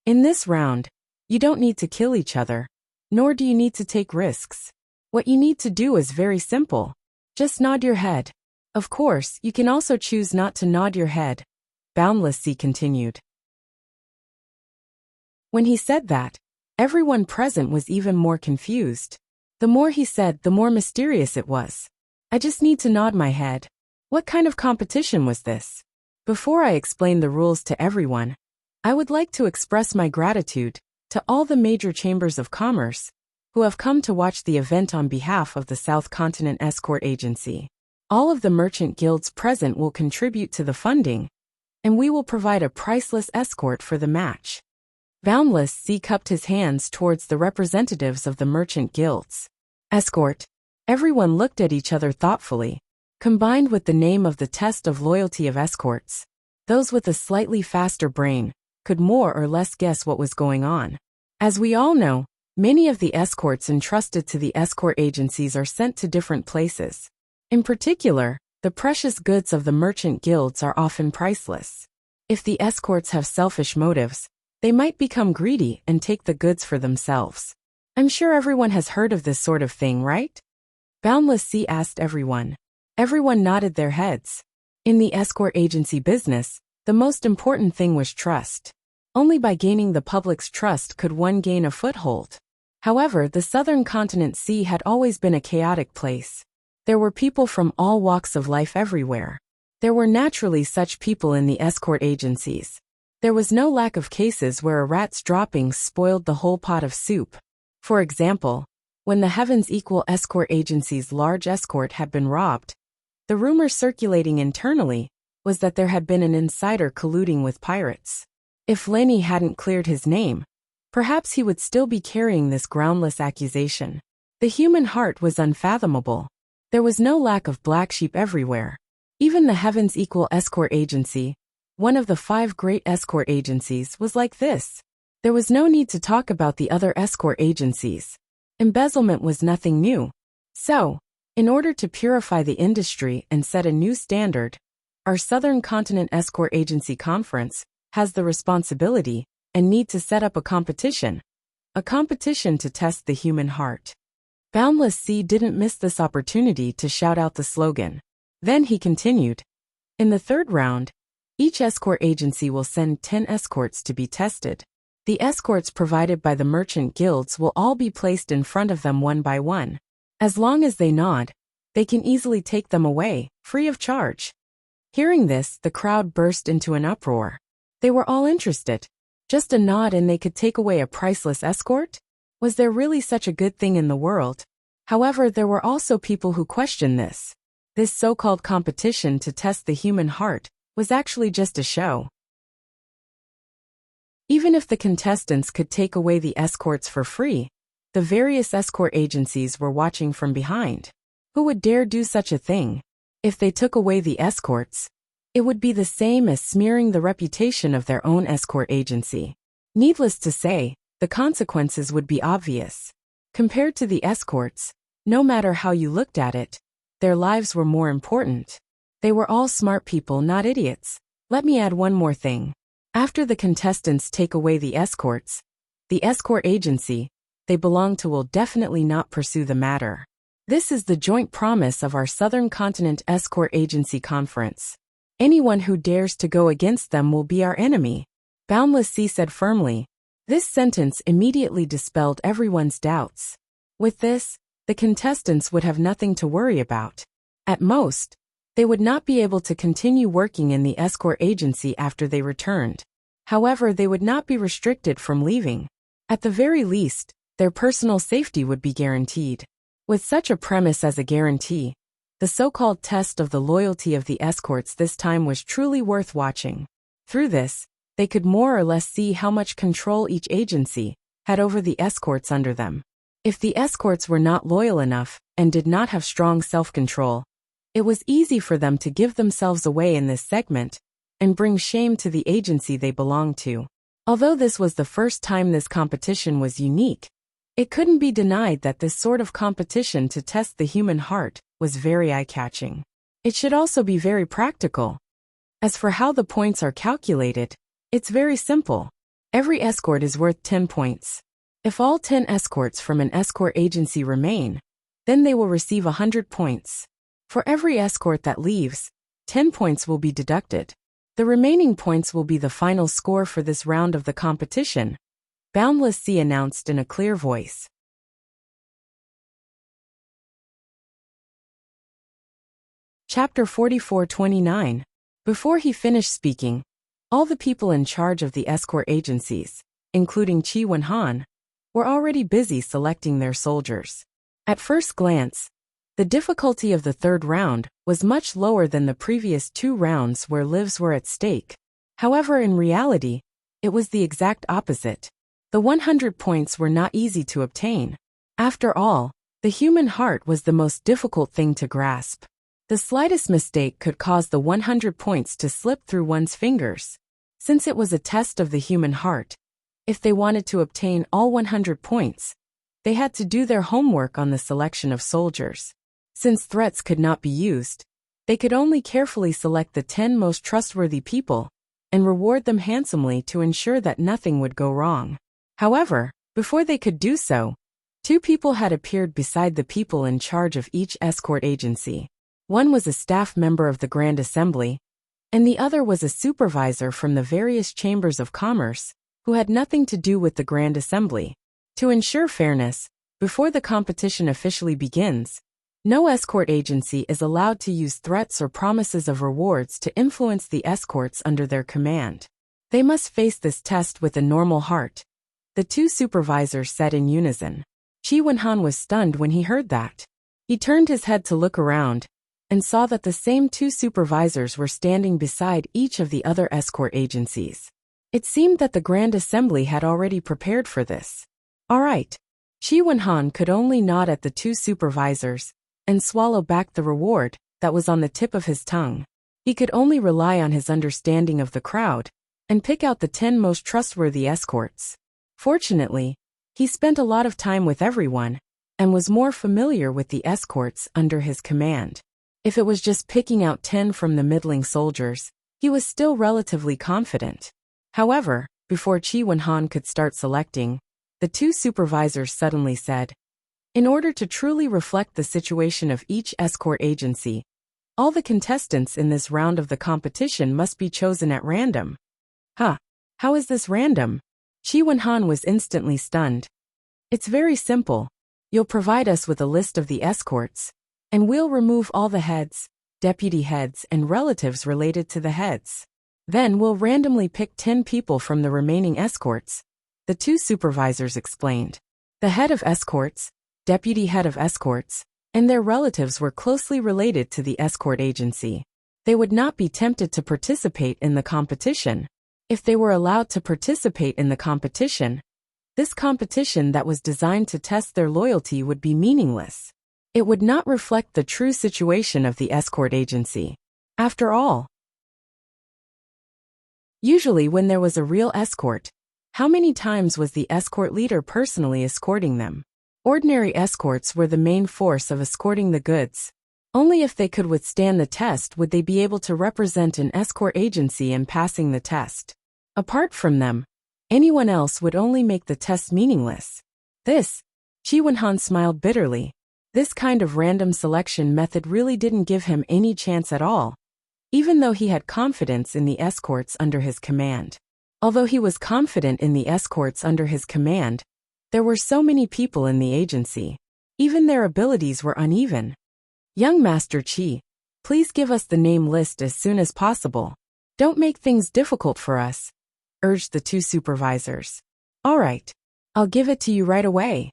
In this round, you don't need to kill each other, nor do you need to take risks. What you need to do is very simple. Just nod your head. Of course, you can also choose not to nod your head. Boundless Sea continued. When he said that, everyone present was even more confused. The more he said, the more mysterious it was. I just need to nod my head. What kind of competition was this? Before I explain the rules to everyone, I would like to express my gratitude to all the major chambers of commerce who have come to watch the event on behalf of the South Continent Escort Agency. All of the merchant guilds present will contribute to the funding, and we will provide a priceless escort for the match. Boundless Sea cupped his hands towards the representatives of the merchant guilds. Escort. Everyone looked at each other thoughtfully. Combined with the name of the test of loyalty of escorts, those with a slightly faster brain could more or less guess what was going on. As we all know, many of the escorts entrusted to the escort agencies are sent to different places. In particular, the precious goods of the merchant guilds are often priceless. If the escorts have selfish motives, they might become greedy and take the goods for themselves. I'm sure everyone has heard of this sort of thing, right? Boundless Sea asked everyone. Everyone nodded their heads. In the escort agency business, the most important thing was trust. Only by gaining the public's trust could one gain a foothold. However, the Southern Continent Sea had always been a chaotic place. There were people from all walks of life everywhere. There were naturally such people in the escort agencies. There was no lack of cases where a rat's droppings spoiled the whole pot of soup. For example, when the Heavens Equal Escort Agency's large escort had been robbed, the rumor circulating internally was that there had been an insider colluding with pirates. If Lenny hadn't cleared his name, perhaps he would still be carrying this groundless accusation. The human heart was unfathomable. There was no lack of black sheep everywhere. Even the Heavens Equal Escort Agency, one of the 5 great escort agencies, was like this. There was no need to talk about the other escort agencies. Embezzlement was nothing new. So, in order to purify the industry and set a new standard, our Southern Continent Escort Agency Conference has the responsibility and need to set up a competition to test the human heart. Boundless Sea didn't miss this opportunity to shout out the slogan. Then he continued. In the 3rd round, each escort agency will send 10 escorts to be tested. The escorts provided by the merchant guilds will all be placed in front of them one by one. As long as they nod, they can easily take them away, free of charge. Hearing this, the crowd burst into an uproar. They were all interested. Just a nod and they could take away a priceless escort? Was there really such a good thing in the world? However, there were also people who questioned this. This so-called competition to test the human heart was actually just a show. Even if the contestants could take away the escorts for free, the various escort agencies were watching from behind. Who would dare do such a thing? If they took away the escorts, it would be the same as smearing the reputation of their own escort agency. Needless to say, the consequences would be obvious. Compared to the escorts, no matter how you looked at it, their lives were more important. They were all smart people, not idiots. Let me add one more thing. After the contestants take away the escorts, the escort agency they belong to will definitely not pursue the matter. This is the joint promise of our Southern Continent Escort Agency Conference. Anyone who dares to go against them will be our enemy, Boundless Sea said firmly. This sentence immediately dispelled everyone's doubts. With this, the contestants would have nothing to worry about. At most, they would not be able to continue working in the escort agency after they returned. However, they would not be restricted from leaving. At the very least, their personal safety would be guaranteed. With such a premise as a guarantee, the so-called test of the loyalty of the escorts this time was truly worth watching. Through this, they could more or less see how much control each agency had over the escorts under them. If the escorts were not loyal enough and did not have strong self-control, it was easy for them to give themselves away in this segment and bring shame to the agency they belonged to. Although this was the first time this competition was unique, it couldn't be denied that this sort of competition to test the human heart was very eye-catching. It should also be very practical. As for how the points are calculated, it's very simple. Every escort is worth 10 points. If all 10 escorts from an escort agency remain, then they will receive 100 points. For every escort that leaves, 10 points will be deducted. The remaining points will be the final score for this round of the competition, Boundless Sea announced in a clear voice. Chapter 44:29. Before he finished speaking, all the people in charge of the escort agencies, including Chi Wen-han, were already busy selecting their soldiers. At first glance, the difficulty of the third round was much lower than the previous 2 rounds where lives were at stake. However, in reality, it was the exact opposite. The 100 points were not easy to obtain. After all, the human heart was the most difficult thing to grasp. The slightest mistake could cause the 100 points to slip through one's fingers. Since it was a test of the human heart, if they wanted to obtain all 100 points, they had to do their homework on the selection of soldiers. Since threats could not be used, they could only carefully select the 10 most trustworthy people and reward them handsomely to ensure that nothing would go wrong. However, before they could do so, 2 people had appeared beside the people in charge of each escort agency. One was a staff member of the Grand Assembly, and the other was a supervisor from the various chambers of commerce, who had nothing to do with the Grand Assembly. To ensure fairness, before the competition officially begins, no escort agency is allowed to use threats or promises of rewards to influence the escorts under their command. They must face this test with a normal heart, the 2 supervisors said in unison. Chi Wen-han was stunned when he heard that. He turned his head to look around and saw that the same 2 supervisors were standing beside each of the other escort agencies. It seemed that the Grand Assembly had already prepared for this. All right. Chi Wen-han could only nod at the 2 supervisors and swallow back the reward that was on the tip of his tongue. He could only rely on his understanding of the crowd and pick out the 10 most trustworthy escorts. Fortunately, he spent a lot of time with everyone and was more familiar with the escorts under his command. If it was just picking out 10 from the middling soldiers, he was still relatively confident. However, before Chi Wen-han could start selecting, the 2 supervisors suddenly said, "In order to truly reflect the situation of each escort agency, all the contestants in this round of the competition must be chosen at random." Huh? How is this random? Chi Wen-han was instantly stunned. It's very simple. You'll provide us with a list of the escorts, and we'll remove all the heads, deputy heads, and relatives related to the heads. Then we'll randomly pick 10 people from the remaining escorts, the 2 supervisors explained. The head of escorts, deputy head of escorts, and their relatives were closely related to the escort agency. They would not be tempted to participate in the competition. If they were allowed to participate in the competition, this competition that was designed to test their loyalty would be meaningless. It would not reflect the true situation of the escort agency. After all, usually when there was a real escort, how many times was the escort leader personally escorting them? Ordinary escorts were the main force of escorting the goods. Only if they could withstand the test would they be able to represent an escort agency in passing the test. Apart from them, anyone else would only make the test meaningless. Chi Wen-han smiled bitterly. This kind of random selection method really didn't give him any chance at all, even though he had confidence in the escorts under his command. Although he was confident in the escorts under his command, there were so many people in the agency. Even their abilities were uneven. Young Master Chi, please give us the name list as soon as possible. Don't make things difficult for us, urged the two supervisors. All right, I'll give it to you right away.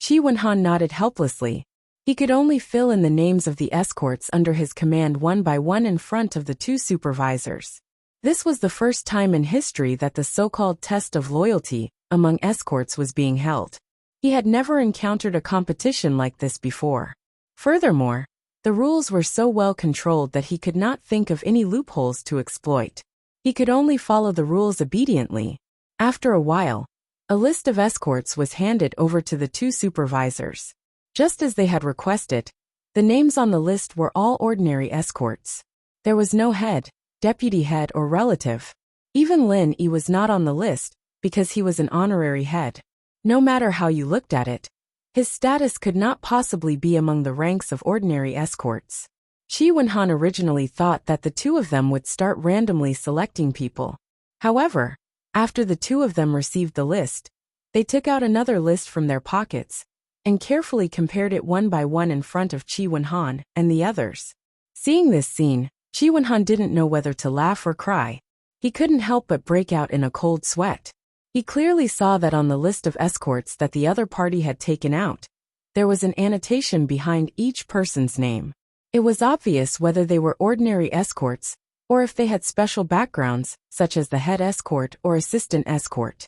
Chi Wen-han nodded helplessly. He could only fill in the names of the escorts under his command one by one in front of the two supervisors. This was the first time in history that the so-called test of loyalty among escorts was being held. He had never encountered a competition like this before. Furthermore, the rules were so well controlled that he could not think of any loopholes to exploit. He could only follow the rules obediently. After a while, a list of escorts was handed over to the two supervisors. Just as they had requested, the names on the list were all ordinary escorts. There was no head, deputy head or relative. Even Lin Yi was not on the list because he was an honorary head. No matter how you looked at it, his status could not possibly be among the ranks of ordinary escorts. Chi Wen-han originally thought that the two of them would start randomly selecting people. However, after the two of them received the list, they took out another list from their pockets and carefully compared it one by one in front of Chi Wen-han and the others. Seeing this scene, Chi Wen-han didn't know whether to laugh or cry. He couldn't help but break out in a cold sweat. He clearly saw that on the list of escorts that the other party had taken out, there was an annotation behind each person's name. It was obvious whether they were ordinary escorts or if they had special backgrounds, such as the head escort or assistant escort.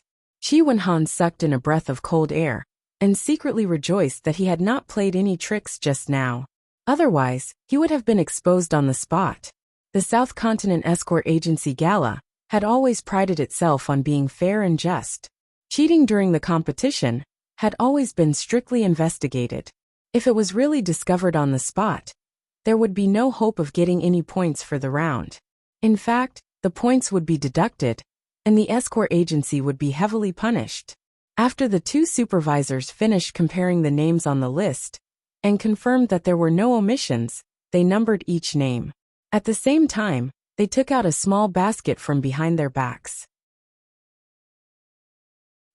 Chi Wen-han sucked in a breath of cold air and secretly rejoiced that he had not played any tricks just now. Otherwise, he would have been exposed on the spot. The South Continent Escort Agency Gala had always prided itself on being fair and just. Cheating during the competition had always been strictly investigated. If it was really discovered on the spot, there would be no hope of getting any points for the round. In fact, the points would be deducted, and the escort agency would be heavily punished. After the two supervisors finished comparing the names on the list and confirmed that there were no omissions, they numbered each name. At the same time, they took out a small basket from behind their backs.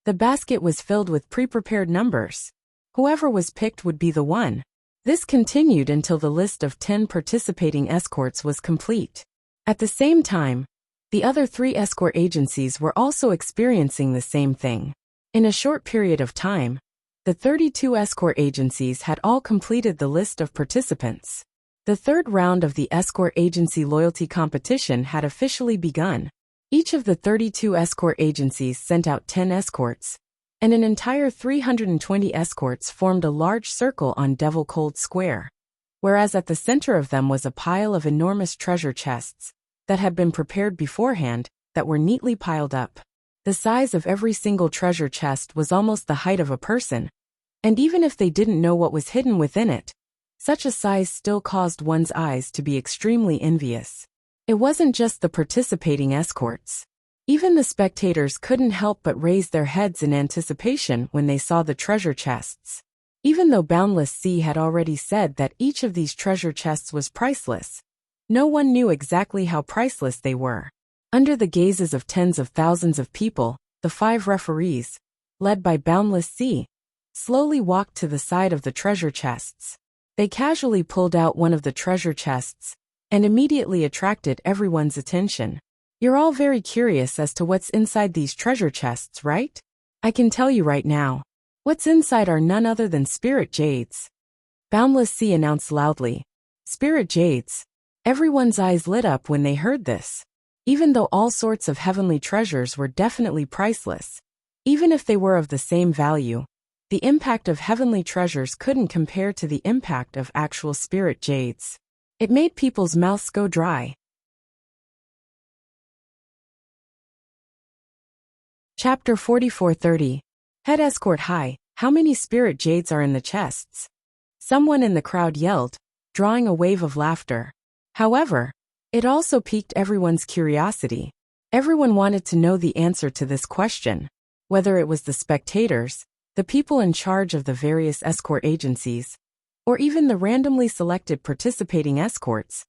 The basket was filled with pre-prepared numbers. Whoever was picked would be the one. This continued until the list of 10 participating escorts was complete. At the same time, the other 3 escort agencies were also experiencing the same thing. In a short period of time, the 32 escort agencies had all completed the list of participants. The third round of the escort agency loyalty competition had officially begun. Each of the 32 escort agencies sent out 10 escorts, and an entire 320 escorts formed a large circle on Devil Cold Square, whereas at the center of them was a pile of enormous treasure chests that had been prepared beforehand that were neatly piled up. The size of every single treasure chest was almost the height of a person, and even if they didn't know what was hidden within it, such a size still caused one's eyes to be extremely envious. It wasn't just the participating escorts. Even the spectators couldn't help but raise their heads in anticipation when they saw the treasure chests. Even though Boundless Sea had already said that each of these treasure chests was priceless, no one knew exactly how priceless they were. Under the gazes of tens of thousands of people, the 5 referees, led by Boundless Sea, slowly walked to the side of the treasure chests. They casually pulled out one of the treasure chests and immediately attracted everyone's attention. You're all very curious as to what's inside these treasure chests, right? I can tell you right now. What's inside are none other than spirit jades. Boundless Sea announced loudly. Spirit jades. Everyone's eyes lit up when they heard this. Even though all sorts of heavenly treasures were definitely priceless, even if they were of the same value, the impact of heavenly treasures couldn't compare to the impact of actual spirit jades. It made people's mouths go dry. Chapter 4430. Head Escort High. How many spirit jades are in the chests? Someone in the crowd yelled, drawing a wave of laughter. However, it also piqued everyone's curiosity. Everyone wanted to know the answer to this question. Whether it was the spectators, the people in charge of the various escort agencies, or even the randomly selected participating escorts,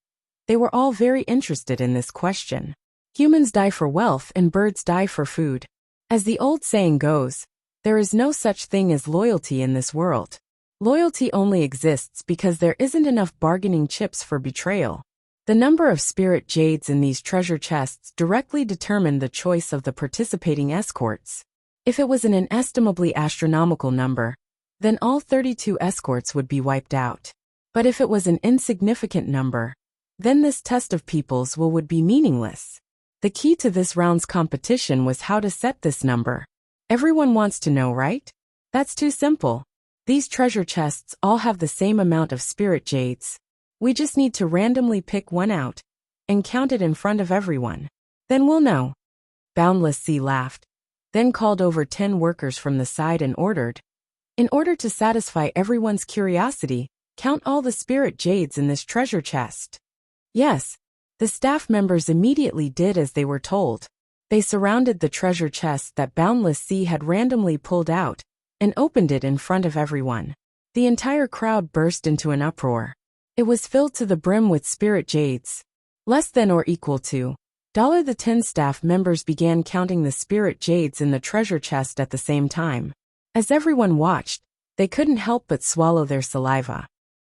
they were all very interested in this question. Humans die for wealth and birds die for food. As the old saying goes, there is no such thing as loyalty in this world. Loyalty only exists because there isn't enough bargaining chips for betrayal. The number of spirit jades in these treasure chests directly determined the choice of the participating escorts. If it was an inestimably astronomical number, then all 32 escorts would be wiped out. But if it was an insignificant number, then this test of people's will would be meaningless. The key to this round's competition was how to set this number. Everyone wants to know, right? That's too simple. These treasure chests all have the same amount of spirit jades. We just need to randomly pick one out and count it in front of everyone. Then we'll know. Boundless Sea laughed, then called over 10 workers from the side and ordered, in order to satisfy everyone's curiosity, count all the spirit jades in this treasure chest. Yes, the staff members immediately did as they were told. They surrounded the treasure chest that Boundless Sea had randomly pulled out and opened it in front of everyone. The entire crowd burst into an uproar. It was filled to the brim with spirit jades. Less than or equal to the 10 staff members began counting the spirit jades in the treasure chest at the same time. As everyone watched, they couldn't help but swallow their saliva.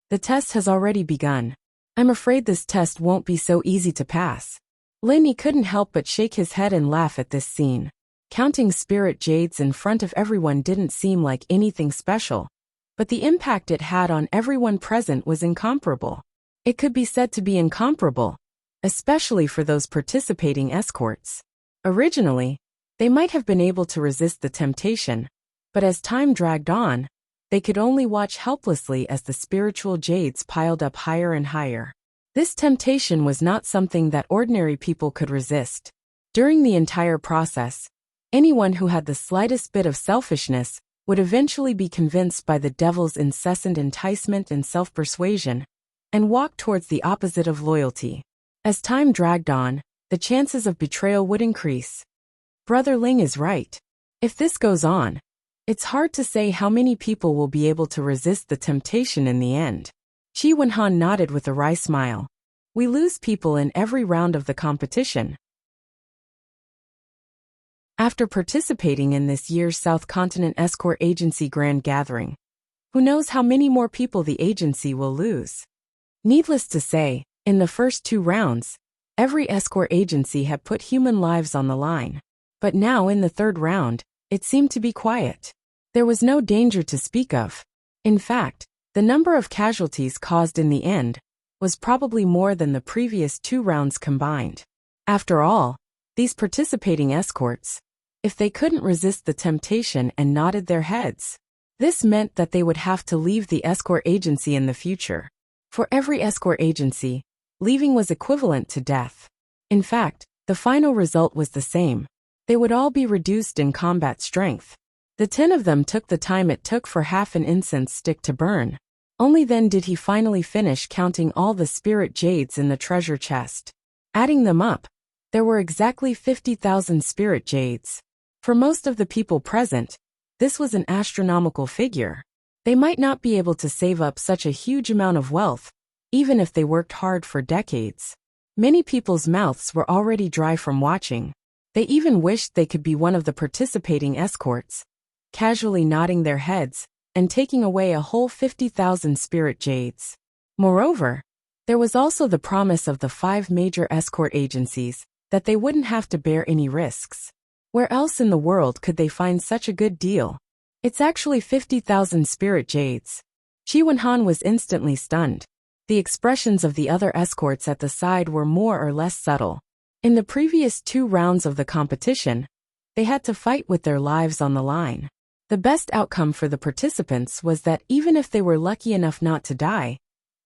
The test has already begun. I'm afraid this test won't be so easy to pass. Lenny couldn't help but shake his head and laugh at this scene. Counting spirit jades in front of everyone didn't seem like anything special, but the impact it had on everyone present was incomparable. It could be said to be incomparable, especially for those participating escorts. Originally, they might have been able to resist the temptation, but as time dragged on, they could only watch helplessly as the spiritual jades piled up higher and higher. This temptation was not something that ordinary people could resist. During the entire process, anyone who had the slightest bit of selfishness would eventually be convinced by the devil's incessant enticement and self-persuasion, and walk towards the opposite of loyalty. As time dragged on, the chances of betrayal would increase. Brother Ling is right. If this goes on, it's hard to say how many people will be able to resist the temptation in the end. Chi Wenhan nodded with a wry smile. We lose people in every round of the competition. After participating in this year's South Continent Escort Agency Grand Gathering, who knows how many more people the agency will lose? Needless to say, in the first 2 rounds, every escort agency had put human lives on the line. But now in the 3rd round, it seemed to be quiet. There was no danger to speak of. In fact, the number of casualties caused in the end was probably more than the previous 2 rounds combined. After all, these participating escorts, if they couldn't resist the temptation and nodded their heads, this meant that they would have to leave the escort agency in the future. For every escort agency, leaving was equivalent to death. In fact, the final result was the same. They would all be reduced in combat strength. The 10 of them took the time it took for half an incense stick to burn. Only then did he finally finish counting all the spirit jades in the treasure chest. Adding them up, there were exactly 50,000 spirit jades. For most of the people present, this was an astronomical figure. They might not be able to save up such a huge amount of wealth, even if they worked hard for decades. Many people's mouths were already dry from watching. They even wished they could be one of the participating escorts, casually nodding their heads and taking away a whole 50,000 spirit jades. Moreover, there was also the promise of the 5 major escort agencies that they wouldn't have to bear any risks. Where else in the world could they find such a good deal? It's actually 50,000 spirit jades. Chi Wenhan was instantly stunned. The expressions of the other escorts at the side were more or less subtle. In the previous 2 rounds of the competition, they had to fight with their lives on the line. The best outcome for the participants was that even if they were lucky enough not to die,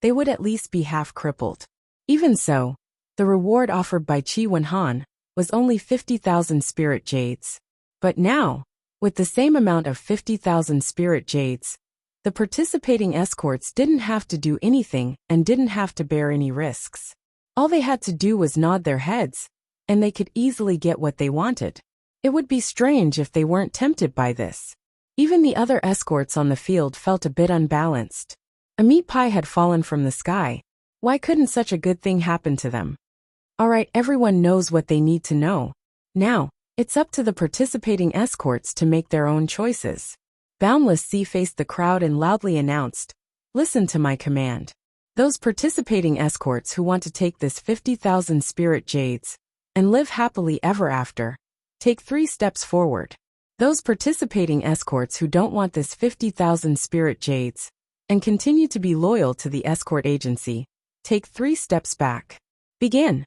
they would at least be half crippled. Even so, the reward offered by Chi Wenhan was only 50,000 spirit jades. But now, With the same amount of 50,000 spirit jades, the participating escorts didn't have to do anything and didn't have to bear any risks. All they had to do was nod their heads, and they could easily get what they wanted. It would be strange if they weren't tempted by this. Even the other escorts on the field felt a bit unbalanced. A meat pie had fallen from the sky. Why couldn't such a good thing happen to them? Alright, everyone knows what they need to know. Now, it's up to the participating escorts to make their own choices. Boundless Sea faced the crowd and loudly announced, "Listen to my command. Those participating escorts who want to take this 50,000 spirit jades and live happily ever after, take 3 steps forward. Those participating escorts who don't want this 50,000 spirit jades and continue to be loyal to the escort agency, take 3 steps back. Begin."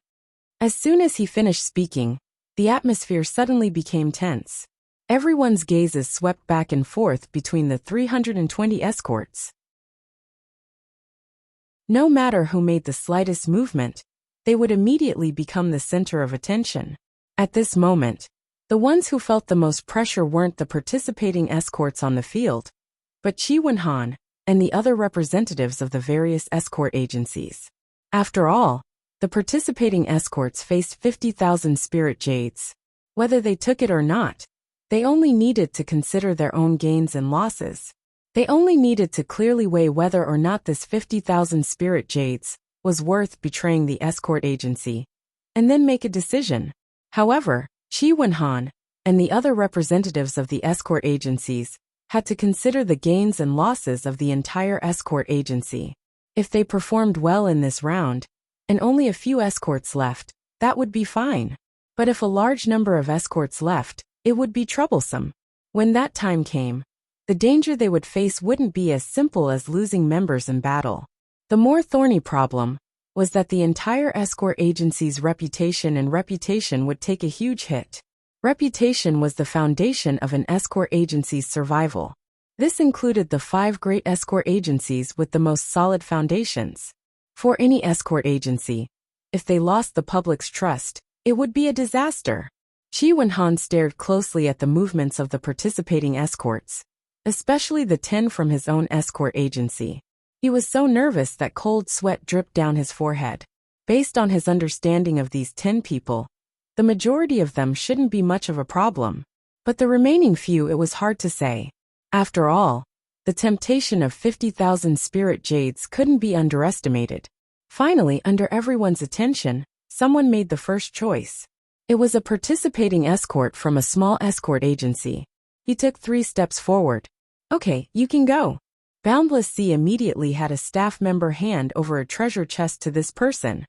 As soon as he finished speaking, the atmosphere suddenly became tense. Everyone's gazes swept back and forth between the 320 escorts. No matter who made the slightest movement, they would immediately become the center of attention. At this moment, the ones who felt the most pressure weren't the participating escorts on the field, but Chi Wen-han and the other representatives of the various escort agencies. After all, the participating escorts faced 50,000 spirit jades. Whether they took it or not, they only needed to consider their own gains and losses. They only needed to clearly weigh whether or not this 50,000 spirit jades was worth betraying the escort agency, and then make a decision. However, Chi Wen-han and the other representatives of the escort agencies had to consider the gains and losses of the entire escort agency. If they performed well in this round, and only a few escorts left, that would be fine. But if a large number of escorts left, it would be troublesome. When that time came, the danger they would face wouldn't be as simple as losing members in battle. The more thorny problem was that the entire escort agency's reputation would take a huge hit. Reputation was the foundation of an escort agency's survival. This included the 5 great escort agencies with the most solid foundations. For any escort agency, if they lost the public's trust, it would be a disaster. Chi Wen-han stared closely at the movements of the participating escorts, especially the 10 from his own escort agency. He was so nervous that cold sweat dripped down his forehead. Based on his understanding of these 10 people, the majority of them shouldn't be much of a problem. But the remaining few, it was hard to say. After all, the temptation of 50,000 spirit jades couldn't be underestimated. Finally, under everyone's attention, someone made the first choice. It was a participating escort from a small escort agency. He took 3 steps forward. "Okay, you can go." Boundless Sea immediately had a staff member hand over a treasure chest to this person.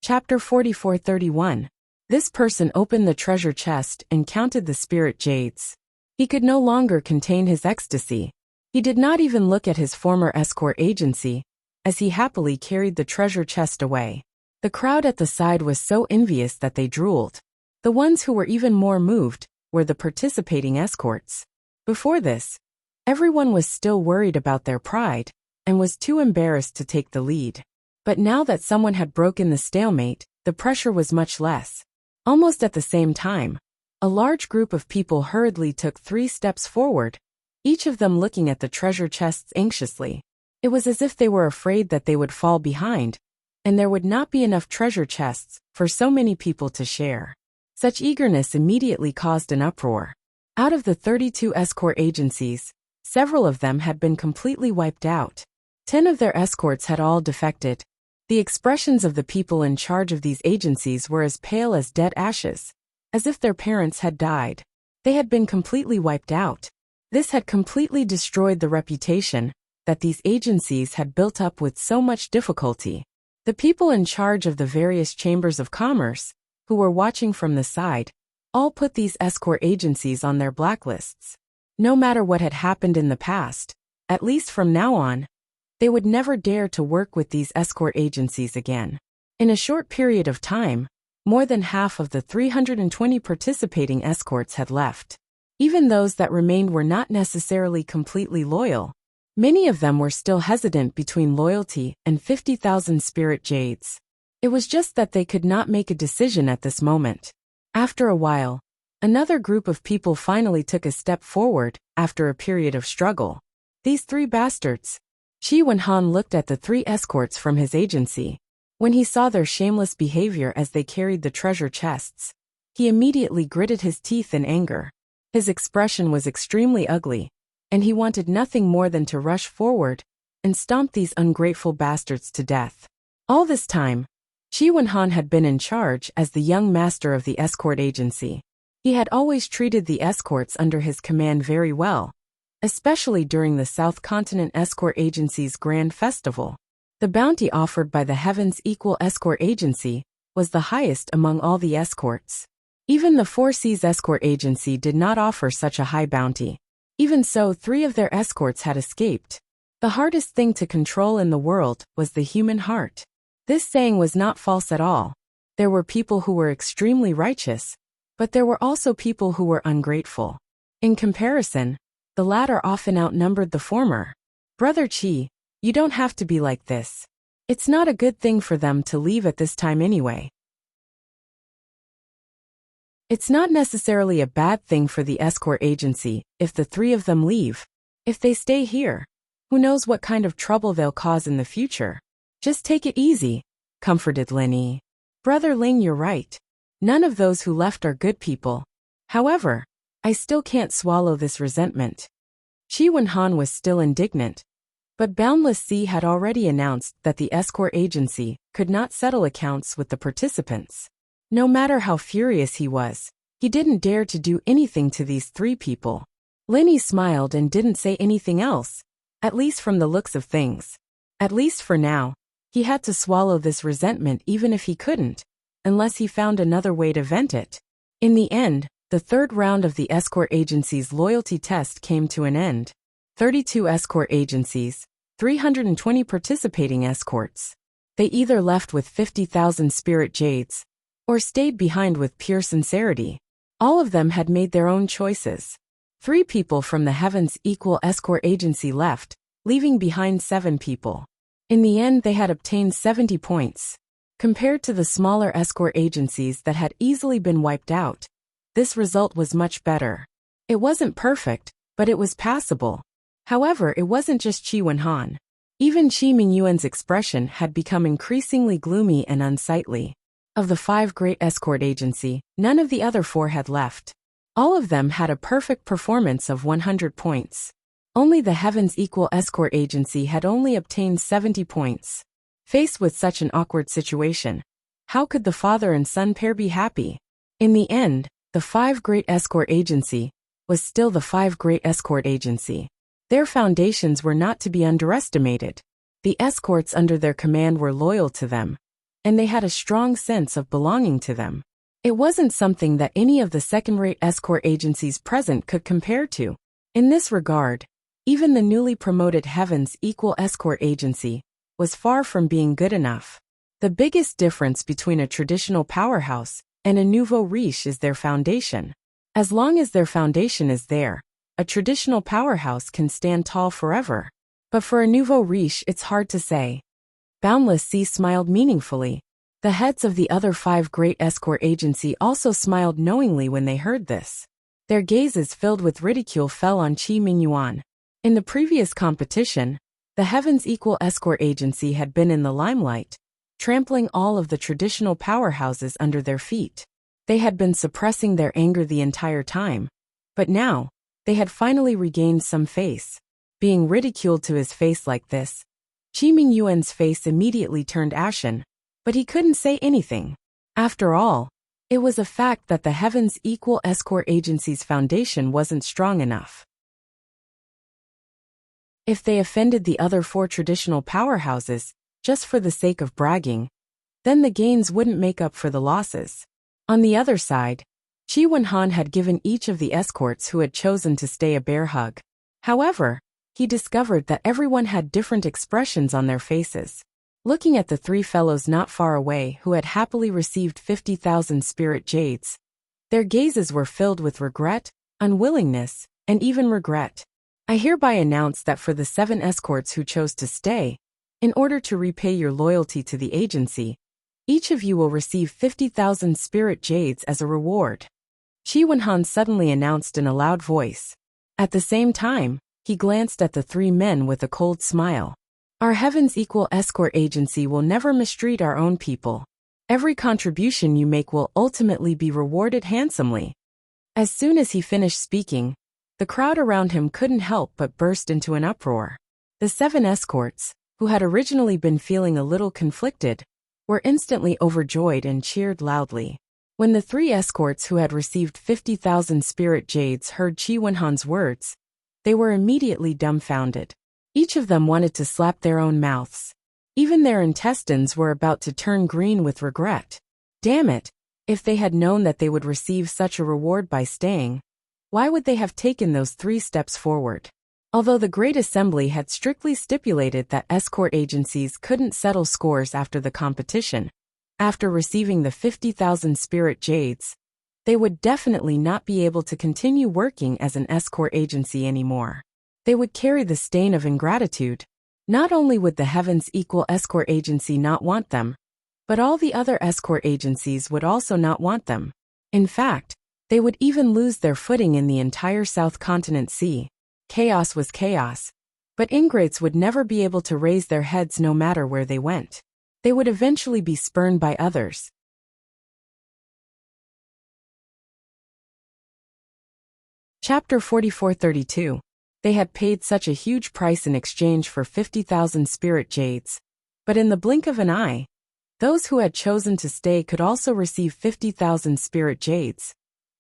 Chapter 44:31. This person opened the treasure chest and counted the spirit jades. He could no longer contain his ecstasy. He did not even look at his former escort agency, as he happily carried the treasure chest away. The crowd at the side was so envious that they drooled. The ones who were even more moved were the participating escorts. Before this, everyone was still worried about their pride and was too embarrassed to take the lead. But now that someone had broken the stalemate, the pressure was much less. Almost at the same time, a large group of people hurriedly took 3 steps forward, each of them looking at the treasure chests anxiously. It was as if they were afraid that they would fall behind, and there would not be enough treasure chests for so many people to share. Such eagerness immediately caused an uproar. Out of the 32 escort agencies, several of them had been completely wiped out. 10 of their escorts had all defected. The expressions of the people in charge of these agencies were as pale as dead ashes, as if their parents had died. They had been completely wiped out. This had completely destroyed the reputation that these agencies had built up with so much difficulty. The people in charge of the various chambers of commerce, who were watching from the side, all put these escort agencies on their blacklists. No matter what had happened in the past, at least from now on, they would never dare to work with these escort agencies again. In a short period of time, more than half of the 320 participating escorts had left. Even those that remained were not necessarily completely loyal. Many of them were still hesitant between loyalty and 50,000 spirit jades. It was just that they could not make a decision at this moment. After a while, another group of people finally took a step forward after a period of struggle. These three bastards. Shi Wenhan looked at the three escorts from his agency. When he saw their shameless behavior as they carried the treasure chests, he immediately gritted his teeth in anger. His expression was extremely ugly, and he wanted nothing more than to rush forward and stomp these ungrateful bastards to death. All this time, Shi Wenhan had been in charge as the young master of the escort agency. He had always treated the escorts under his command very well, especially during the South Continent Escort Agency's Grand Festival. The bounty offered by the Heavens Equal Escort Agency was the highest among all the escorts. Even the Four Seas Escort Agency did not offer such a high bounty. Even so, 3 of their escorts had escaped. The hardest thing to control in the world was the human heart. This saying was not false at all. There were people who were extremely righteous, but there were also people who were ungrateful. In comparison, the latter often outnumbered the former. Brother Chi, you don't have to be like this. It's not a good thing for them to leave at this time anyway. It's not necessarily a bad thing for the escort agency if the 3 of them leave. If they stay here, who knows what kind of trouble they'll cause in the future. Just take it easy, comforted Lin Yi. Brother Ling, you're right. None of those who left are good people. However, I still can't swallow this resentment. Shi Wenhan was still indignant, but Boundless Sea had already announced that the escort agency could not settle accounts with the participants. No matter how furious he was, he didn't dare to do anything to these 3 people. Lin Yi smiled and didn't say anything else, at least from the looks of things. At least for now, he had to swallow this resentment even if he couldn't, unless he found another way to vent it. In the end, the 3rd round of the escort agency's loyalty test came to an end. 32 escort agencies, 320 participating escorts. They either left with 50,000 spirit jades, or stayed behind with pure sincerity. All of them had made their own choices. 3 people from the Heavens Equal Escort Agency left, leaving behind 7 people. In the end, they had obtained 70 points. Compared to the smaller escort agencies that had easily been wiped out, this result was much better. It wasn't perfect, but it was passable. However, it wasn't just Shi Wenhan. Even Qi Mingyuan's expression had become increasingly gloomy and unsightly. Of the 5 great escort agency, none of the other 4 had left. All of them had a perfect performance of 100 points. Only the Heavens Equal Escort Agency had only obtained 70 points. Faced with such an awkward situation, how could the father and son pair be happy? In the end, the 5 Great Escort Agency was still the 5 Great Escort Agency. Their foundations were not to be underestimated. The escorts under their command were loyal to them, and they had a strong sense of belonging to them. It wasn't something that any of the second-rate escort agencies present could compare to. In this regard, even the newly promoted Heavens Equal Escort Agency was far from being good enough. The biggest difference between a traditional powerhouse and a nouveau riche is their foundation. As long as their foundation is there, a traditional powerhouse can stand tall forever. But for a nouveau riche, it's hard to say. Boundless Sea smiled meaningfully. The heads of the other 5 great escort agency also smiled knowingly when they heard this. Their gazes filled with ridicule fell on Qi Mingyuan. In the previous competition, the Heavens Equal Escort Agency had been in the limelight, trampling all of the traditional powerhouses under their feet. They had been suppressing their anger the entire time, but now, they had finally regained some face. Being ridiculed to his face like this, Qi Mingyuan's face immediately turned ashen, but he couldn't say anything. After all, it was a fact that the Heavens Equal Escort Agency's foundation wasn't strong enough. If they offended the other 4 traditional powerhouses, just for the sake of bragging, then the gains wouldn't make up for the losses. On the other side, Qi Wenhan had given each of the escorts who had chosen to stay a bear hug. However, he discovered that everyone had different expressions on their faces. Looking at the 3 fellows not far away who had happily received 50,000 spirit jades, their gazes were filled with regret, unwillingness, and even regret. I hereby announce that for the 7 escorts who chose to stay, in order to repay your loyalty to the agency, Each of you will receive 50,000 spirit jades as a reward. Qi Wenhan suddenly announced in a loud voice. At the same time, he glanced at the three men with a cold smile. Our Heaven's Equal Escort Agency will never mistreat our own people. Every contribution you make will ultimately be rewarded handsomely. As soon as he finished speaking, the crowd around him couldn't help but burst into an uproar. The 7 escorts, who had originally been feeling a little conflicted, were instantly overjoyed and cheered loudly. When the 3 escorts who had received 50,000 spirit jades heard Qi Wenhan's words, they were immediately dumbfounded. Each of them wanted to slap their own mouths. Even their intestines were about to turn green with regret. Damn it, if they had known that they would receive such a reward by staying, why would they have taken those 3 steps forward? Although the Great Assembly had strictly stipulated that escort agencies couldn't settle scores after the competition, after receiving the 50,000 spirit jades, they would definitely not be able to continue working as an escort agency anymore. They would carry the stain of ingratitude. Not only would the Heaven's Equal Escort Agency not want them, but all the other escort agencies would also not want them. In fact, they would even lose their footing in the entire South Continent Sea. Chaos was chaos, but ingrates would never be able to raise their heads no matter where they went. They would eventually be spurned by others. Chapter 44-32. They had paid such a huge price in exchange for 50,000 spirit jades, but in the blink of an eye, those who had chosen to stay could also receive 50,000 spirit jades,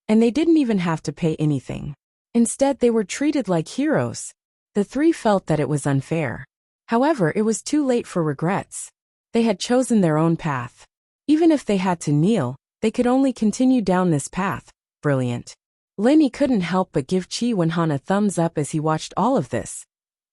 and they didn't even have to pay anything. Instead, they were treated like heroes. The 3 felt that it was unfair. However, it was too late for regrets. They had chosen their own path. Even if they had to kneel, they could only continue down this path. Brilliant. Lenny couldn't help but give Qi Wenhan a thumbs up as he watched all of this.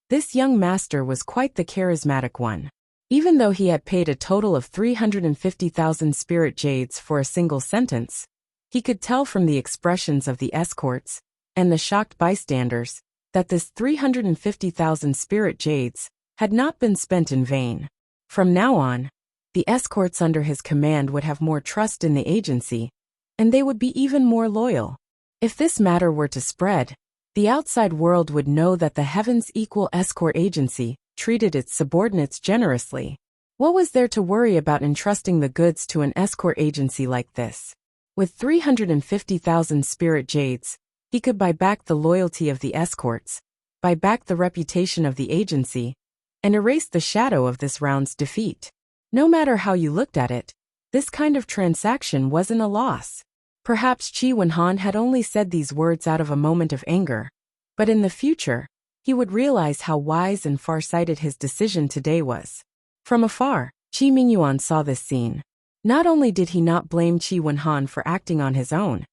This young master was quite the charismatic one. Even though he had paid a total of 350,000 spirit jades for a single sentence, he could tell from the expressions of the escorts and the shocked bystanders that this 350,000 spirit jades had not been spent in vain. From now on, the escorts under his command would have more trust in the agency, and they would be even more loyal. If this matter were to spread, the outside world would know that the Heaven's Equal Escort Agency treated its subordinates generously. What was there to worry about entrusting the goods to an escort agency like this? With 350,000 spirit jades, he could buy back the loyalty of the escorts, buy back the reputation of the agency, and erase the shadow of this round's defeat. No matter how you looked at it, this kind of transaction wasn't a loss. Perhaps Qi Wenhan had only said these words out of a moment of anger, but in the future, he would realize how wise and far-sighted his decision today was. From afar, Qi Mingyuan saw this scene. Not only did he not blame Qi Wenhan for acting on his own,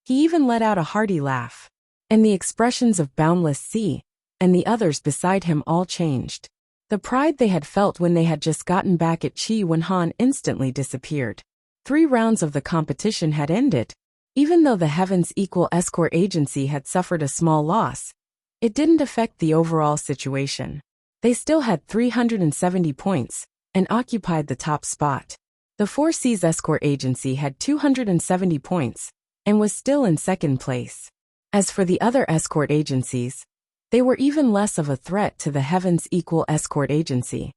he even let out a hearty laugh. And the expressions of Boundless Sea and the others beside him all changed. The pride they had felt when they had just gotten back at Qi Wenhan instantly disappeared. 3 rounds of the competition had ended. Even though the Heaven's Equal Escort Agency had suffered a small loss, it didn't affect the overall situation. They still had 370 points and occupied the top spot. The 4 Seas Escort Agency had 270 points and was still in second place. As for the other escort agencies, they were even less of a threat to the Heaven's Equal Escort Agency.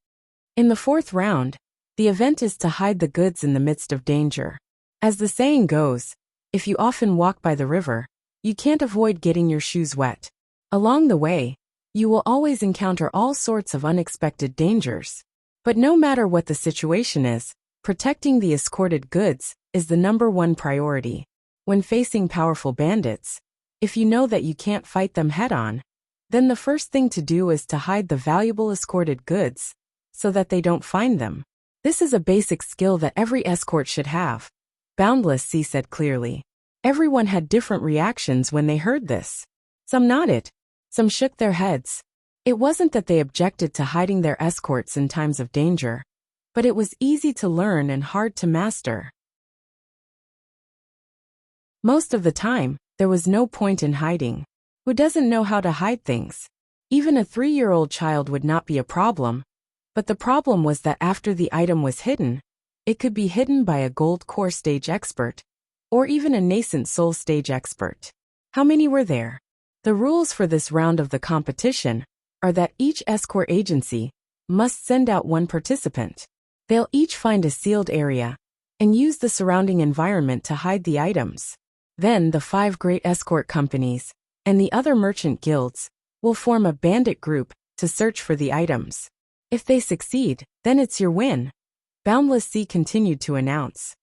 In the 4th round, the event is to hide the goods in the midst of danger. As the saying goes, if you often walk by the river, you can't avoid getting your shoes wet. Along the way, you will always encounter all sorts of unexpected dangers. But no matter what the situation is, protecting the escorted goods is the #1 priority. When facing powerful bandits, if you know that you can't fight them head-on, then the first thing to do is to hide the valuable escorted goods so that they don't find them. This is a basic skill that every escort should have, Boundless Sea said clearly. Everyone had different reactions when they heard this. Some nodded, some shook their heads. It wasn't that they objected to hiding their escorts in times of danger, but it was easy to learn and hard to master. Most of the time, there was no point in hiding. Who doesn't know how to hide things? Even a 3-year-old child would not be a problem, but the problem was that after the item was hidden, It could be hidden by a gold core stage expert, or even a nascent soul stage expert. How many were there? The rules for this round of the competition are that each escort agency must send out one participant. They'll each find a sealed area and use the surrounding environment to hide the items. Then the 5 great escort companies and the other merchant guilds will form a bandit group to search for the items. If they succeed, then it's your win. Boundless Sea continued to announce.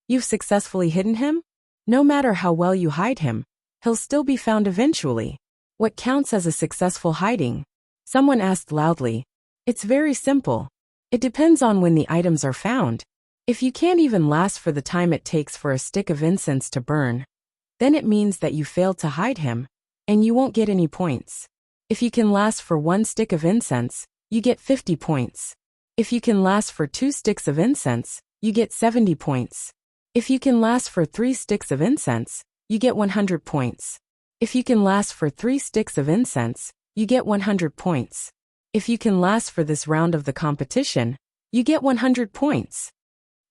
You've successfully hidden him? No matter how well you hide him, he'll still be found eventually. What counts as a successful hiding? Someone asked loudly. It's very simple. It depends on when the items are found. If you can't even last for the time it takes for a stick of incense to burn, then it means that you failed to hide him, and you won't get any points. If you can last for 1 stick of incense, you get 50 points. If you can last for 2 sticks of incense, you get 70 points. If you can last for 3 sticks of incense, you get 100 points. If you can last for 3 sticks of incense, you get 100 points. If you can last for this round of the competition, you get 100 points.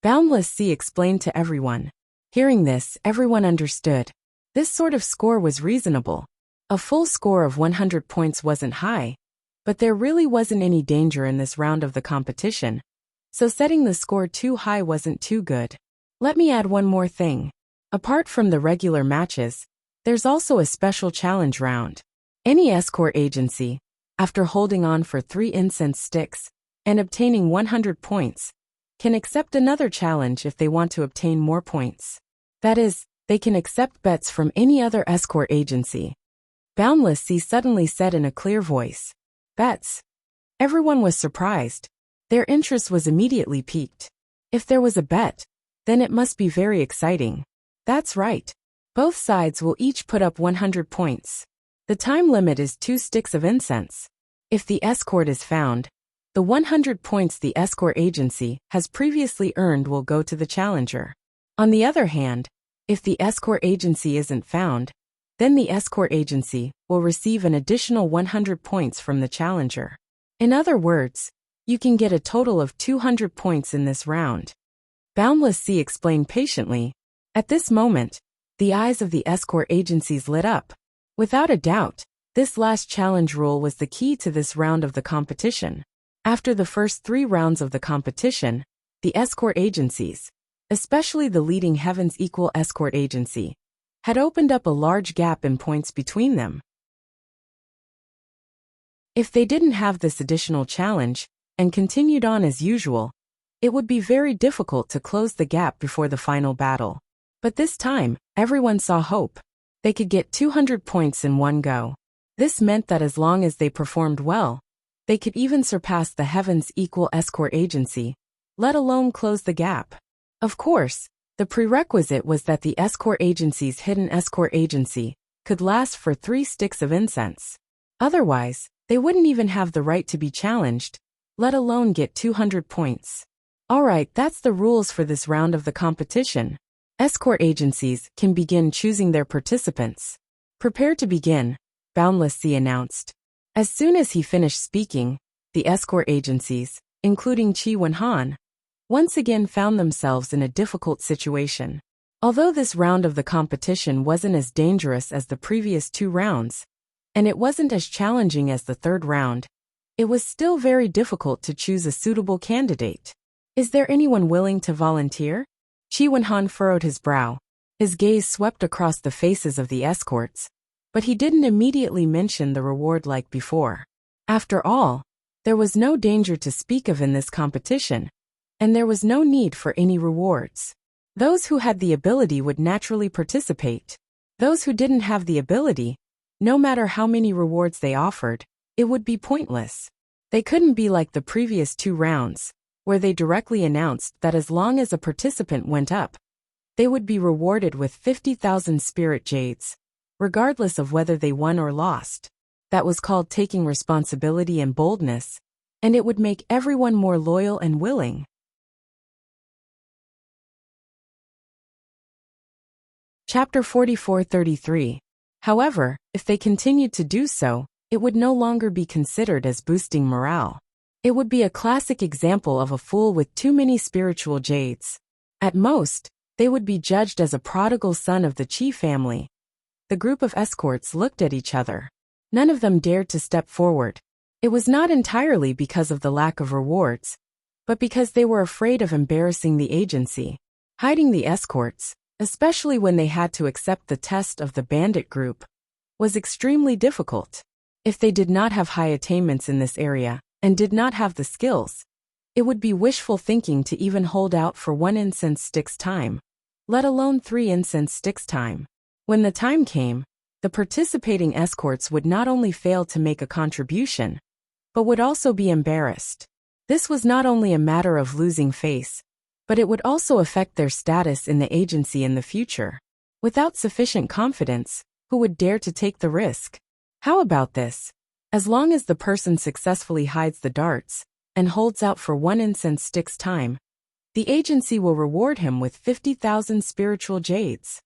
Boundless Sea explained to everyone. Hearing this, everyone understood. This sort of score was reasonable. A full score of 100 points wasn't high, but there really wasn't any danger in this round of the competition, so setting the score too high wasn't too good. Let me add one more thing. Apart from the regular matches, there's also a special challenge round. Any escort agency, after holding on for 3 incense sticks and obtaining 100 points, can accept another challenge if they want to obtain more points. That is, they can accept bets from any other escort agency. Boundless Sea suddenly said in a clear voice. Bets. Everyone was surprised. Their interest was immediately piqued. If there was a bet, then it must be very exciting. That's right. Both sides will each put up 100 points. The time limit is 2 sticks of incense. If the escort is found, the 100 points the escort agency has previously earned will go to the challenger. On the other hand, if the escort agency isn't found, then the escort agency will receive an additional 100 points from the challenger. In other words, you can get a total of 200 points in this round. Boundless Sea explained patiently. At this moment, the eyes of the escort agencies lit up. Without a doubt, this last challenge rule was the key to this round of the competition. After the first 3 rounds of the competition, the escort agencies, especially the leading Heaven's Equal escort agency, had opened up a large gap in points between them. If they didn't have this additional challenge and continued on as usual, it would be very difficult to close the gap before the final battle. But this time, everyone saw hope. They could get 200 points in one go. This meant that as long as they performed well, they could even surpass the Heaven's Equal escort agency, let alone close the gap. Of course, the prerequisite was that the escort agency's hidden escort agency could last for 3 sticks of incense. Otherwise, they wouldn't even have the right to be challenged, let alone get 200 points. Alright, that's the rules for this round of the competition. Escort agencies can begin choosing their participants. Prepare to begin, Boundless Sea announced. As soon as he finished speaking, the escort agencies, including Qi Wenhan, once again found themselves in a difficult situation. Although this round of the competition wasn't as dangerous as the previous 2 rounds, and it wasn't as challenging as the 3rd round, it was still very difficult to choose a suitable candidate. Is there anyone willing to volunteer? Qi Wenhan furrowed his brow. His gaze swept across the faces of the escorts, but he didn't immediately mention the reward like before. After all, there was no danger to speak of in this competition, and there was no need for any rewards. Those who had the ability would naturally participate. Those who didn't have the ability, no matter how many rewards they offered, it would be pointless. They couldn't be like the previous 2 rounds, where they directly announced that as long as a participant went up, they would be rewarded with 50,000 spirit jades, regardless of whether they won or lost. That was called taking responsibility and boldness, and it would make everyone more loyal and willing. Chapter 44:33. However, if they continued to do so, it would no longer be considered as boosting morale. It would be a classic example of a fool with too many spiritual jades. At most, they would be judged as a prodigal son of the Chi family. The group of escorts looked at each other. None of them dared to step forward. It was not entirely because of the lack of rewards, but because they were afraid of embarrassing the agency. Hiding the escorts, especially when they had to accept the test of the bandit group, was extremely difficult. If they did not have high attainments in this area, and did not have the skills, it would be wishful thinking to even hold out for 1 incense stick's time, let alone 3 incense sticks' time. When the time came, the participating escorts would not only fail to make a contribution, but would also be embarrassed. This was not only a matter of losing face, but it would also affect their status in the agency in the future. Without sufficient confidence, who would dare to take the risk? How about this? As long as the person successfully hides the darts and holds out for 1 incense stick's time, the agency will reward him with 50,000 spiritual jades.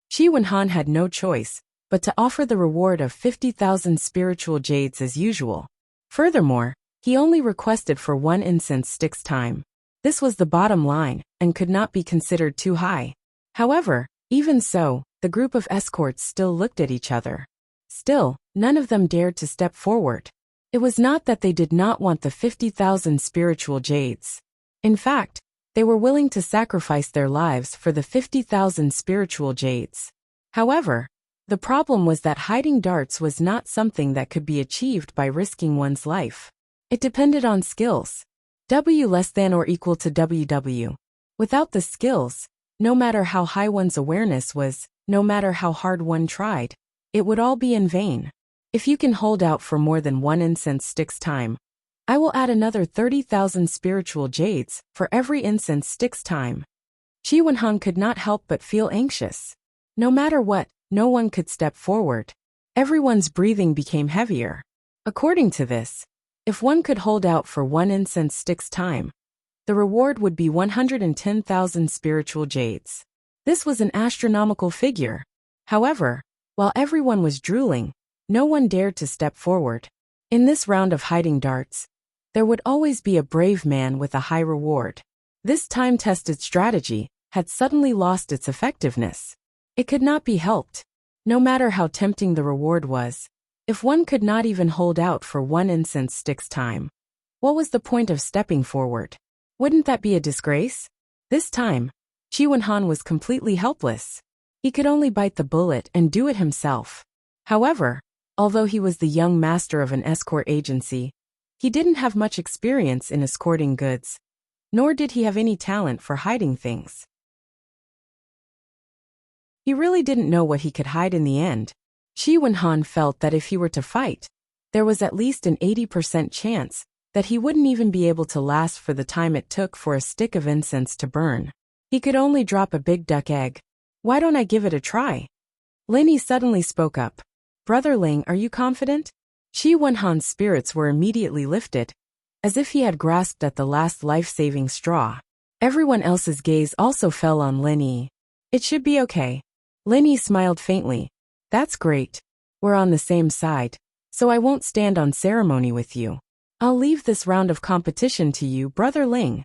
Shi Wenhan had no choice but to offer the reward of 50,000 spiritual jades as usual. Furthermore, he only requested for 1 incense stick's time. This was the bottom line and could not be considered too high. However, even so, the group of escorts still looked at each other. Still, none of them dared to step forward. It was not that they did not want the 50,000 spiritual jades. In fact, they were willing to sacrifice their lives for the 50,000 spiritual jades. However, the problem was that hiding darts was not something that could be achieved by risking one's life. It depended on skills. W less than or equal to WW. Without the skills, no matter how high one's awareness was, no matter how hard one tried, it would all be in vain. If you can hold out for more than 1 incense stick's time, I will add another 30,000 spiritual jades for every incense stick's time. Shi Wenhan could not help but feel anxious. No matter what, no one could step forward. Everyone's breathing became heavier. According to this, if one could hold out for 1 incense stick's time, the reward would be 110,000 spiritual jades. This was an astronomical figure. However, while everyone was drooling, no one dared to step forward. In this round of hiding darts, there would always be a brave man with a high reward. This time-tested strategy had suddenly lost its effectiveness. It could not be helped. No matter how tempting the reward was, if one could not even hold out for 1 incense stick's time, what was the point of stepping forward? Wouldn't that be a disgrace? This time, Shi Wenhan was completely helpless. He could only bite the bullet and do it himself. However, although he was the young master of an escort agency, he didn't have much experience in escorting goods, nor did he have any talent for hiding things. He really didn't know what he could hide in the end. Shi Wenhan felt that if he were to fight, there was at least an 80% chance that he wouldn't even be able to last for the time it took for a stick of incense to burn. He could only drop a big duck egg. Why don't I give it a try? Linny suddenly spoke up. Brother Ling, are you confident? Shi Wenhan's spirits were immediately lifted, as if he had grasped at the last life-saving straw. Everyone else's gaze also fell on Linny. It should be okay. Linny smiled faintly. That's great. We're on the same side, so I won't stand on ceremony with you. I'll leave this round of competition to you, Brother Ling.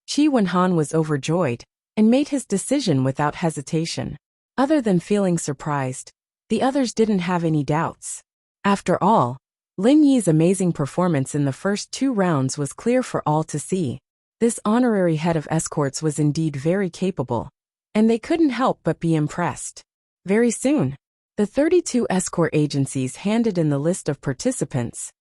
Shi Wenhan was overjoyed and made his decision without hesitation. Other than feeling surprised, the others didn't have any doubts. After all, Lin Yi's amazing performance in the first 2 rounds was clear for all to see. This honorary head of escorts was indeed very capable, and they couldn't help but be impressed. Very soon, the 32 escort agencies handed in the list of participants,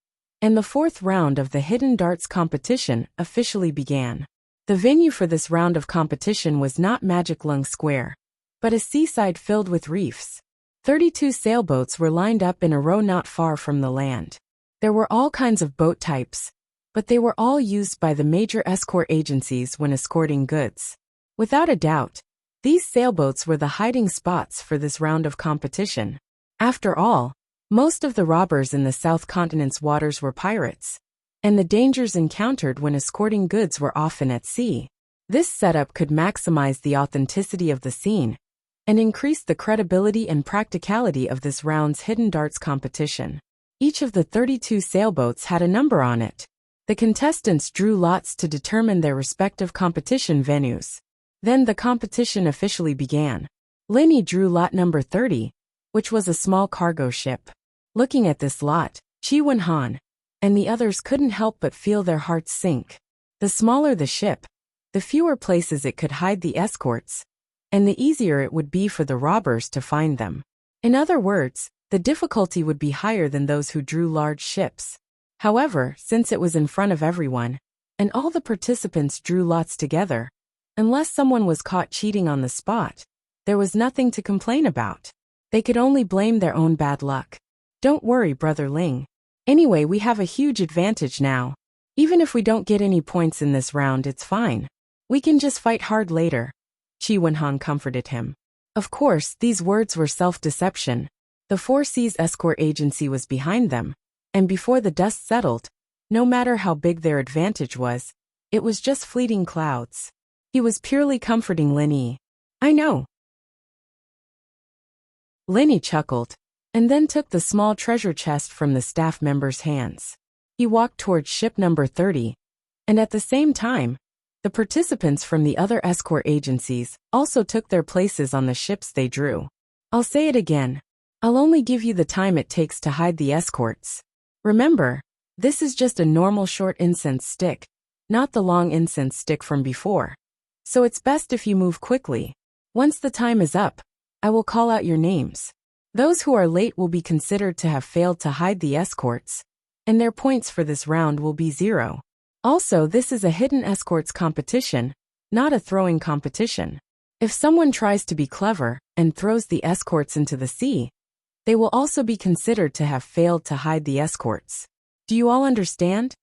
and the 4th round of the Hidden Darts competition officially began. The venue for this round of competition was not Magic Lung Square, but a seaside filled with reefs. 32 sailboats were lined up in a row not far from the land. There were all kinds of boat types, but they were all used by the major escort agencies when escorting goods. Without a doubt, these sailboats were the hiding spots for this round of competition. After all, most of the robbers in the South Continent's waters were pirates, and the dangers encountered when escorting goods were often at sea. This setup could maximize the authenticity of the scene and increase the credibility and practicality of this round's Hidden Darts competition. Each of the 32 sailboats had a number on it. The contestants drew lots to determine their respective competition venues. Then the competition officially began. Linny drew lot number 30, which was a small cargo ship. Looking at this lot, Chi Wen-han and the others couldn't help but feel their hearts sink. The smaller the ship, the fewer places it could hide the escorts, and the easier it would be for the robbers to find them. In other words, the difficulty would be higher than those who drew large ships. However, since it was in front of everyone, and all the participants drew lots together, unless someone was caught cheating on the spot, there was nothing to complain about. They could only blame their own bad luck. Don't worry, Brother Ling. Anyway, we have a huge advantage now. Even if we don't get any points in this round, it's fine. We can just fight hard later. Chi Wen-han comforted him. Of course, these words were self-deception. The Four Seas escort agency was behind them, and before the dust settled, no matter how big their advantage was, it was just fleeting clouds. He was purely comforting Linny. I know. Linny chuckled, and then took the small treasure chest from the staff member's hands. He walked towards ship number 30, and at the same time, the participants from the other escort agencies also took their places on the ships they drew. I'll say it again. I'll only give you the time it takes to hide the escorts. Remember, this is just a normal short incense stick, not the long incense stick from before. So it's best if you move quickly. Once the time is up, I will call out your names. Those who are late will be considered to have failed to hide the escorts, and their points for this round will be 0. Also, this is a hidden escorts competition, not a throwing competition. If someone tries to be clever and throws the escorts into the sea, they will also be considered to have failed to hide the escorts. Do you all understand?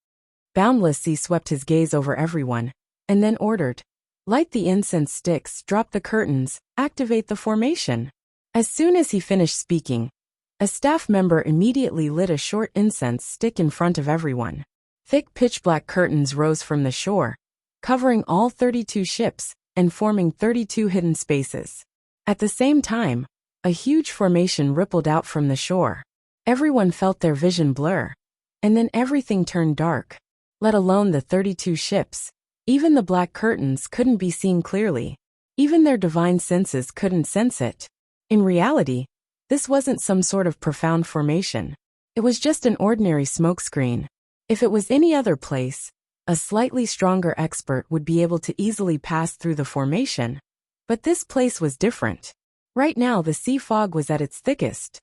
Boundless Sea swept his gaze over everyone, and then ordered, light the incense sticks, drop the curtains, activate the formation. As soon as he finished speaking, a staff member immediately lit a short incense stick in front of everyone. Thick pitch-black curtains rose from the shore, covering all 32 ships and forming 32 hidden spaces. At the same time, a huge formation rippled out from the shore. Everyone felt their vision blur, and then everything turned dark. Let alone the 32 ships. Even the black curtains couldn't be seen clearly. Even their divine senses couldn't sense it. In reality, this wasn't some sort of profound formation. It was just an ordinary smokescreen. If it was any other place, a slightly stronger expert would be able to easily pass through the formation. But this place was different. Right now the sea fog was at its thickest.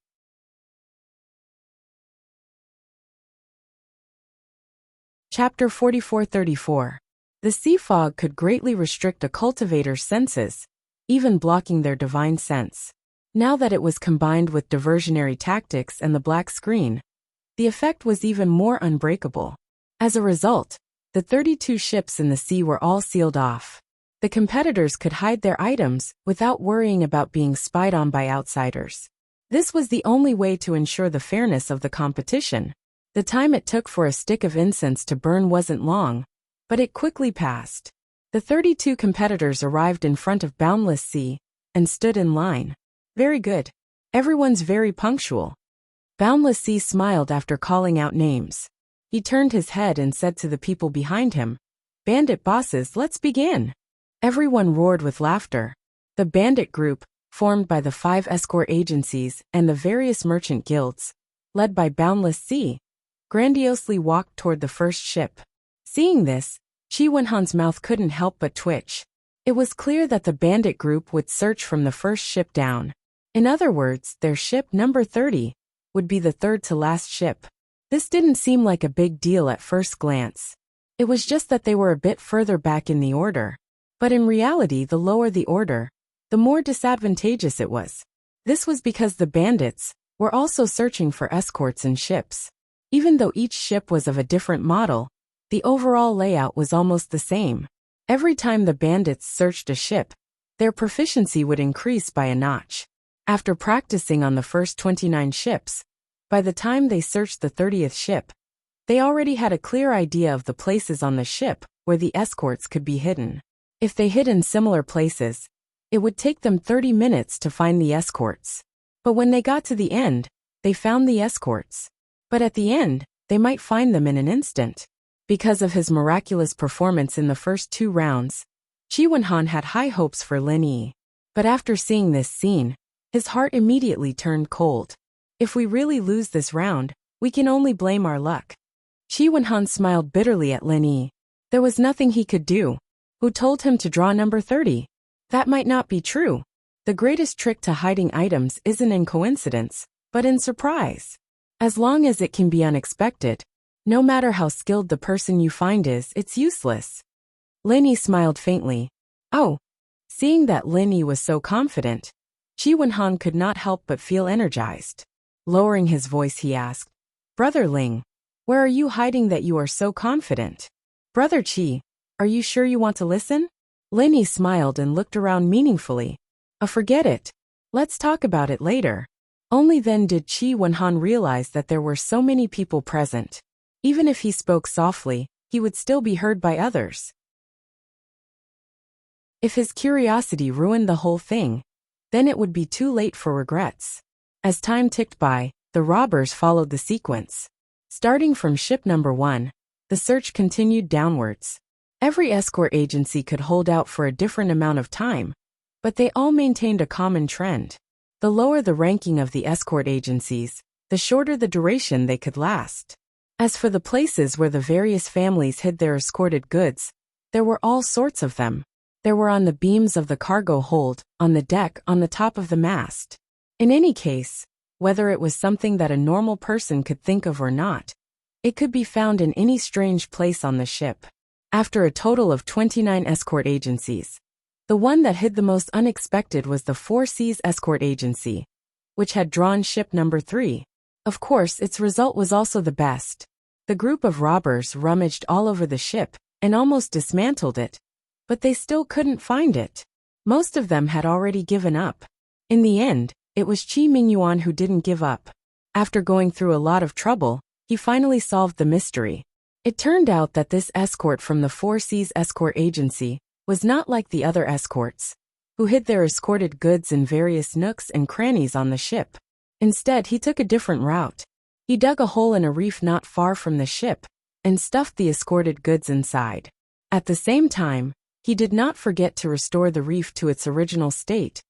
Chapter 44-34. The sea fog could greatly restrict a cultivator's senses, even blocking their divine sense. Now that it was combined with diversionary tactics and the black screen, the effect was even more unbreakable. As a result, the 32 ships in the sea were all sealed off. The competitors could hide their items without worrying about being spied on by outsiders. This was the only way to ensure the fairness of the competition. The time it took for a stick of incense to burn wasn't long, but it quickly passed. The 32 competitors arrived in front of Boundless Sea and stood in line. Very good. Everyone's very punctual. Boundless Sea smiled after calling out names. He turned his head and said to the people behind him, "Bandit bosses, let's begin." Everyone roared with laughter. The bandit group, formed by the 5 escort agencies and the various merchant guilds, led by Boundless Sea, grandiosely walked toward the first ship. Seeing this, Chi Wen-han's mouth couldn't help but twitch. It was clear that the bandit group would search from the first ship down. In other words, their ship number 30 would be the third to last ship. This didn't seem like a big deal at first glance. It was just that they were a bit further back in the order. But in reality, the lower the order, the more disadvantageous it was. This was because the bandits were also searching for escorts and ships. Even though each ship was of a different model, the overall layout was almost the same. Every time the bandits searched a ship, their proficiency would increase by a notch. After practicing on the first 29 ships, by the time they searched the 30th ship, they already had a clear idea of the places on the ship where the escorts could be hidden. If they hid in similar places, it would take them 30 minutes to find the escorts. But when they got to the end, they found the escorts. But at the end, they might find them in an instant. Because of his miraculous performance in the first 2 rounds, Chi Wenhan had high hopes for Lin Yi. But after seeing this scene, his heart immediately turned cold. If we really lose this round, we can only blame our luck. Chi Wenhan smiled bitterly at Lin Yi. There was nothing he could do. Who told him to draw number 30? That might not be true. The greatest trick to hiding items isn't in coincidence, but in surprise. As long as it can be unexpected, no matter how skilled the person you find is, it's useless. Lin Yi smiled faintly. Oh. Seeing that Lin Yi was so confident, Chi Wenhan could not help but feel energized. Lowering his voice, he asked, Brother Ling, where are you hiding that you are so confident? Brother Chi, are you sure you want to listen? Lin Yi smiled and looked around meaningfully. Forget it. Let's talk about it later. Only then did Chi Wenhan realize that there were so many people present. Even if he spoke softly, he would still be heard by others. If his curiosity ruined the whole thing, then it would be too late for regrets. As time ticked by, the robbers followed the sequence. Starting from ship number 1, the search continued downwards. Every escort agency could hold out for a different amount of time, but they all maintained a common trend. The lower the ranking of the escort agencies, the shorter the duration they could last. As for the places where the various families hid their escorted goods, there were all sorts of them. There were on the beams of the cargo hold, on the deck, on the top of the mast. In any case, whether it was something that a normal person could think of or not, it could be found in any strange place on the ship. After a total of 29 escort agencies, the one that hid the most unexpected was the Four Seas Escort Agency, which had drawn ship number 3. Of course, its result was also the best. The group of robbers rummaged all over the ship and almost dismantled it, but they still couldn't find it. Most of them had already given up. In the end, it was Chi Mingyuan who didn't give up. After going through a lot of trouble, he finally solved the mystery. It turned out that this escort from the Four Seas Escort Agency was not like the other escorts, who hid their escorted goods in various nooks and crannies on the ship. Instead, he took a different route. He dug a hole in a reef not far from the ship and stuffed the escorted goods inside. At the same time, he did not forget to restore the reef to its original state.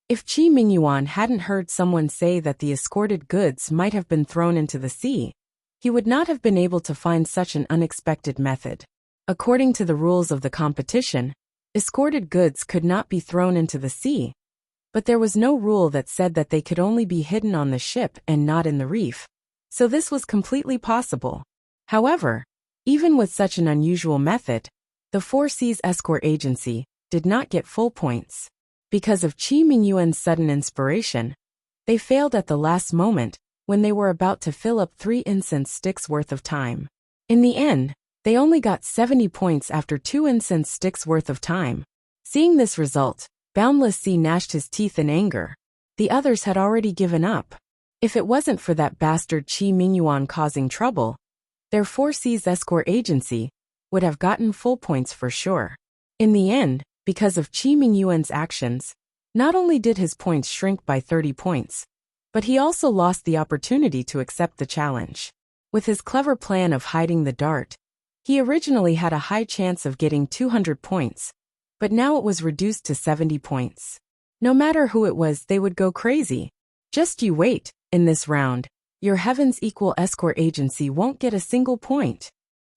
If Chi Mingyuan hadn't heard someone say that the escorted goods might have been thrown into the sea, he would not have been able to find such an unexpected method. According to the rules of the competition, escorted goods could not be thrown into the sea, but there was no rule that said that they could only be hidden on the ship and not in the reef, so this was completely possible. However, even with such an unusual method, the Four Seas Escort Agency did not get full points. Because of Chi Mingyuan's sudden inspiration, they failed at the last moment when they were about to fill up 3 incense sticks worth of time. In the end, they only got 70 points after 2 incense sticks worth of time. Seeing this result, Boundless Sea gnashed his teeth in anger. The others had already given up. If it wasn't for that bastard Chi Mingyuan causing trouble, their Four Seas Escort Agency would have gotten full points for sure. In the end, because of Chi Mingyuan's actions, not only did his points shrink by 30 points, but he also lost the opportunity to accept the challenge. With his clever plan of hiding the dart, he originally had a high chance of getting 200 points, but now it was reduced to 70 points. No matter who it was, they would go crazy. Just you wait, in this round, your Heavens Equal Escort Agency won't get a single point.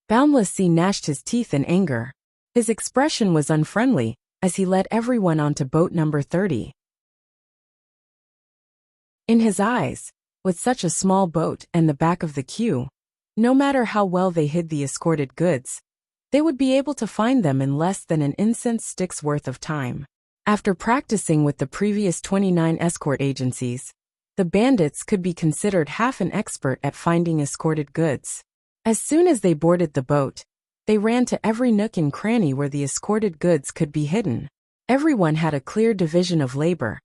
Boundless Sea gnashed his teeth in anger. His expression was unfriendly, as he led everyone onto boat number 30. In his eyes, with such a small boat and the back of the queue, no matter how well they hid the escorted goods, they would be able to find them in less than an incense stick's worth of time. After practicing with the previous 29 escort agencies, the bandits could be considered half an expert at finding escorted goods. As soon as they boarded the boat, they ran to every nook and cranny where the escorted goods could be hidden. Everyone had a clear division of labor,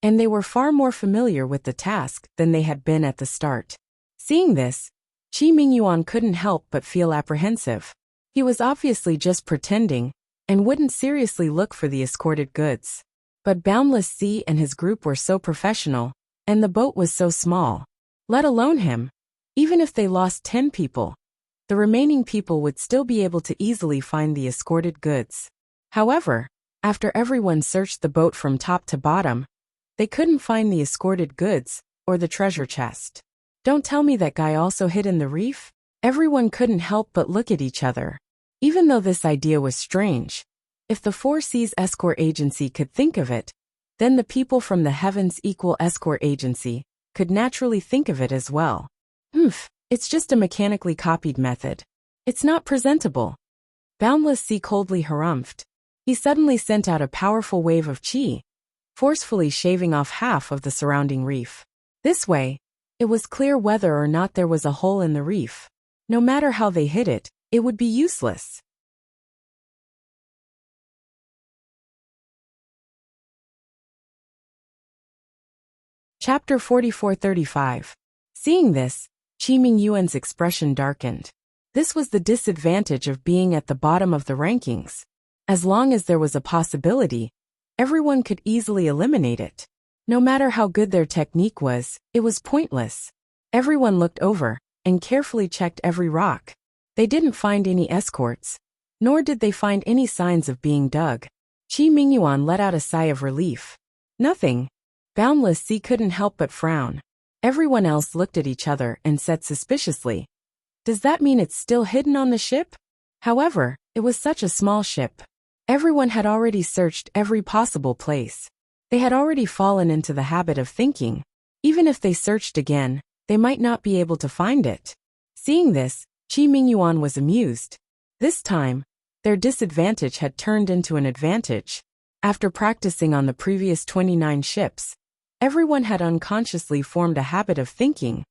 and they were far more familiar with the task than they had been at the start. Seeing this, Chi Mingyuan couldn't help but feel apprehensive. He was obviously just pretending, and wouldn't seriously look for the escorted goods. But Boundless Sea and his group were so professional, and the boat was so small. Let alone him. Even if they lost 10 people, the remaining people would still be able to easily find the escorted goods. However, after everyone searched the boat from top to bottom, they couldn't find the escorted goods or the treasure chest. Don't tell me that guy also hid in the reef? Everyone couldn't help but look at each other. Even though this idea was strange, if the Four Seas Escort Agency could think of it, then the people from the Heavens Equal Escort Agency could naturally think of it as well. It's just a mechanically copied method. It's not presentable. Boundless Sea coldly harumphed. He suddenly sent out a powerful wave of chi, forcefully shaving off half of the surrounding reef. This way, it was clear whether or not there was a hole in the reef. No matter how they hid it, it would be useless. Chapter 44-35. Seeing this, Qi Mingyuan's expression darkened. This was the disadvantage of being at the bottom of the rankings. As long as there was a possibility, everyone could easily eliminate it. No matter how good their technique was, it was pointless. Everyone looked over and carefully checked every rock. They didn't find any escorts, nor did they find any signs of being dug. Qi Mingyuan let out a sigh of relief. Nothing. Boundless Sea couldn't help but frown. Everyone else looked at each other and said suspiciously, "Does that mean it's still hidden on the ship?" However, it was such a small ship. Everyone had already searched every possible place. They had already fallen into the habit of thinking, even if they searched again, they might not be able to find it. Seeing this, Qi Mingyuan was amused. This time, their disadvantage had turned into an advantage. After practicing on the previous 29 ships, everyone had unconsciously formed a habit of thinking,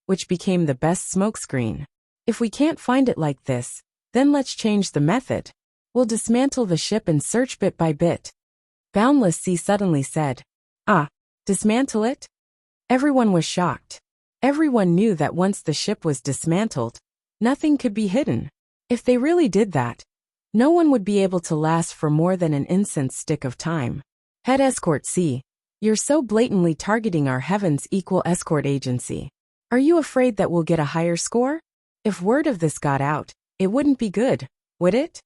which became the best smokescreen. If we can't find it like this, then let's change the method. We'll dismantle the ship and search bit by bit. Boundless Sea suddenly said, dismantle it? Everyone was shocked. Everyone knew that once the ship was dismantled, nothing could be hidden. If they really did that, no one would be able to last for more than an incense stick of time. Head Escort C, you're so blatantly targeting our Heavens Equal Escort Agency. Are you afraid that we'll get a higher score? If word of this got out, it wouldn't be good, would it?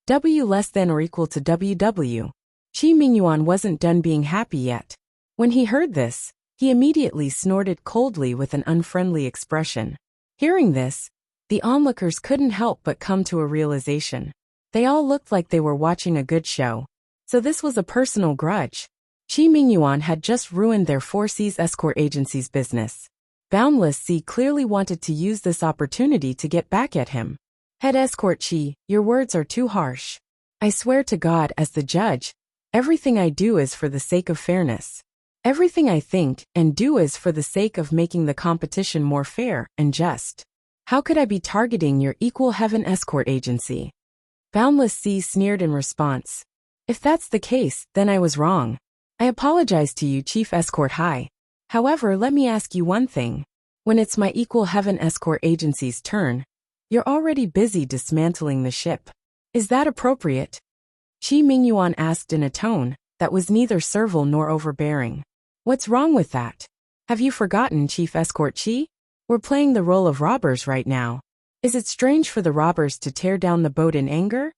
W less than or equal to WW. Qi Mingyuan wasn't done being happy yet. When he heard this, he immediately snorted coldly with an unfriendly expression. Hearing this, the onlookers couldn't help but come to a realization. They all looked like they were watching a good show. So this was a personal grudge. Qi Mingyuan had just ruined their Four Seas Escort Agency's business. Boundless Sea clearly wanted to use this opportunity to get back at him. Head Escort Qi, your words are too harsh. I swear to God as the judge, everything I do is for the sake of fairness. Everything I think and do is for the sake of making the competition more fair and just. How could I be targeting your Equal Heaven Escort Agency? Boundless Sea sneered in response. If that's the case, then I was wrong. I apologize to you, Chief Escort High. However, let me ask you one thing. When it's my Equal Heaven Escort Agency's turn, you're already busy dismantling the ship. Is that appropriate? Qi Mingyuan asked in a tone that was neither servile nor overbearing. What's wrong with that? Have you forgotten, Chief Escort Qi? We're playing the role of robbers right now. Is it strange for the robbers to tear down the boat in anger?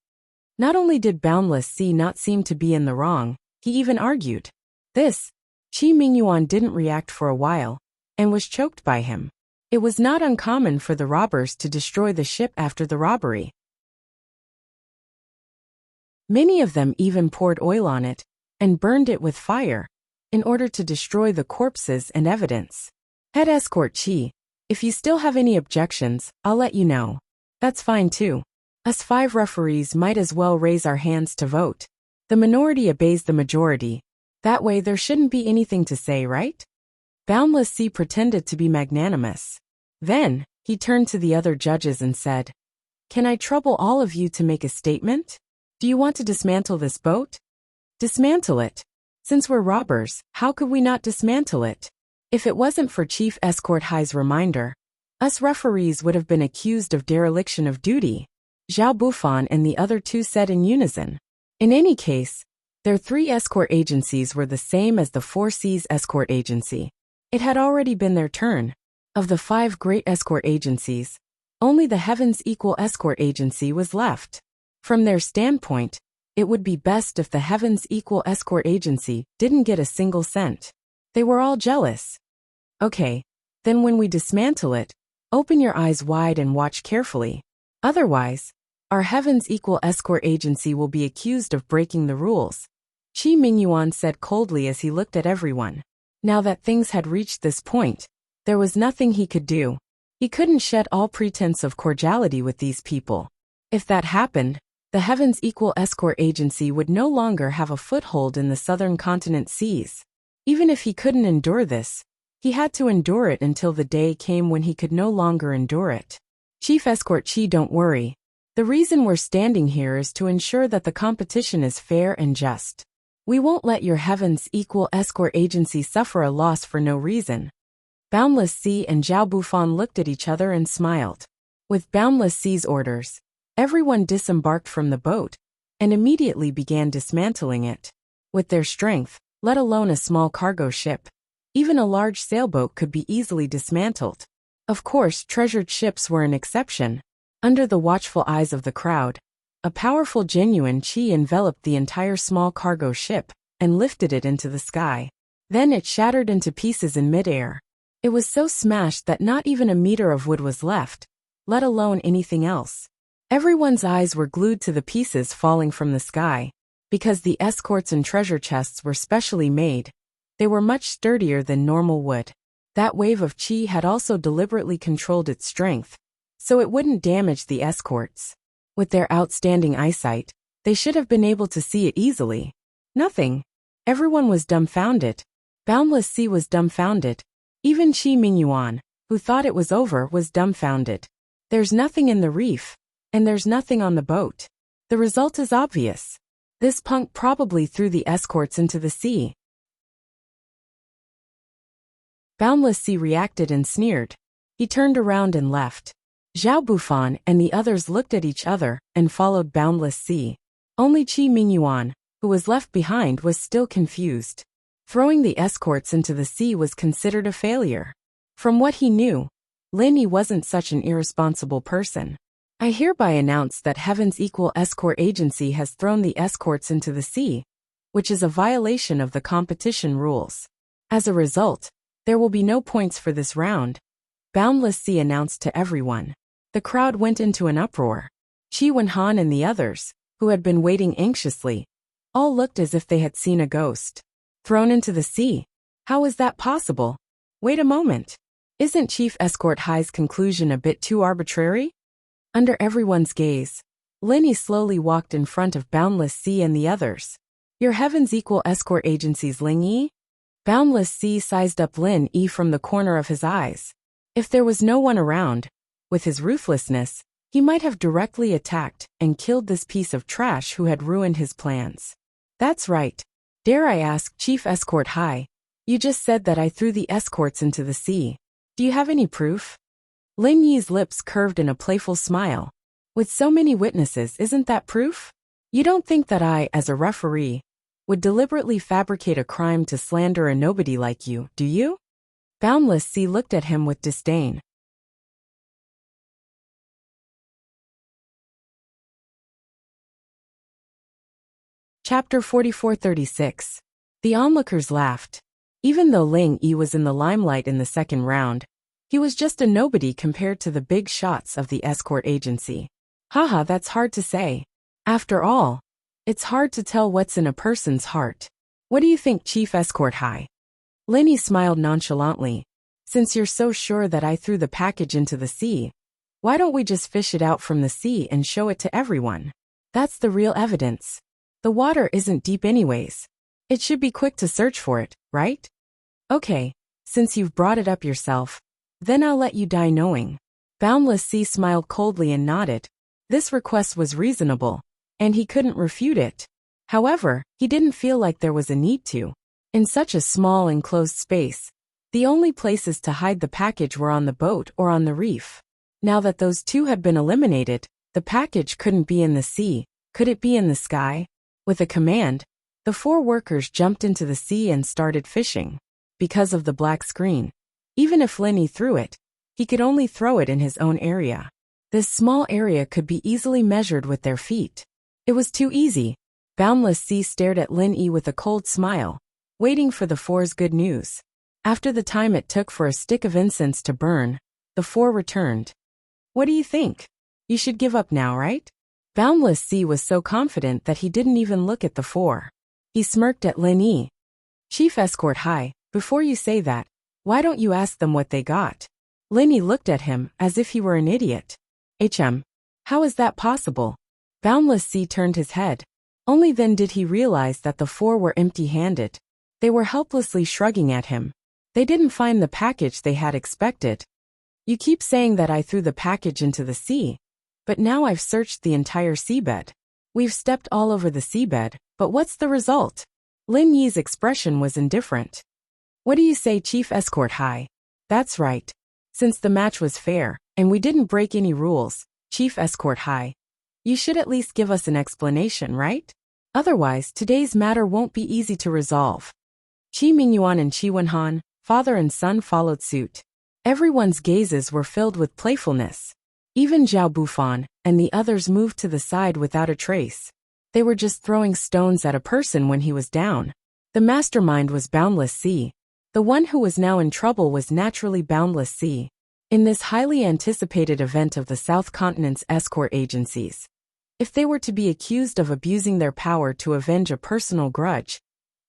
Not only did Boundless Sea not seem to be in the wrong, he even argued. This, Qi Mingyuan didn't react for a while, and was choked by him. It was not uncommon for the robbers to destroy the ship after the robbery. Many of them even poured oil on it, and burned it with fire, in order to destroy the corpses and evidence. Head Escort Qi, if you still have any objections, I'll let you know. That's fine too. Us 5 referees might as well raise our hands to vote. The minority obeys the majority. That way there shouldn't be anything to say, right? Boundless Sea pretended to be magnanimous. Then, he turned to the other judges and said, Can I trouble all of you to make a statement? Do you want to dismantle this boat? Dismantle it. Since we're robbers, how could we not dismantle it? If it wasn't for Chief Escort High's reminder, us referees would have been accused of dereliction of duty. Zhao Bufan and the other 2 said in unison. In any case, their 3 escort agencies were the same as the Four Seas Escort Agency. It had already been their turn. Of the 5 great escort agencies, Only the Heavens Equal Escort Agency was left. From their standpoint, it would be best if the Heavens Equal Escort Agency didn't get a single cent. They were all jealous. Okay, then when we dismantle it, open your eyes wide and watch carefully. Otherwise, our Heavens Equal Escort Agency will be accused of breaking the rules, Qi Mingyuan said coldly as he looked at everyone. Now that things had reached this point, there was nothing he could do. He couldn't shed all pretense of cordiality with these people. If that happened, the Heavens Equal Escort Agency would no longer have a foothold in the southern continent seas. Even if he couldn't endure this, he had to endure it until the day came when he could no longer endure it. Chief Escort Qi, don't worry. The reason we're standing here is to ensure that the competition is fair and just. We won't let your Heavens Equal Escort Agency suffer a loss for no reason. Boundless Sea and Zhao Bufan looked at each other and smiled. With Boundless Sea's orders, everyone disembarked from the boat and immediately began dismantling it. With their strength, let alone a small cargo ship, even a large sailboat could be easily dismantled. Of course, treasured ships were an exception. Under the watchful eyes of the crowd, a powerful genuine Qi enveloped the entire small cargo ship and lifted it into the sky. Then it shattered into pieces in midair. It was so smashed that not even a meter of wood was left, let alone anything else. Everyone's eyes were glued to the pieces falling from the sky. Because the escorts and treasure chests were specially made, they were much sturdier than normal wood. That wave of Qi had also deliberately controlled its strength, so it wouldn't damage the escorts. With their outstanding eyesight, they should have been able to see it easily. Nothing. Everyone was dumbfounded. Boundless Sea was dumbfounded. Even Qi Mingyuan, who thought it was over, was dumbfounded. There's nothing in the reef, and there's nothing on the boat. The result is obvious. This punk probably threw the escorts into the sea. Boundless Sea reacted and sneered. He turned around and left. Zhao Bufan and the others looked at each other and followed Boundless Sea. Only Qi Mingyuan, who was left behind, was still confused. Throwing the escorts into the sea was considered a failure. From what he knew, Lin Yi wasn't such an irresponsible person. I hereby announce that Heaven's Equal Escort Agency has thrown the escorts into the sea, which is a violation of the competition rules. As a result, there will be no points for this round, Boundless Sea announced to everyone. The crowd went into an uproar. Qi Wenhan and the others, who had been waiting anxiously, all looked as if they had seen a ghost. Thrown into the sea? How is that possible? Wait a moment. Isn't Chief Escort Hai's conclusion a bit too arbitrary? Under everyone's gaze, Lin Yi slowly walked in front of Boundless Sea and the others. Your Heaven's Equal Escort Agency's Ling Yi? Boundless Sea sized up Lin Yi from the corner of his eyes. If there was no one around, with his ruthlessness, he might have directly attacked and killed this piece of trash who had ruined his plans. That's right. Dare I ask, Chief Escort Hai, you just said that I threw the escorts into the sea. Do you have any proof? Lin Yi's lips curved in a playful smile. With so many witnesses, isn't that proof? You don't think that I, as a referee, would deliberately fabricate a crime to slander a nobody like you, do you? Boundless Sea looked at him with disdain. Chapter 44-36. The onlookers laughed. Even though Ling Yi was in the limelight in the second round, he was just a nobody compared to the big shots of the escort agency. Haha, that's hard to say. After all, it's hard to tell what's in a person's heart. What do you think, Chief Escort Hai? Lin Yi smiled nonchalantly. Since you're so sure that I threw the package into the sea, why don't we just fish it out from the sea and show it to everyone? That's the real evidence. The water isn't deep anyways. It should be quick to search for it, right? Okay, since you've brought it up yourself, then I'll let you die knowing. Boundless Sea smiled coldly and nodded. This request was reasonable, and he couldn't refute it. However, he didn't feel like there was a need to. In such a small enclosed space, the only places to hide the package were on the boat or on the reef. Now that those two had been eliminated, the package couldn't be in the sea. Could it be in the sky? With a command, the four workers jumped into the sea and started fishing. Because of the black screen, even if Lin Yi threw it, he could only throw it in his own area. This small area could be easily measured with their feet. It was too easy. Boundless Sea stared at Lin Yi with a cold smile, waiting for the four's good news. After the time it took for a stick of incense to burn, the four returned. What do you think? You should give up now, right? Boundless Sea was so confident that he didn't even look at the four. He smirked at Lin Yi. Chief Escort High, before you say that, why don't you ask them what they got? Lin Yi looked at him as if he were an idiot. How is that possible? Boundless Sea turned his head. Only then did he realize that the four were empty-handed. They were helplessly shrugging at him. They didn't find the package they had expected. You keep saying that I threw the package into the sea, but now I've searched the entire seabed. We've stepped all over the seabed, but what's the result? Lin Yi's expression was indifferent. What do you say, Chief Escort High? That's right. Since the match was fair, and we didn't break any rules, Chief Escort High, you should at least give us an explanation, right? Otherwise, today's matter won't be easy to resolve. Qi Mingyuan and Qi Wenhan, father and son, followed suit. Everyone's gazes were filled with playfulness. Even Zhao Bufan and the others moved to the side without a trace. They were just throwing stones at a person when he was down. The mastermind was Boundless Sea. The one who was now in trouble was naturally Boundless Sea. In this highly anticipated event of the South Continent's escort agencies, if they were to be accused of abusing their power to avenge a personal grudge,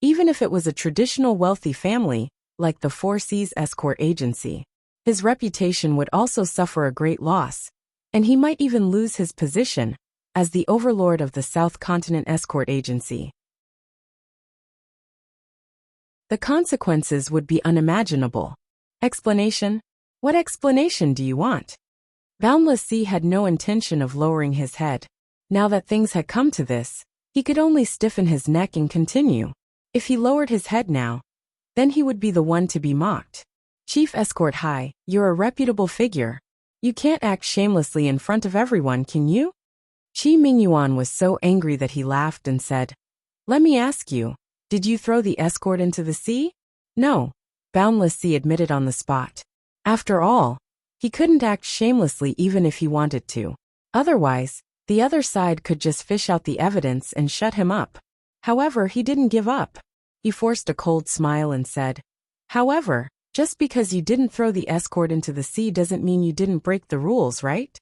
even if it was a traditional wealthy family, like the Four Seas Escort Agency, his reputation would also suffer a great loss, and he might even lose his position as the overlord of the South Continent Escort Agency. The consequences would be unimaginable. Explanation? What explanation do you want? Boundless Sea had no intention of lowering his head. Now that things had come to this, he could only stiffen his neck and continue. If he lowered his head now, then he would be the one to be mocked. Chief Escort High, you're a reputable figure. You can't act shamelessly in front of everyone, can you? Qi Mingyuan was so angry that he laughed and said, Let me ask you, did you throw the escort into the sea? No, Boundless Sea admitted on the spot. After all, he couldn't act shamelessly even if he wanted to. Otherwise, the other side could just fish out the evidence and shut him up. However, he didn't give up. He forced a cold smile and said, However, just because you didn't throw the escort into the sea doesn't mean you didn't break the rules, right?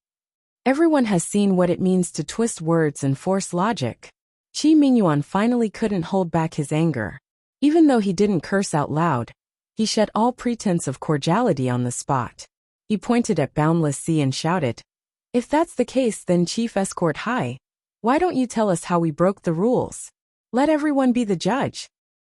Everyone has seen what it means to twist words and force logic. Qi Mingyuan finally couldn't hold back his anger. Even though he didn't curse out loud, he shed all pretense of cordiality on the spot. He pointed at Boundless Sea and shouted, If that's the case, then Chief Escort High, why don't you tell us how we broke the rules? Let everyone be the judge.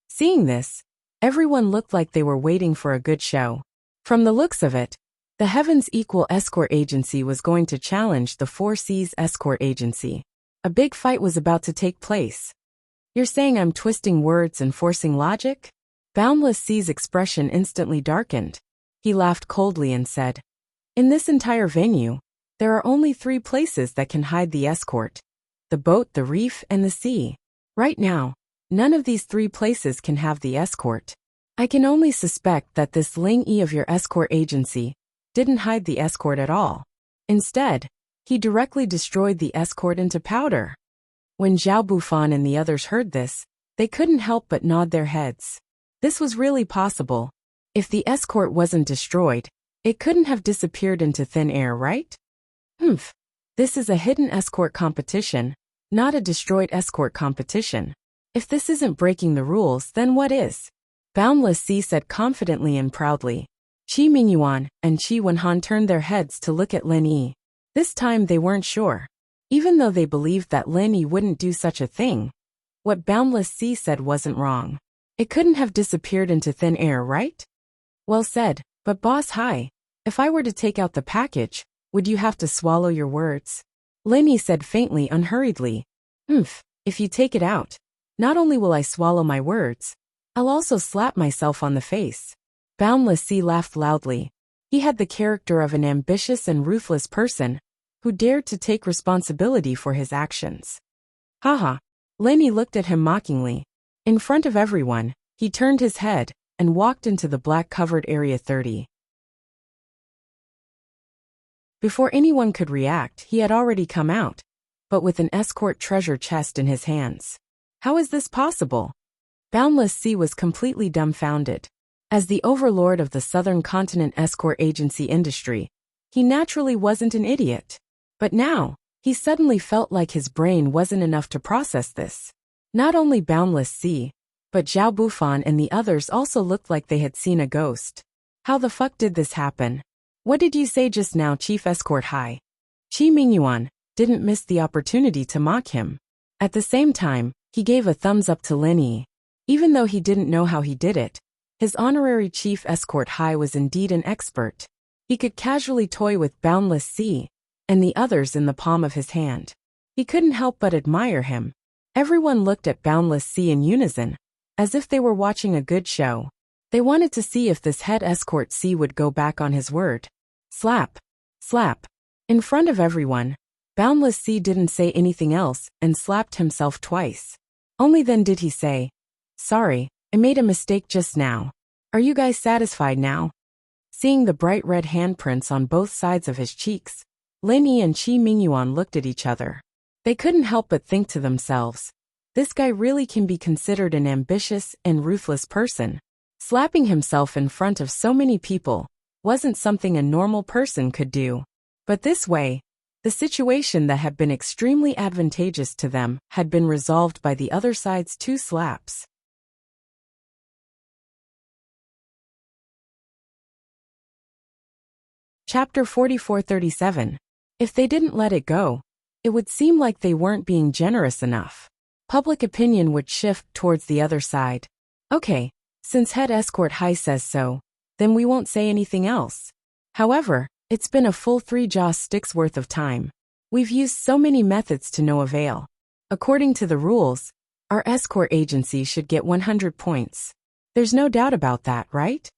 Seeing this, everyone looked like they were waiting for a good show. From the looks of it, the Heavens Equal Escort Agency was going to challenge the Four Seas Escort Agency. A big fight was about to take place. You're saying I'm twisting words and forcing logic? Boundless Sea's expression instantly darkened. He laughed coldly and said, In this entire venue, there are only 3 places that can hide the escort: the boat, the reef, and the sea. Right now, none of these 3 places can have the escort. I can only suspect that this Ling Yi of your escort agency didn't hide the escort at all. Instead, he directly destroyed the escort into powder. When Zhao Bufan and the others heard this, they couldn't help but nod their heads. This was really possible. If the escort wasn't destroyed, it couldn't have disappeared into thin air, right? This is a hidden escort competition, not a destroyed escort competition. If this isn't breaking the rules, then what is? Boundless Sea said confidently and proudly. Qi Mingyuan and Qi Wenhan turned their heads to look at Lin Yi. This time they weren't sure. Even though they believed that Lin Yi wouldn't do such a thing, what Boundless Sea said wasn't wrong. It couldn't have disappeared into thin air, right? Well said, but Boss High, if I were to take out the package, would you have to swallow your words? Lin Yi said faintly, unhurriedly. If you take it out, not only will I swallow my words, I'll also slap myself on the face. Boundless Sea laughed loudly. He had the character of an ambitious and ruthless person who dared to take responsibility for his actions. Haha. Lin Yi looked at him mockingly. In front of everyone, he turned his head and walked into the black-covered Area 30. Before anyone could react, he had already come out, but with an escort treasure chest in his hands. How is this possible? Boundless Sea was completely dumbfounded. As the overlord of the Southern Continent escort agency industry, he naturally wasn't an idiot. But now, he suddenly felt like his brain wasn't enough to process this. Not only Boundless Sea, but Zhao Bufan and the others also looked like they had seen a ghost. How the fuck did this happen? What did you say just now, Chief Escort High? Qi Mingyuan didn't miss the opportunity to mock him. At the same time, he gave a thumbs up to Lin Yi. Even though he didn't know how he did it, his honorary Chief Escort High was indeed an expert. He could casually toy with Boundless Sea and the others in the palm of his hand. He couldn't help but admire him. Everyone looked at Boundless Sea in unison, as if they were watching a good show. They wanted to see if this head escort Sea would go back on his word. Slap. Slap. In front of everyone, Boundless Sea didn't say anything else and slapped himself twice. Only then did he say, "Sorry, I made a mistake just now. Are you guys satisfied now?" Seeing the bright red handprints on both sides of his cheeks, Lin Yi and Qi Mingyuan looked at each other. They couldn't help but think to themselves, this guy really can be considered an ambitious and ruthless person. Slapping himself in front of so many people wasn't something a normal person could do. But this way, the situation that had been extremely advantageous to them had been resolved by the other side's 2 slaps. Chapter 4437. If they didn't let it go, it would seem like they weren't being generous enough. Public opinion would shift towards the other side. Okay, since Head Escort High says so, then we won't say anything else. However, it's been a full 3 jaw sticks worth of time. We've used so many methods to no avail. According to the rules, our escort agency should get 100 points. There's no doubt about that, right?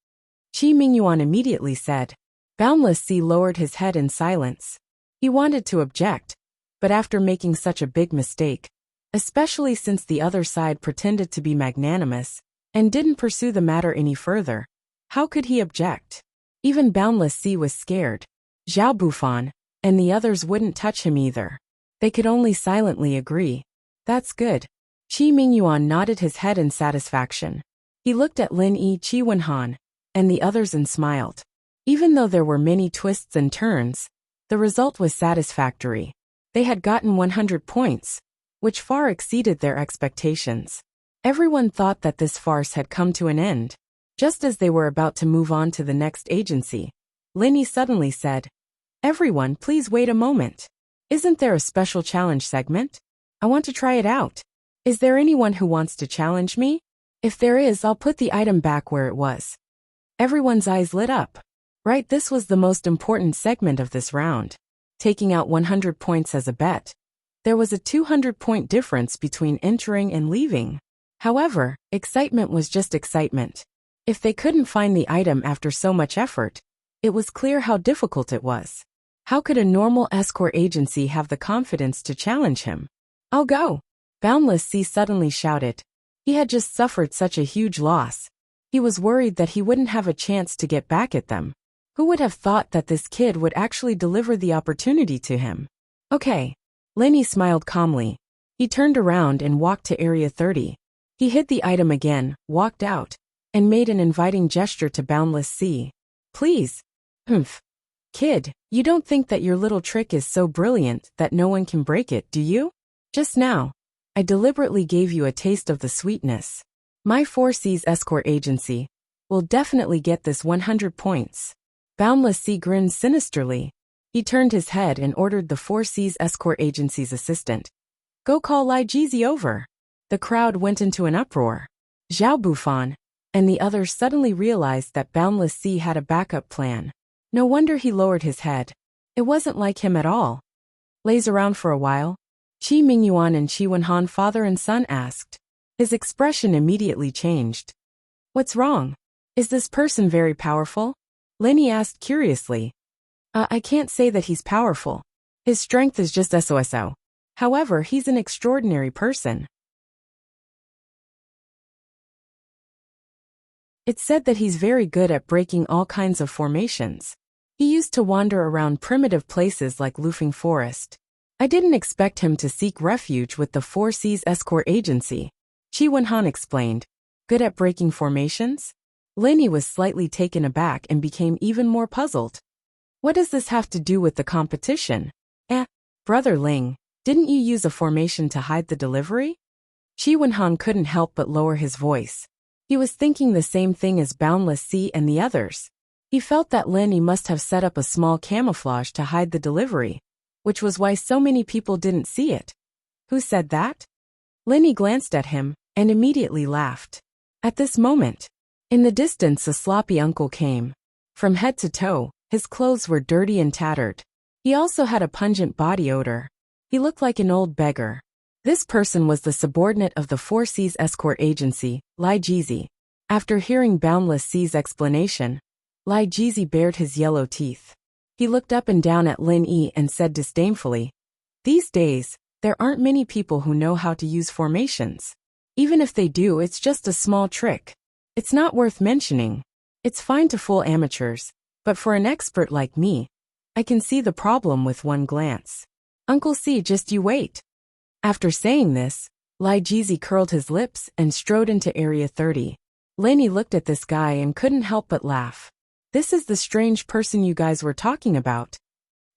Qi Mingyuan immediately said. Boundless Sea lowered his head in silence. He wanted to object, but after making such a big mistake, especially since the other side pretended to be magnanimous and didn't pursue the matter any further, how could he object? Even Boundless Sea was scared. Zhao Bufan and the others wouldn't touch him either. They could only silently agree. That's good. Qi Mingyuan nodded his head in satisfaction. He looked at Lin Yi, Qi Wenhan, and the others and smiled. Even though there were many twists and turns, the result was satisfactory. They had gotten 100 points, which far exceeded their expectations. Everyone thought that this farce had come to an end. Just as they were about to move on to the next agency, Lin Yi suddenly said, "Everyone, please wait a moment. Isn't there a special challenge segment? I want to try it out. Is there anyone who wants to challenge me? If there is, I'll put the item back where it was." Everyone's eyes lit up. Right, this was the most important segment of this round. Taking out 100 points as a bet. There was a 200-point difference between entering and leaving. However, excitement was just excitement. If they couldn't find the item after so much effort, it was clear how difficult it was. How could a normal escort agency have the confidence to challenge him? "I'll go!" Boundless Sea suddenly shouted. He had just suffered such a huge loss. He was worried that he wouldn't have a chance to get back at them. Who would have thought that this kid would actually deliver the opportunity to him? Okay. Lin Yi smiled calmly. He turned around and walked to Area 30. He hid the item again, walked out, and made an inviting gesture to Boundless Sea. "Please." "Humph. Kid, you don't think that your little trick is so brilliant that no one can break it, do you? Just now, I deliberately gave you a taste of the sweetness. My 4C's escort agency will definitely get this 100 points. Boundless Sea grinned sinisterly. He turned his head and ordered the 4C's escort agency's assistant. "Go call Lai Jizi over." The crowd went into an uproar. Zhao Bufan and the others suddenly realized that Boundless Sea had a backup plan. No wonder he lowered his head. It wasn't like him at all. "Lays around for a while?" Qi Mingyuan and Qi Wenhan, father and son, asked. His expression immediately changed. "What's wrong? Is this person very powerful?" Lin Yi asked curiously. I can't say that he's powerful. His strength is just so. However, he's an extraordinary person. It's said that he's very good at breaking all kinds of formations. He used to wander around primitive places like Lufing Forest. I didn't expect him to seek refuge with the Four Seas Escort Agency. Chi Wenhan explained. Good at breaking formations? Linny was slightly taken aback and became even more puzzled. What does this have to do with the competition? Brother Ling, didn't you use a formation to hide the delivery? Chi Wenhan couldn't help but lower his voice. He was thinking the same thing as Boundless Sea and the others. He felt that Linny must have set up a small camouflage to hide the delivery, which was why so many people didn't see it. Who said that? Linny glanced at him and immediately laughed. At this moment, in the distance a sloppy uncle came. From head to toe, his clothes were dirty and tattered. He also had a pungent body odor. He looked like an old beggar. This person was the subordinate of the Four Seas Escort Agency, Lai Jizi. After hearing Boundless Sea's explanation, Lai Jizi bared his yellow teeth. He looked up and down at Lin Yi and said disdainfully, "These days, there aren't many people who know how to use formations. Even if they do, it's just a small trick. It's not worth mentioning. It's fine to fool amateurs, but for an expert like me, I can see the problem with one glance. Uncle C, just you wait." After saying this, Lai Jizi curled his lips and strode into Area 30. Lenny looked at this guy and couldn't help but laugh. This is the strange person you guys were talking about.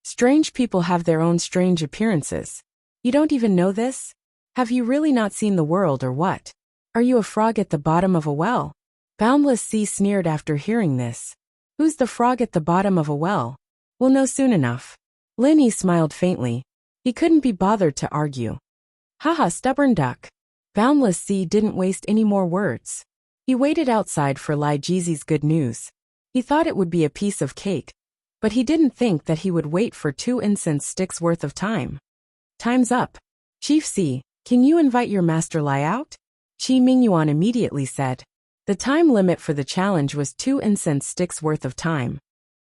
Strange people have their own strange appearances. You don't even know this? Have you really not seen the world or what? Are you a frog at the bottom of a well? Boundless Sea sneered after hearing this. Who's the frog at the bottom of a well? We'll know soon enough. Lenny smiled faintly. He couldn't be bothered to argue. Haha, stubborn duck. Boundless Sea didn't waste any more words. He waited outside for Lai Jizi's good news. He thought it would be a piece of cake, but he didn't think that he would wait for 2 incense sticks worth of time. Time's up. Chief C, can you invite your master Lai out? Qi Mingyuan immediately said. The time limit for the challenge was 2 incense sticks worth of time.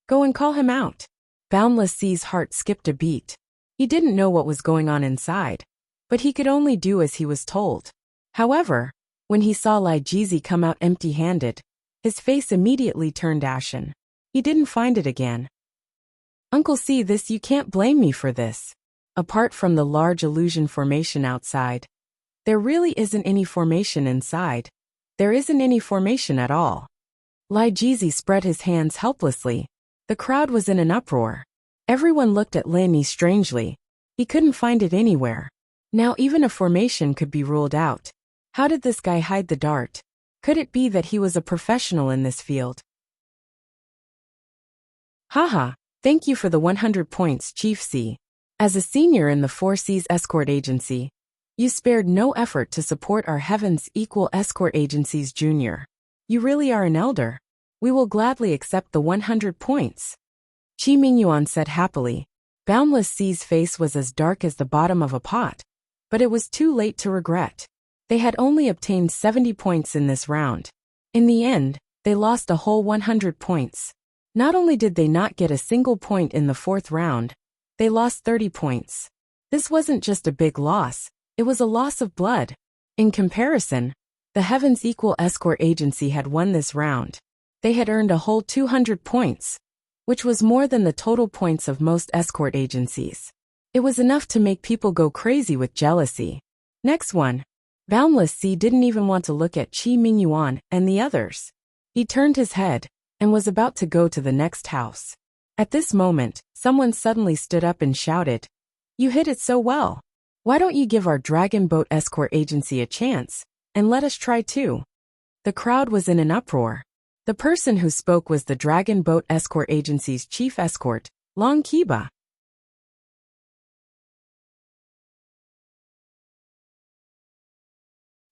Go and call him out. Boundless Sea's heart skipped a beat. He didn't know what was going on inside, but he could only do as he was told. However, when he saw Lai Jizi come out empty-handed, his face immediately turned ashen. He didn't find it again. Uncle C, this you can't blame me for this. Apart from the large illusion formation outside, there really isn't any formation inside. There isn't any formation at all. Lai Jizi spread his hands helplessly. The crowd was in an uproar. Everyone looked at Lin Yi strangely. He couldn't find it anywhere. Now even a formation could be ruled out. How did this guy hide the dart? Could it be that he was a professional in this field? Haha, thank you for the 100 points, Chief C. As a senior in the Four Seas Escort Agency, you spared no effort to support our Heavens Equal Escort Agency's junior. You really are an elder. We will gladly accept the 100 points. Qi Mingyuan said happily. Boundless Sea's face was as dark as the bottom of a pot, but it was too late to regret. They had only obtained 70 points in this round. In the end, they lost a whole 100 points. Not only did they not get a single point in the 4th round, they lost 30 points. This wasn't just a big loss, it was a loss of blood. In comparison, the Heavens Equal Escort Agency had won this round. They had earned a whole 200 points, which was more than the total points of most escort agencies. It was enough to make people go crazy with jealousy. Next one. Boundless Sea didn't even want to look at Qi Mingyuan and the others. He turned his head and was about to go to the next house. At this moment, someone suddenly stood up and shouted, "You hit it so well. Why don't you give our Dragon Boat Escort Agency a chance, and let us try too?" The crowd was in an uproar. The person who spoke was the Dragon Boat Escort Agency's chief escort, Long Kiba.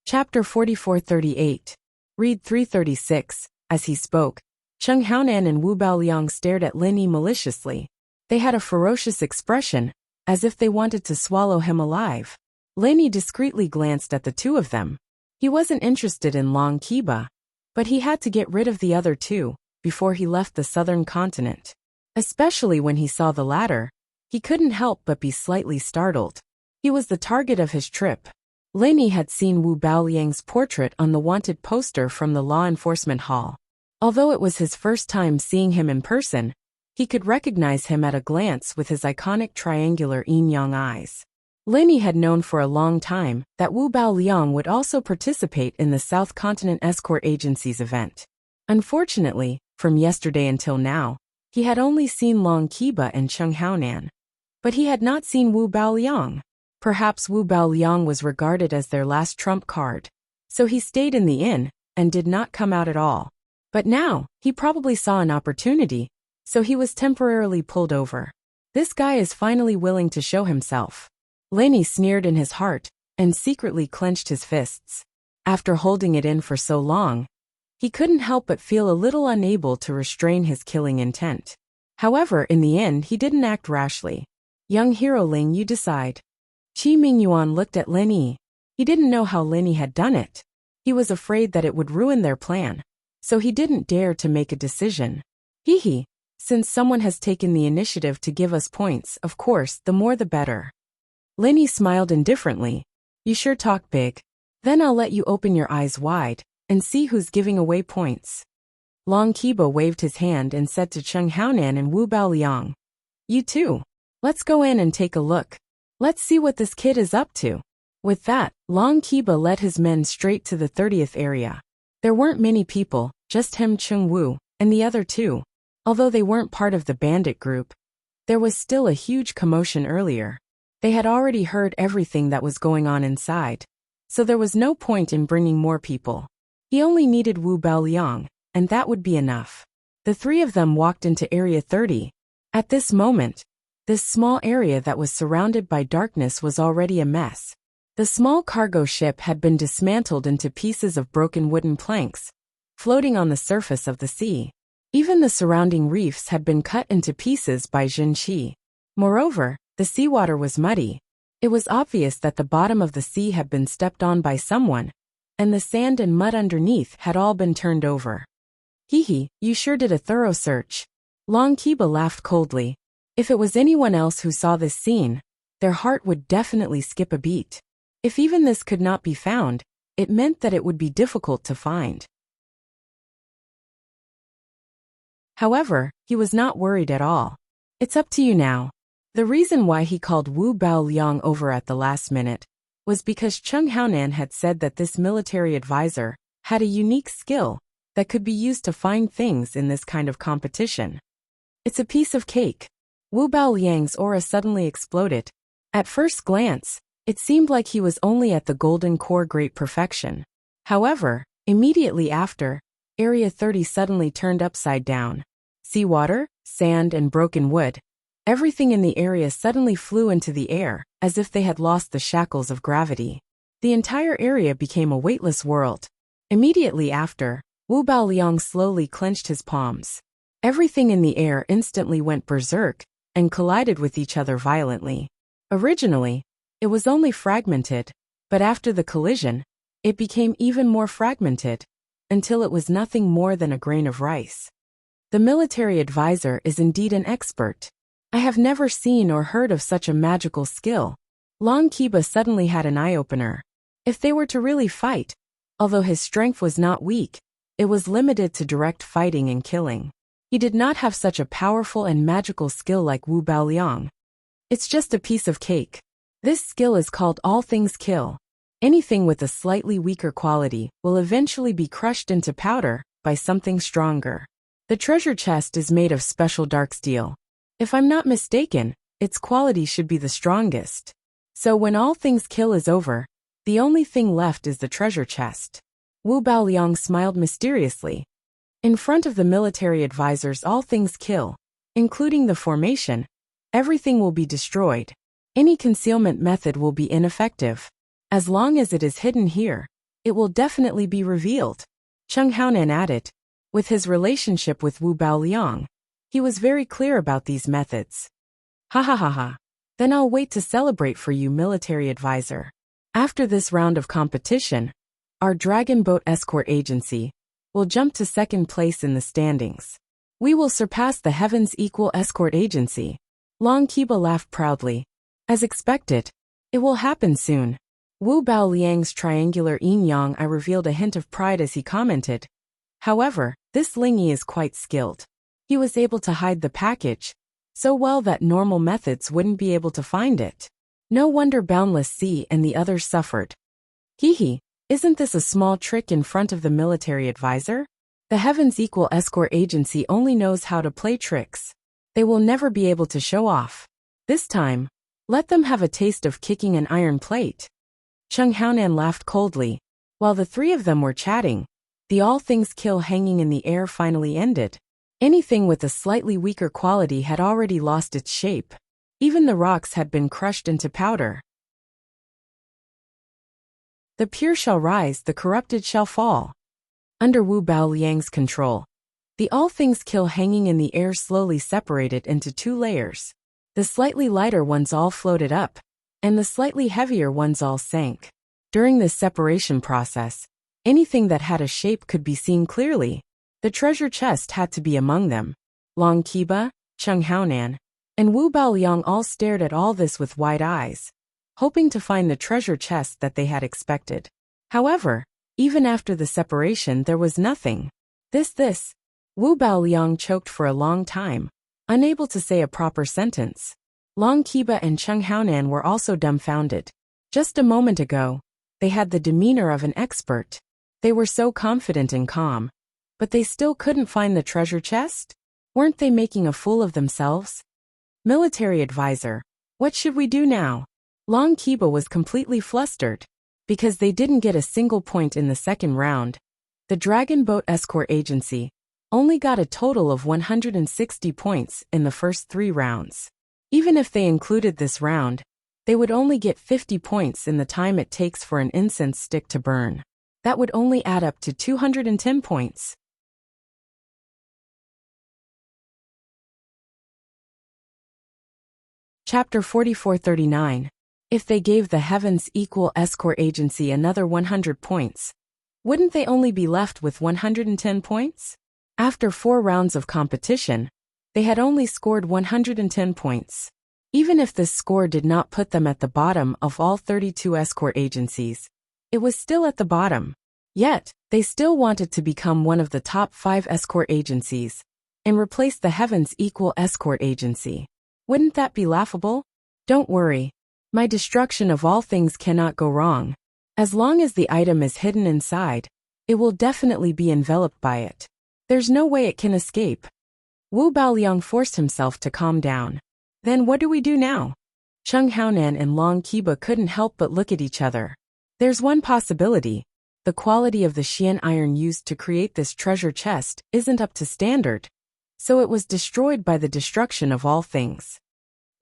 Chapter 4438. Read 336. As he spoke, Cheng Haonan and Wu Baoliang stared at Lin Yi maliciously. They had a ferocious expression, as if they wanted to swallow him alive. Lin Yi discreetly glanced at the two of them. He wasn't interested in Long Kiba, but he had to get rid of the other two before he left the southern continent. Especially when he saw the latter, he couldn't help but be slightly startled. He was the target of his trip. Lin Yi had seen Wu Baoliang's portrait on the wanted poster from the law enforcement hall. Although it was his first time seeing him in person, He could recognize him at a glance with his iconic triangular yin-yang eyes. Lin Yi had known for a long time that Wu Baoliang would also participate in the South Continent Escort Agency's event. Unfortunately, from yesterday until now, he had only seen Long Qiba and Cheng Haonan. But he had not seen Wu Baoliang. Perhaps Wu Baoliang was regarded as their last trump card. So he stayed in the inn and did not come out at all. But now, he probably saw an opportunity, so he was temporarily pulled over. This guy is finally willing to show himself. Lin Yi sneered in his heart and secretly clenched his fists. After holding it in for so long, he couldn't help but feel a little unable to restrain his killing intent. However, in the end, he didn't act rashly. Young hero Ling, you decide. Qi Mingyuan looked at Lin Yi. He didn't know how Lin Yi had done it. He was afraid that it would ruin their plan, so he didn't dare to make a decision. Hee, since someone has taken the initiative to give us points, of course, the more the better. Lin Yi smiled indifferently. You sure talk big. Then I'll let you open your eyes wide and see who's giving away points. Long Qiba waved his hand and said to Cheng Haonan and Wu Baoliang, you too. Let's go in and take a look. Let's see what this kid is up to. With that, Long Qiba led his men straight to the 30th area. There weren't many people, just him, Chung Wu, and the other two. Although they weren't part of the bandit group, there was still a huge commotion earlier. They had already heard everything that was going on inside, so there was no point in bringing more people. He only needed Wu Baoliang, and that would be enough. The three of them walked into Area 30. At this moment, this small area that was surrounded by darkness was already a mess. The small cargo ship had been dismantled into pieces of broken wooden planks, floating on the surface of the sea. Even the surrounding reefs had been cut into pieces by Jinqi. Moreover, the seawater was muddy. It was obvious that the bottom of the sea had been stepped on by someone, and the sand and mud underneath had all been turned over. Hee, you sure did a thorough search. Long Qiba laughed coldly. If it was anyone else who saw this scene, their heart would definitely skip a beat. If even this could not be found, it meant that it would be difficult to find. However, he was not worried at all. It's up to you now. The reason why he called Wu Baoliang over at the last minute was because Cheng Haonan had said that this military advisor had a unique skill that could be used to find things in this kind of competition. It's a piece of cake. Wu Baoliang's aura suddenly exploded. At first glance, it seemed like he was only at the golden core great perfection. However, immediately after, Area 30 suddenly turned upside down. Seawater, sand, and broken wood. Everything in the area suddenly flew into the air, as if they had lost the shackles of gravity. The entire area became a weightless world. Immediately after, Wu Baoliang slowly clenched his palms. Everything in the air instantly went berserk and collided with each other violently. Originally, it was only fragmented, but after the collision, it became even more fragmented, until it was nothing more than a grain of rice. The military advisor is indeed an expert. I have never seen or heard of such a magical skill. Long Qiba suddenly had an eye-opener. If they were to really fight, although his strength was not weak, it was limited to direct fighting and killing. He did not have such a powerful and magical skill like Wu Baoliang. It's just a piece of cake. This skill is called All Things Kill. Anything with a slightly weaker quality will eventually be crushed into powder by something stronger. The treasure chest is made of special dark steel. If I'm not mistaken, its quality should be the strongest. So when All Things Kill is over, the only thing left is the treasure chest. Wu Baoliang smiled mysteriously. In front of the military advisor's All Things Kill, including the formation, everything will be destroyed. Any concealment method will be ineffective. As long as it is hidden here, it will definitely be revealed. Cheng Haonan added. With his relationship with Wu Baoliang, he was very clear about these methods. Ha ha ha ha. Then I'll wait to celebrate for you, military advisor. After this round of competition, our Dragon Boat Escort Agency will jump to second place in the standings. We will surpass the Heavens Equal Escort Agency. Long Qiba laughed proudly. As expected, it will happen soon. Wu Baoliang's triangular yin-yang eye revealed a hint of pride as he commented. However, this Ling Yi is quite skilled. He was able to hide the package so well that normal methods wouldn't be able to find it. No wonder Boundless Sea and the others suffered. Hee, isn't this a small trick in front of the military advisor? The Heavens Equal Escort Agency only knows how to play tricks. They will never be able to show off. This time, let them have a taste of kicking an iron plate. Chung Haonan laughed coldly. While the three of them were chatting, the all things kill hanging in the air finally ended. Anything with a slightly weaker quality had already lost its shape. Even the rocks had been crushed into powder. The pure shall rise, the corrupted shall fall. Under Wu Baoliang's control, the all things kill hanging in the air slowly separated into two layers. The slightly lighter ones all floated up, and the slightly heavier ones all sank. During this separation process, anything that had a shape could be seen clearly. The treasure chest had to be among them. Long Qiba, Chung Haonan, and Wu Baoliang all stared at all this with wide eyes, hoping to find the treasure chest that they had expected. However, even after the separation there was nothing. This. Wu Baoliang choked for a long time, unable to say a proper sentence. Long Qiba and Chung Haonan were also dumbfounded. Just a moment ago, they had the demeanor of an expert. They were so confident and calm. But they still couldn't find the treasure chest? Weren't they making a fool of themselves? Military advisor, what should we do now? Long Qiba was completely flustered. Because they didn't get a single point in the second round, the Dragon Boat Escort Agency only got a total of 160 points in the first 3 rounds. Even if they included this round, they would only get 50 points in the time it takes for an incense stick to burn. That would only add up to 210 points. Chapter 4439. If they gave the Heavens Equal Escort Agency another 100 points, wouldn't they only be left with 110 points? After 4 rounds of competition, they had only scored 110 points. Even if this score did not put them at the bottom of all 32 escort agencies, it was still at the bottom. Yet, they still wanted to become one of the top 5 escort agencies and replace the Heavens Equal Escort Agency. Wouldn't that be laughable? Don't worry. My destruction of all things cannot go wrong. As long as the item is hidden inside, it will definitely be enveloped by it. There's no way it can escape. Wu Baoliang forced himself to calm down. Then what do we do now? Chung Haonan and Long Qiba couldn't help but look at each other. There's one possibility. The quality of the Xian iron used to create this treasure chest isn't up to standard, so it was destroyed by the destruction of all things.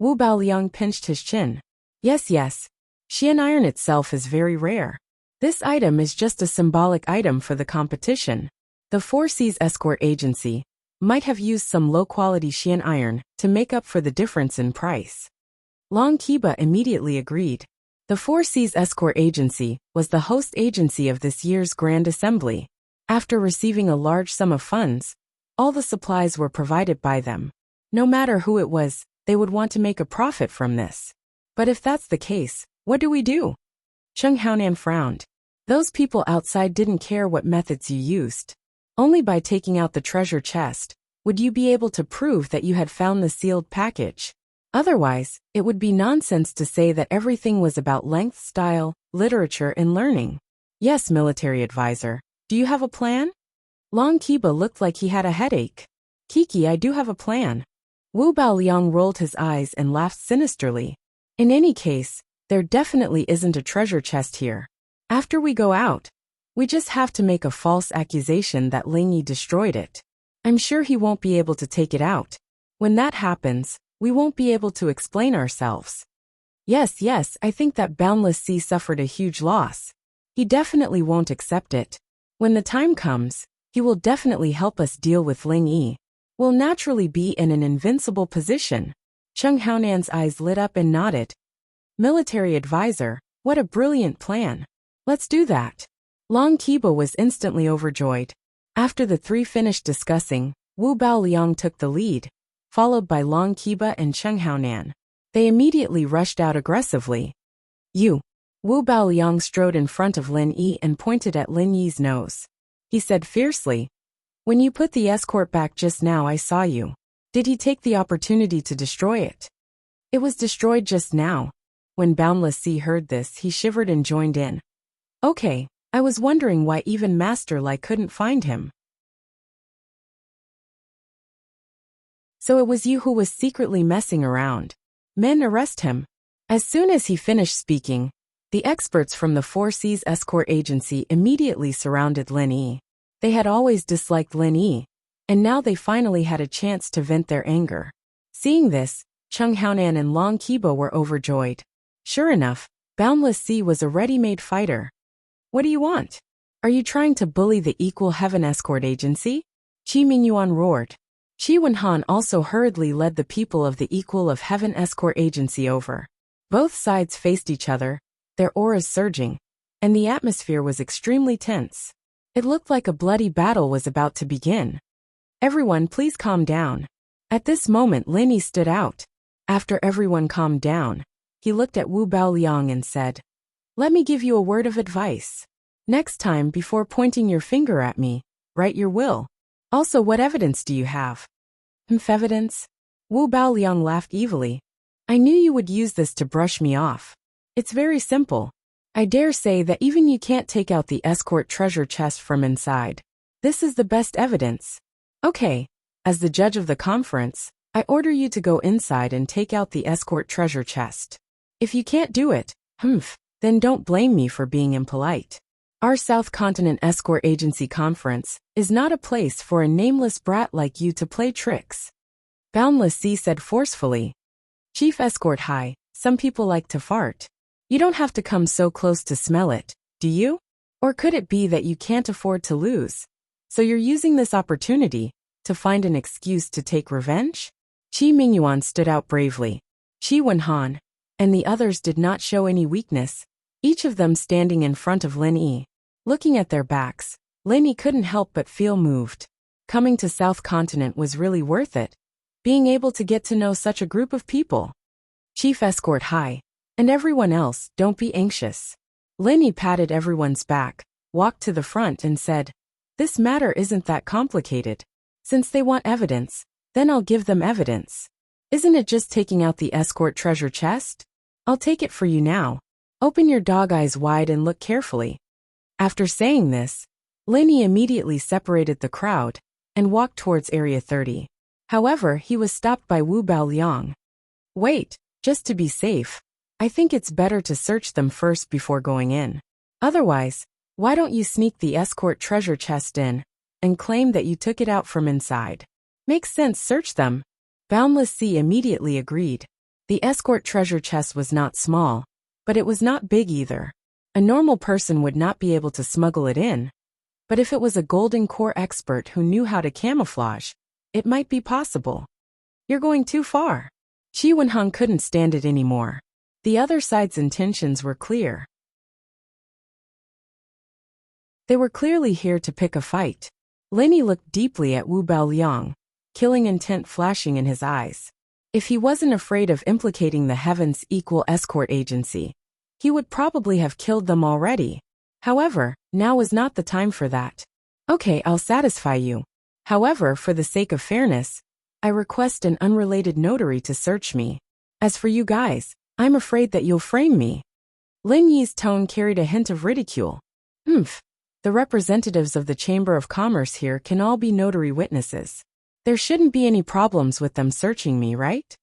Wu Baoliang pinched his chin. Yes. Xian iron itself is very rare. This item is just a symbolic item for the competition. The Four Seas Escort Agency might have used some low-quality Xian iron to make up for the difference in price. Long Qiba immediately agreed. The Four Seas Escort Agency was the host agency of this year's Grand Assembly. After receiving a large sum of funds, all the supplies were provided by them. No matter who it was, they would want to make a profit from this. But if that's the case, what do we do? Chung Haonan frowned. Those people outside didn't care what methods you used. Only by taking out the treasure chest would you be able to prove that you had found the sealed package. Otherwise, it would be nonsense to say that everything was about length, style, literature, and learning. Yes, military advisor. Do you have a plan? Long Qiba looked like he had a headache. Kiki, I do have a plan. Wu Baoliang rolled his eyes and laughed sinisterly. In any case, there definitely isn't a treasure chest here. After we go out, we just have to make a false accusation that Ling Yi destroyed it. I'm sure he won't be able to take it out. When that happens, we won't be able to explain ourselves. Yes, I think that Boundless Sea suffered a huge loss. He definitely won't accept it. When the time comes, he will definitely help us deal with Ling Yi. We'll naturally be in an invincible position. Chung Haonan's eyes lit up and nodded. Military advisor, what a brilliant plan. Let's do that. Long Qiba was instantly overjoyed. After the three finished discussing, Wu Baoliang took the lead, followed by Long Qiba and Chung Haonan. They immediately rushed out aggressively. You. Wu Baoliang strode in front of Lin Yi and pointed at Lin Yi's nose. He said fiercely, When you put the escort back just now, I saw you. Did he take the opportunity to destroy it? It was destroyed just now. When Boundless Sea heard this, he shivered and joined in. Okay, I was wondering why even Master Lai couldn't find him. So it was you who was secretly messing around. Men, arrest him. As soon as he finished speaking, the experts from the Four Seas Escort Agency immediately surrounded Lin Yi. They had always disliked Lin Yi, and now they finally had a chance to vent their anger. Seeing this, Chung Haonan and Long Qibo were overjoyed. Sure enough, Boundless Sea was a ready-made fighter. What do you want? Are you trying to bully the Equal Heaven Escort Agency? Qi Mingyuan roared. Qi Wenhan also hurriedly led the people of the Equal of Heaven Escort Agency over. Both sides faced each other, their auras surging, and the atmosphere was extremely tense. It looked like a bloody battle was about to begin. Everyone, please calm down. At this moment, Lin Yi stood out. After everyone calmed down, he looked at Wu Baoliang and said, "Let me give you a word of advice. Next time, before pointing your finger at me, write your will. Also, what evidence do you have?" Evidence? Wu Baoliang laughed evilly. "I knew you would use this to brush me off. It's very simple. I dare say that even you can't take out the escort treasure chest from inside. This is the best evidence. Okay, as the judge of the conference, I order you to go inside and take out the escort treasure chest. If you can't do it, then don't blame me for being impolite. Our South Continent Escort Agency Conference is not a place for a nameless brat like you to play tricks." Boundless Sea said forcefully. "Chief Escort High, some people like to fart. You don't have to come so close to smell it, do you? Or could it be that you can't afford to lose? So you're using this opportunity to find an excuse to take revenge?" Qi Mingyuan stood out bravely. Qi Wenhan and the others did not show any weakness, each of them standing in front of Lin Yi. Looking at their backs, Lin Yi couldn't help but feel moved. Coming to South Continent was really worth it. Being able to get to know such a group of people. Chief Escort High, and everyone else, don't be anxious. Lin Yi patted everyone's back, walked to the front and said, "This matter isn't that complicated. Since they want evidence, then I'll give them evidence. Isn't it just taking out the escort treasure chest? I'll take it for you now. Open your dog eyes wide and look carefully." After saying this, Lin Yi immediately separated the crowd and walked towards Area 30. However, he was stopped by Wu Baoliang. "Wait, just to be safe, I think it's better to search them first before going in. Otherwise, why don't you sneak the escort treasure chest in and claim that you took it out from inside? Makes sense, search them." Boundless Sea immediately agreed. The escort treasure chest was not small, but it was not big either. A normal person would not be able to smuggle it in. But if it was a golden core expert who knew how to camouflage, it might be possible. "You're going too far." Qi Wenheng couldn't stand it anymore. The other side's intentions were clear. They were clearly here to pick a fight. Lin Yi looked deeply at Wu Baoliang, killing intent flashing in his eyes. If he wasn't afraid of implicating the Heavens Equal Escort Agency, he would probably have killed them already. However, now was not the time for that. "Okay, I'll satisfy you. However, for the sake of fairness, I request an unrelated notary to search me. As for you guys, I'm afraid that you'll frame me." Lin Yi's tone carried a hint of ridicule. The representatives of the Chamber of Commerce here can all be notary witnesses. There shouldn't be any problems with them searching me, right?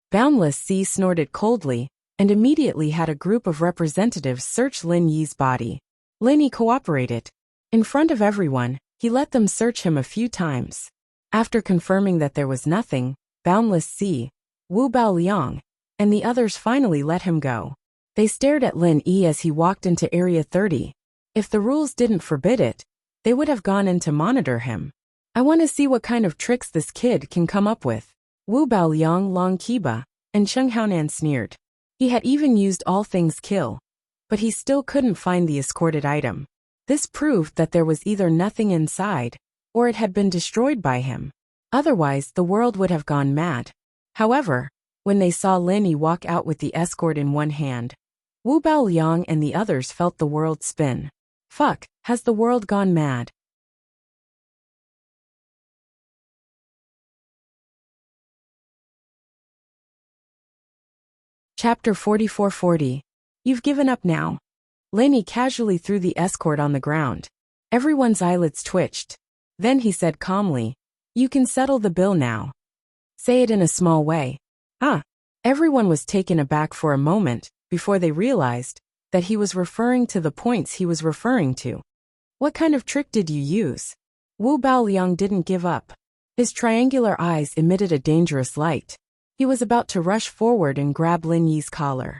Boundless Sea snorted coldly, and immediately had a group of representatives search Lin Yi's body. Lin Yi cooperated. In front of everyone, he let them search him a few times. After confirming that there was nothing, Boundless Sea, Wu Baoliang, and the others finally let him go. They stared at Lin Yi as he walked into Area 30. If the rules didn't forbid it, they would have gone in to monitor him. "I want to see what kind of tricks this kid can come up with." Wu Baoliang, Long Qiba, and Chung Haonan sneered. He had even used all things kill, but he still couldn't find the escorted item. This proved that there was either nothing inside, or it had been destroyed by him. Otherwise, the world would have gone mad. However, when they saw Lin Yi walk out with the escort in one hand, Wu Baoliang and the others felt the world spin. Fuck, has the world gone mad? Chapter 4440. You've given up now. Lenny casually threw the escort on the ground. Everyone's eyelids twitched. Then he said calmly, "You can settle the bill now. Say it in a small way." Ah. Everyone was taken aback for a moment before they realized that he was referring to the points he was referring to. What kind of trick did you use? Wu Baoliang didn't give up. His triangular eyes emitted a dangerous light. He was about to rush forward and grab Lin Yi's collar.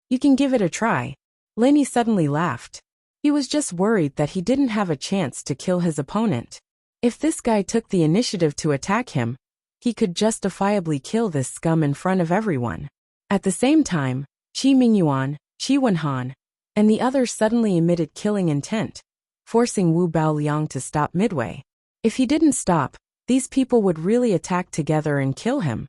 You can give it a try. Lin Yi suddenly laughed. He was just worried that he didn't have a chance to kill his opponent. If this guy took the initiative to attack him, he could justifiably kill this scum in front of everyone. At the same time, Qi Mingyuan, Qi Wenhan, and the others suddenly emitted killing intent, forcing Wu Baoliang to stop midway. If he didn't stop, these people would really attack together and kill him.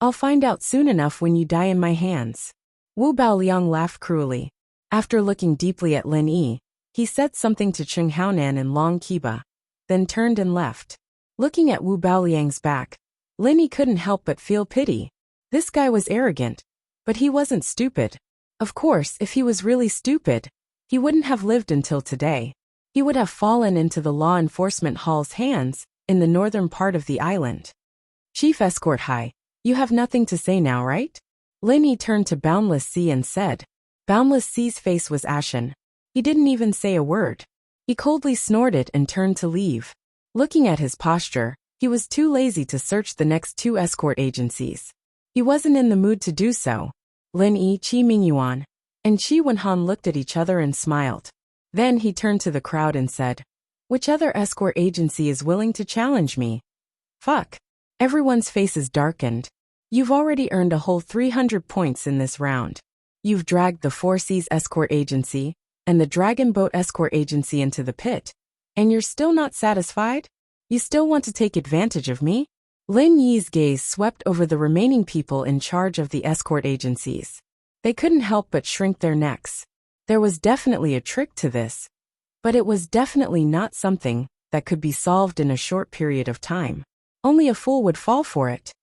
I'll find out soon enough when you die in my hands. Wu Baoliang laughed cruelly. After looking deeply at Lin Yi, he said something to Cheng Haonan and Long Qiba, then turned and left. Looking at Wu Baoliang's back, Lin Yi couldn't help but feel pity. This guy was arrogant, but he wasn't stupid. Of course, if he was really stupid, he wouldn't have lived until today. He would have fallen into the law enforcement hall's hands in the northern part of the island. Chief Escort High, you have nothing to say now, right? Lin Yi turned to Boundless Sea and said. Boundless Sea's face was ashen. He didn't even say a word. He coldly snorted and turned to leave. Looking at his posture, he was too lazy to search the next two escort agencies. He wasn't in the mood to do so. Lin Yi, Qi Mingyuan, and Qi Wenhan looked at each other and smiled. Then he turned to the crowd and said, "Which other escort agency is willing to challenge me?" Fuck. Everyone's faces darkened. You've already earned a whole 300 points in this round. You've dragged the Four Seas Escort Agency and the Dragon Boat Escort Agency into the pit, and you're still not satisfied? You still want to take advantage of me? Lin Yi's gaze swept over the remaining people in charge of the escort agencies. They couldn't help but shrink their necks. There was definitely a trick to this, but it was definitely not something that could be solved in a short period of time. Only a fool would fall for it.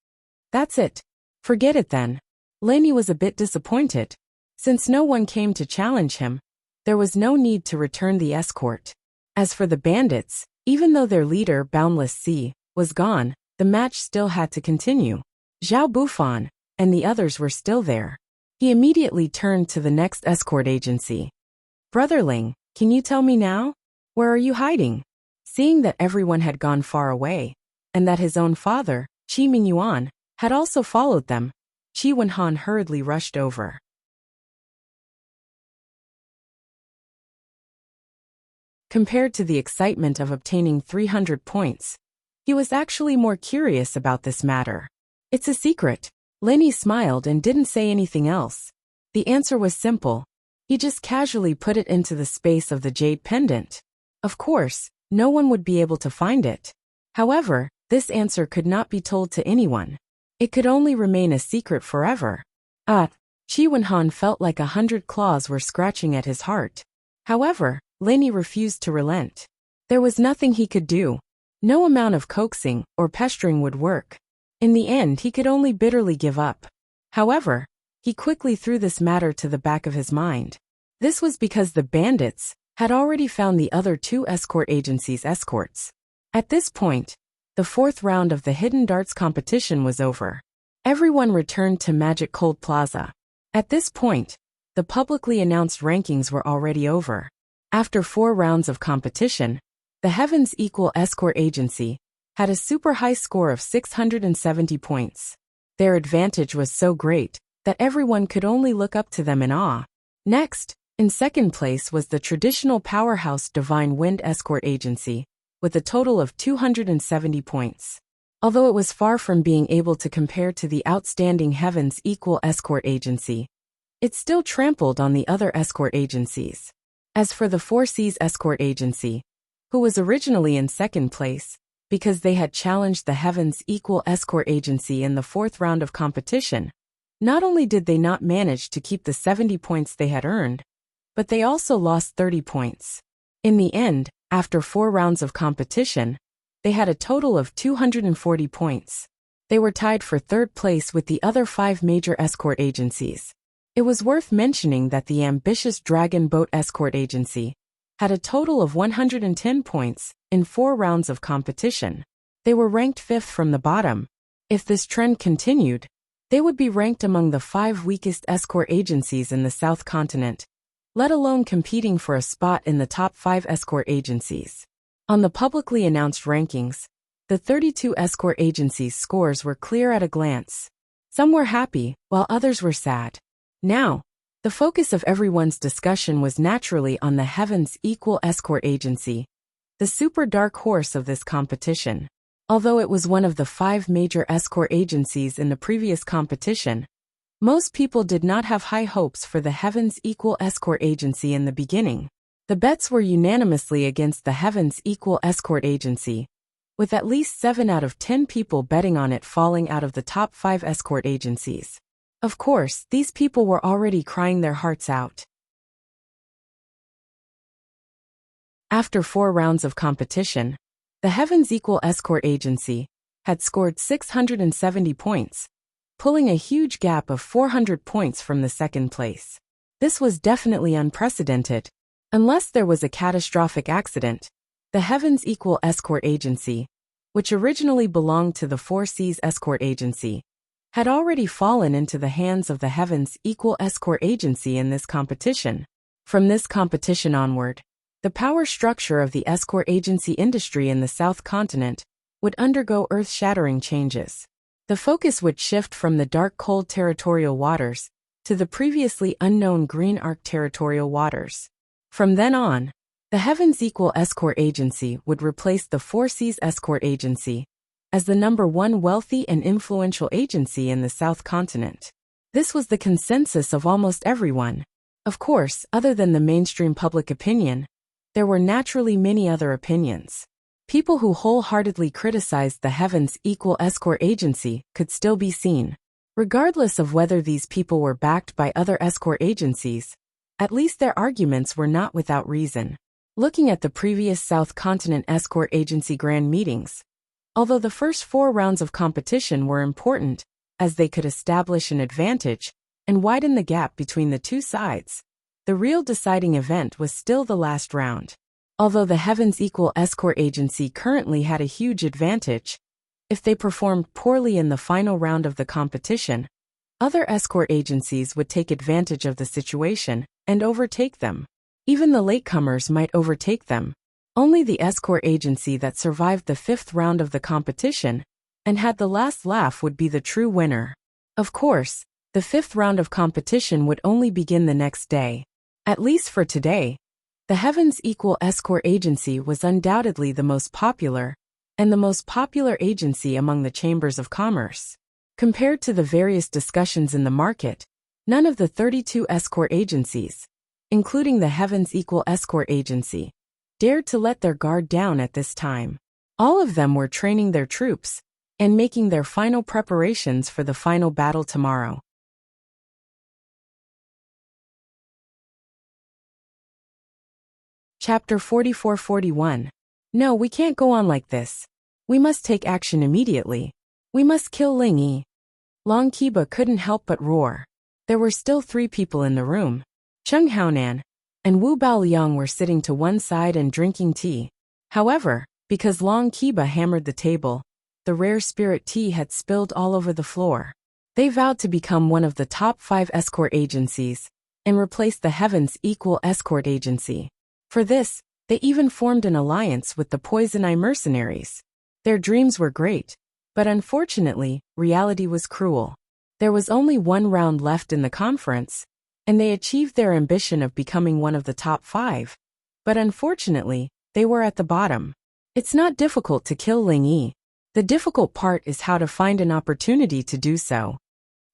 That's it. Forget it then. Lin Yi was a bit disappointed. Since no one came to challenge him, there was no need to return the escort. As for the bandits, even though their leader, Boundless Sea, was gone, the match still had to continue. Zhao Bufan and the others were still there. He immediately turned to the next escort agency. Brotherling, can you tell me now? Where are you hiding? Seeing that everyone had gone far away, and that his own father, Qi Mingyuan, had also followed them, Qi Wenhan hurriedly rushed over. Compared to the excitement of obtaining 300 points, he was actually more curious about this matter. It's a secret. Lin Yi smiled and didn't say anything else. The answer was simple. He just casually put it into the space of the jade pendant. Of course, no one would be able to find it. However, this answer could not be told to anyone. It could only remain a secret forever. Qi Wenhan felt like 100 claws were scratching at his heart. However, Lin Yi refused to relent. There was nothing he could do. No amount of coaxing or pestering would work. In the end, he could only bitterly give up. However, he quickly threw this matter to the back of his mind. This was because the bandits had already found the other two escort agencies' escorts. At this point, the fourth round of the Hidden Darts competition was over. Everyone returned to Magic Cold Plaza. At this point, the publicly announced rankings were already over. After 4 rounds of competition, the Heavens Equal Escort Agency had a super high score of 670 points. Their advantage was so great that everyone could only look up to them in awe. Next, in second place was the traditional powerhouse Divine Wind Escort Agency, with a total of 270 points. Although it was far from being able to compare to the outstanding Heavens Equal Escort Agency, it still trampled on the other escort agencies. As for the Four Seas Escort Agency, who was originally in second place, because they had challenged the Heavens Equal Escort Agency in the 4th round of competition, not only did they not manage to keep the 70 points they had earned, but they also lost 30 points. In the end, after 4 rounds of competition, they had a total of 240 points. They were tied for third place with the other 5 major escort agencies. It was worth mentioning that the ambitious Dragon Boat Escort Agency had a total of 110 points in 4 rounds of competition. They were ranked 5th from the bottom. If this trend continued, they would be ranked among the 5 weakest escort agencies in the South Continent, let alone competing for a spot in the top 5 escort agencies. On the publicly announced rankings, the 32 escort agencies' scores were clear at a glance. Some were happy, while others were sad. Now, the focus of everyone's discussion was naturally on the Heaven's Equal Escort Agency, the super dark horse of this competition. Although it was one of the 5 major escort agencies in the previous competition, most people did not have high hopes for the Heaven's Equal Escort Agency in the beginning. The bets were unanimously against the Heaven's Equal Escort Agency, with at least 7 out of 10 people betting on it falling out of the top 5 escort agencies. Of course, these people were already crying their hearts out. After 4 rounds of competition, the Heaven's Equal Escort Agency had scored 670 points, pulling a huge gap of 400 points from the second place. This was definitely unprecedented. Unless there was a catastrophic accident, the Heaven's Equal Escort Agency, which originally belonged to the Four Seas Escort Agency, had already fallen into the hands of the Heaven's Equal Escort Agency in this competition. From this competition onward, the power structure of the escort agency industry in the South Continent would undergo earth-shattering changes. The focus would shift from the dark cold territorial waters to the previously unknown green arc territorial waters. From then on, the Heaven's Equal Escort Agency would replace the Four Seas Escort Agency as the #1 wealthy and influential agency in the South Continent. This was the consensus of almost everyone. Of course, other than the mainstream public opinion, there were naturally many other opinions. People who wholeheartedly criticized the Heaven's Equal Escort Agency could still be seen. Regardless of whether these people were backed by other escort agencies, at least their arguments were not without reason. Looking at the previous South Continent Escort Agency Grand Meetings, although the first 4 rounds of competition were important, as they could establish an advantage and widen the gap between the two sides, the real deciding event was still the last round. Although the Heaven's Equal Escort Agency currently had a huge advantage, if they performed poorly in the final round of the competition, other escort agencies would take advantage of the situation and overtake them. Even the latecomers might overtake them. Only the escort agency that survived the 5th round of the competition and had the last laugh would be the true winner. Of course, the 5th round of competition would only begin the next day. At least for today, the Heaven's Equal Escort Agency was undoubtedly the most popular and the most popular agency among the chambers of commerce. Compared to the various discussions in the market, none of the 32 escort agencies, including the Heaven's Equal Escort Agency, dared to let their guard down at this time. All of them were training their troops and making their final preparations for the final battle tomorrow. Chapter 44-41. No, we can't go on like this. We must take action immediately. We must kill Ling Yi. Long Qiba couldn't help but roar. There were still 3 people in the room. Cheng Haonan and Wu Baoliang were sitting to one side and drinking tea. However, because Long Qiba hammered the table, the rare spirit tea had spilled all over the floor. They vowed to become one of the top 5 escort agencies and replace the Heaven's Equal Escort Agency. For this, they even formed an alliance with the Poison Eye mercenaries. Their dreams were great, but unfortunately, reality was cruel. There was only 1 round left in the conference, and they achieved their ambition of becoming one of the top 5. But unfortunately, they were at the bottom. It's not difficult to kill Ling Yi. The difficult part is how to find an opportunity to do so.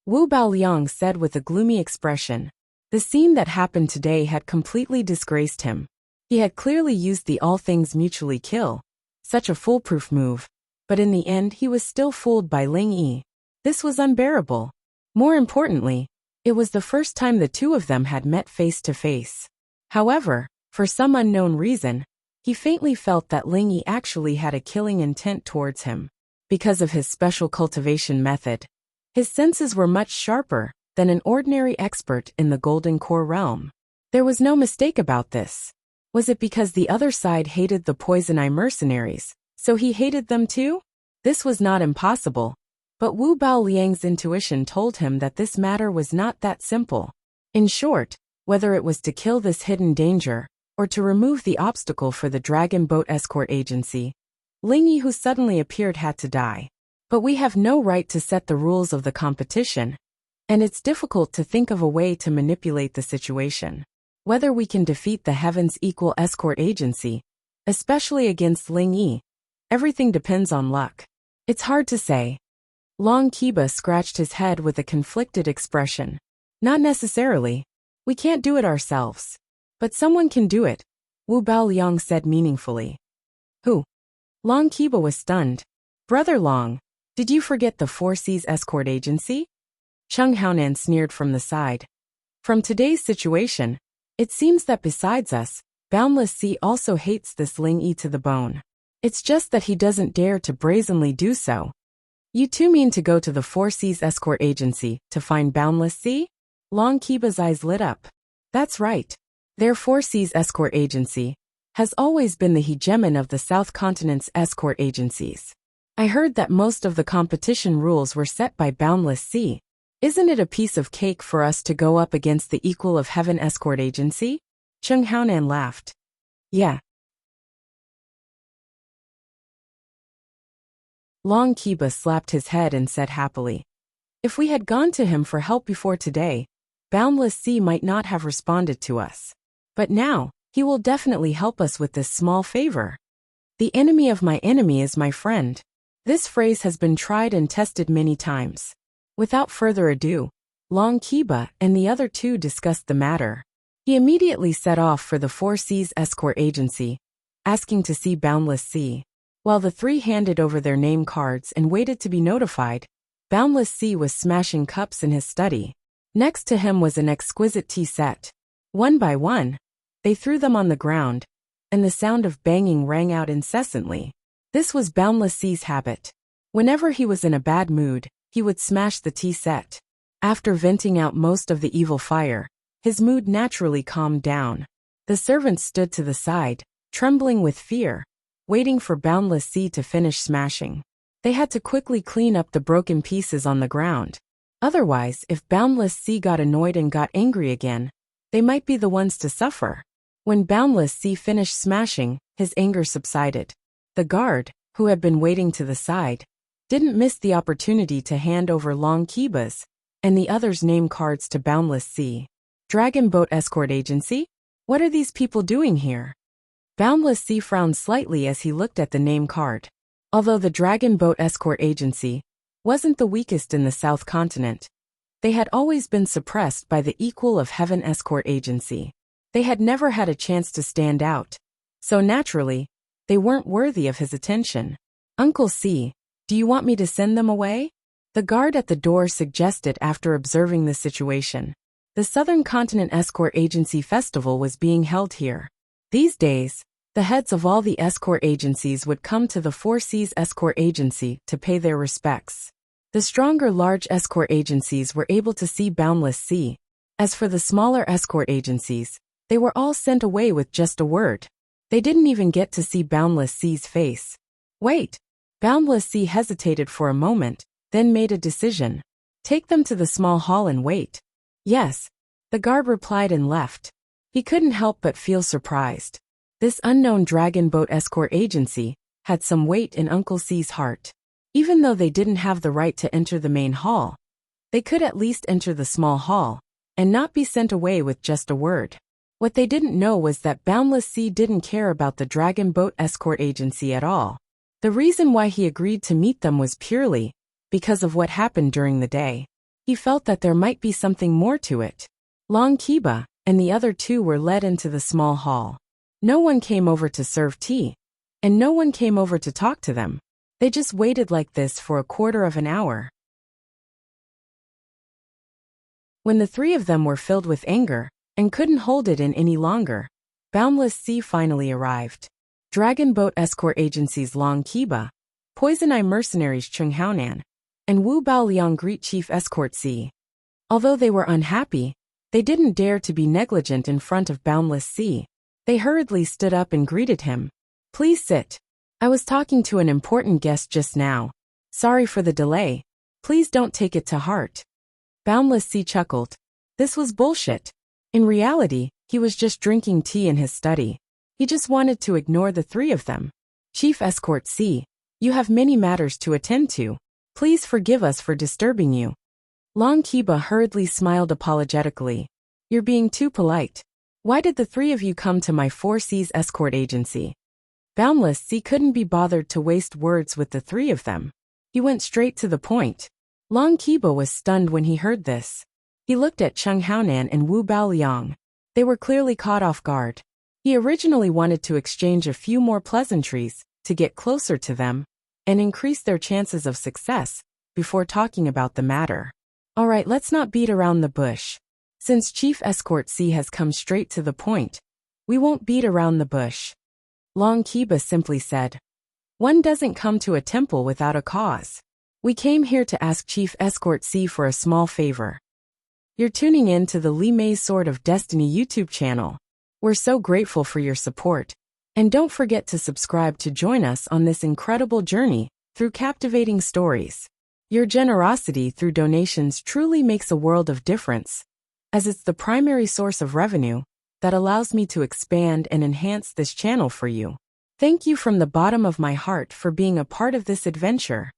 Wu Baoliang said with a gloomy expression. The scene that happened today had completely disgraced him. He had clearly used the all things mutually kill, such a foolproof move, but in the end he was still fooled by Ling Yi. This was unbearable. More importantly, it was the first time the 2 of them had met face to face. However, for some unknown reason, he faintly felt that Ling Yi actually had a killing intent towards him. because of his special cultivation method. His senses were much sharper than an ordinary expert in the Golden Core realm. There was no mistake about this. Was it because the other side hated the Poison Eye mercenaries, so he hated them too? This was not impossible, but Wu Baoliang's intuition told him that this matter was not that simple. In short, whether it was to kill this hidden danger, or to remove the obstacle for the Dragon Boat Escort Agency, Ling Yi who suddenly appeared had to die. But we have no right to set the rules of the competition, and it's difficult to think of a way to manipulate the situation. Whether we can defeat the Heaven's Equal Escort Agency, especially against Ling Yi, everything depends on luck. It's hard to say. Long Kiba scratched his head with a conflicted expression. Not necessarily. We can't do it ourselves. But someone can do it, Wu Baoliang said meaningfully. Who? Long Kiba was stunned. Brother Long, did you forget the Four Seas Escort Agency? Cheng Haonan sneered from the side. From today's situation, it seems that besides us, Boundless Sea also hates this Ling Yi to the bone. It's just that he doesn't dare to brazenly do so. You two mean to go to the Four Seas Escort Agency to find Boundless Sea? Long Kiba's eyes lit up. That's right. Their Four Seas Escort Agency has always been the hegemon of the South Continent's escort agencies. I heard that most of the competition rules were set by Boundless Sea. Isn't it a piece of cake for us to go up against the Equal of Heaven Escort Agency? Cheng Haonan laughed. Yeah. Long Kiba slapped his head and said happily. If we had gone to him for help before today, Boundless Sea might not have responded to us. But now, he will definitely help us with this small favor. The enemy of my enemy is my friend. This phrase has been tried and tested many times. Without further ado, Long Kiba and the other two discussed the matter. He immediately set off for the Four Seas Escort Agency, asking to see Boundless Sea. While the three handed over their name cards and waited to be notified, Boundless Sea was smashing cups in his study. Next to him was an exquisite tea set. One by one, they threw them on the ground, and the sound of banging rang out incessantly. This was Boundless Sea's habit. Whenever he was in a bad mood, he would smash the tea set. After venting out most of the evil fire, his mood naturally calmed down. The servants stood to the side, trembling with fear, waiting for Boundless Sea to finish smashing. They had to quickly clean up the broken pieces on the ground. Otherwise, if Boundless Sea got annoyed and got angry again, they might be the ones to suffer. When Boundless Sea finished smashing, his anger subsided. The guard, who had been waiting to the side, didn't miss the opportunity to hand over Long Kiba's and the others' name cards to Boundless Sea. Dragon Boat Escort Agency? What are these people doing here? Boundless Sea frowned slightly as he looked at the name card. Although the Dragon Boat Escort Agency wasn't the weakest in the South Continent, they had always been suppressed by the Equal of Heaven Escort Agency. They had never had a chance to stand out, so naturally, they weren't worthy of his attention. Uncle C, do you want me to send them away? The guard at the door suggested after observing the situation. The Southern Continent Escort Agency Festival was being held here. These days, the heads of all the escort agencies would come to the Four Seas Escort Agency to pay their respects. The stronger large escort agencies were able to see Boundless Sea. As for the smaller escort agencies, they were all sent away with just a word. They didn't even get to see Boundless Sea's face. Wait. Boundless Sea hesitated for a moment, then made a decision. Take them to the small hall and wait. Yes. The guard replied and left. He couldn't help but feel surprised. This unknown Dragon Boat Escort Agency had some weight in Uncle C's heart. Even though they didn't have the right to enter the main hall, they could at least enter the small hall and not be sent away with just a word. What they didn't know was that Boundless Sea didn't care about the Dragon Boat Escort Agency at all. The reason why he agreed to meet them was purely because of what happened during the day. He felt that there might be something more to it. Long Kiba and the other two were led into the small hall. No one came over to serve tea, and no one came over to talk to them. They just waited like this for a quarter of an hour. When the three of them were filled with anger and couldn't hold it in any longer, Boundless Sea finally arrived. Dragon Boat Escort Agency's Long Kiba Poison Eye mercenaries Chung Haonan and Wu Baoliang greet Chief Escort C. Although they were unhappy, they didn't dare to be negligent in front of Boundless C. They hurriedly stood up and greeted him. Please sit. I was talking to an important guest just now. Sorry for the delay. Please don't take it to heart. Boundless C chuckled. This was bullshit. In reality, he was just drinking tea in his study. He just wanted to ignore the three of them. Chief Escort C, you have many matters to attend to. Please forgive us for disturbing you. Long Kiba hurriedly smiled apologetically. You're being too polite. Why did the three of you come to my 4C's escort agency? Boundless C couldn't be bothered to waste words with the three of them. He went straight to the point. Long Kiba was stunned when he heard this. He looked at Chung Haonan and Wu Baoliang. They were clearly caught off guard. He originally wanted to exchange a few more pleasantries to get closer to them and increase their chances of success before talking about the matter. Alright, let's not beat around the bush. Since Chief Escort C has come straight to the point, we won't beat around the bush. Long Kiba simply said. One doesn't come to a temple without a cause. We came here to ask Chief Escort C for a small favor. You're tuning in to the Li Mei's Sword of Destiny YouTube channel. We're so grateful for your support. And don't forget to subscribe to join us on this incredible journey through captivating stories. Your generosity through donations truly makes a world of difference, as it's the primary source of revenue that allows me to expand and enhance this channel for you. Thank you from the bottom of my heart for being a part of this adventure.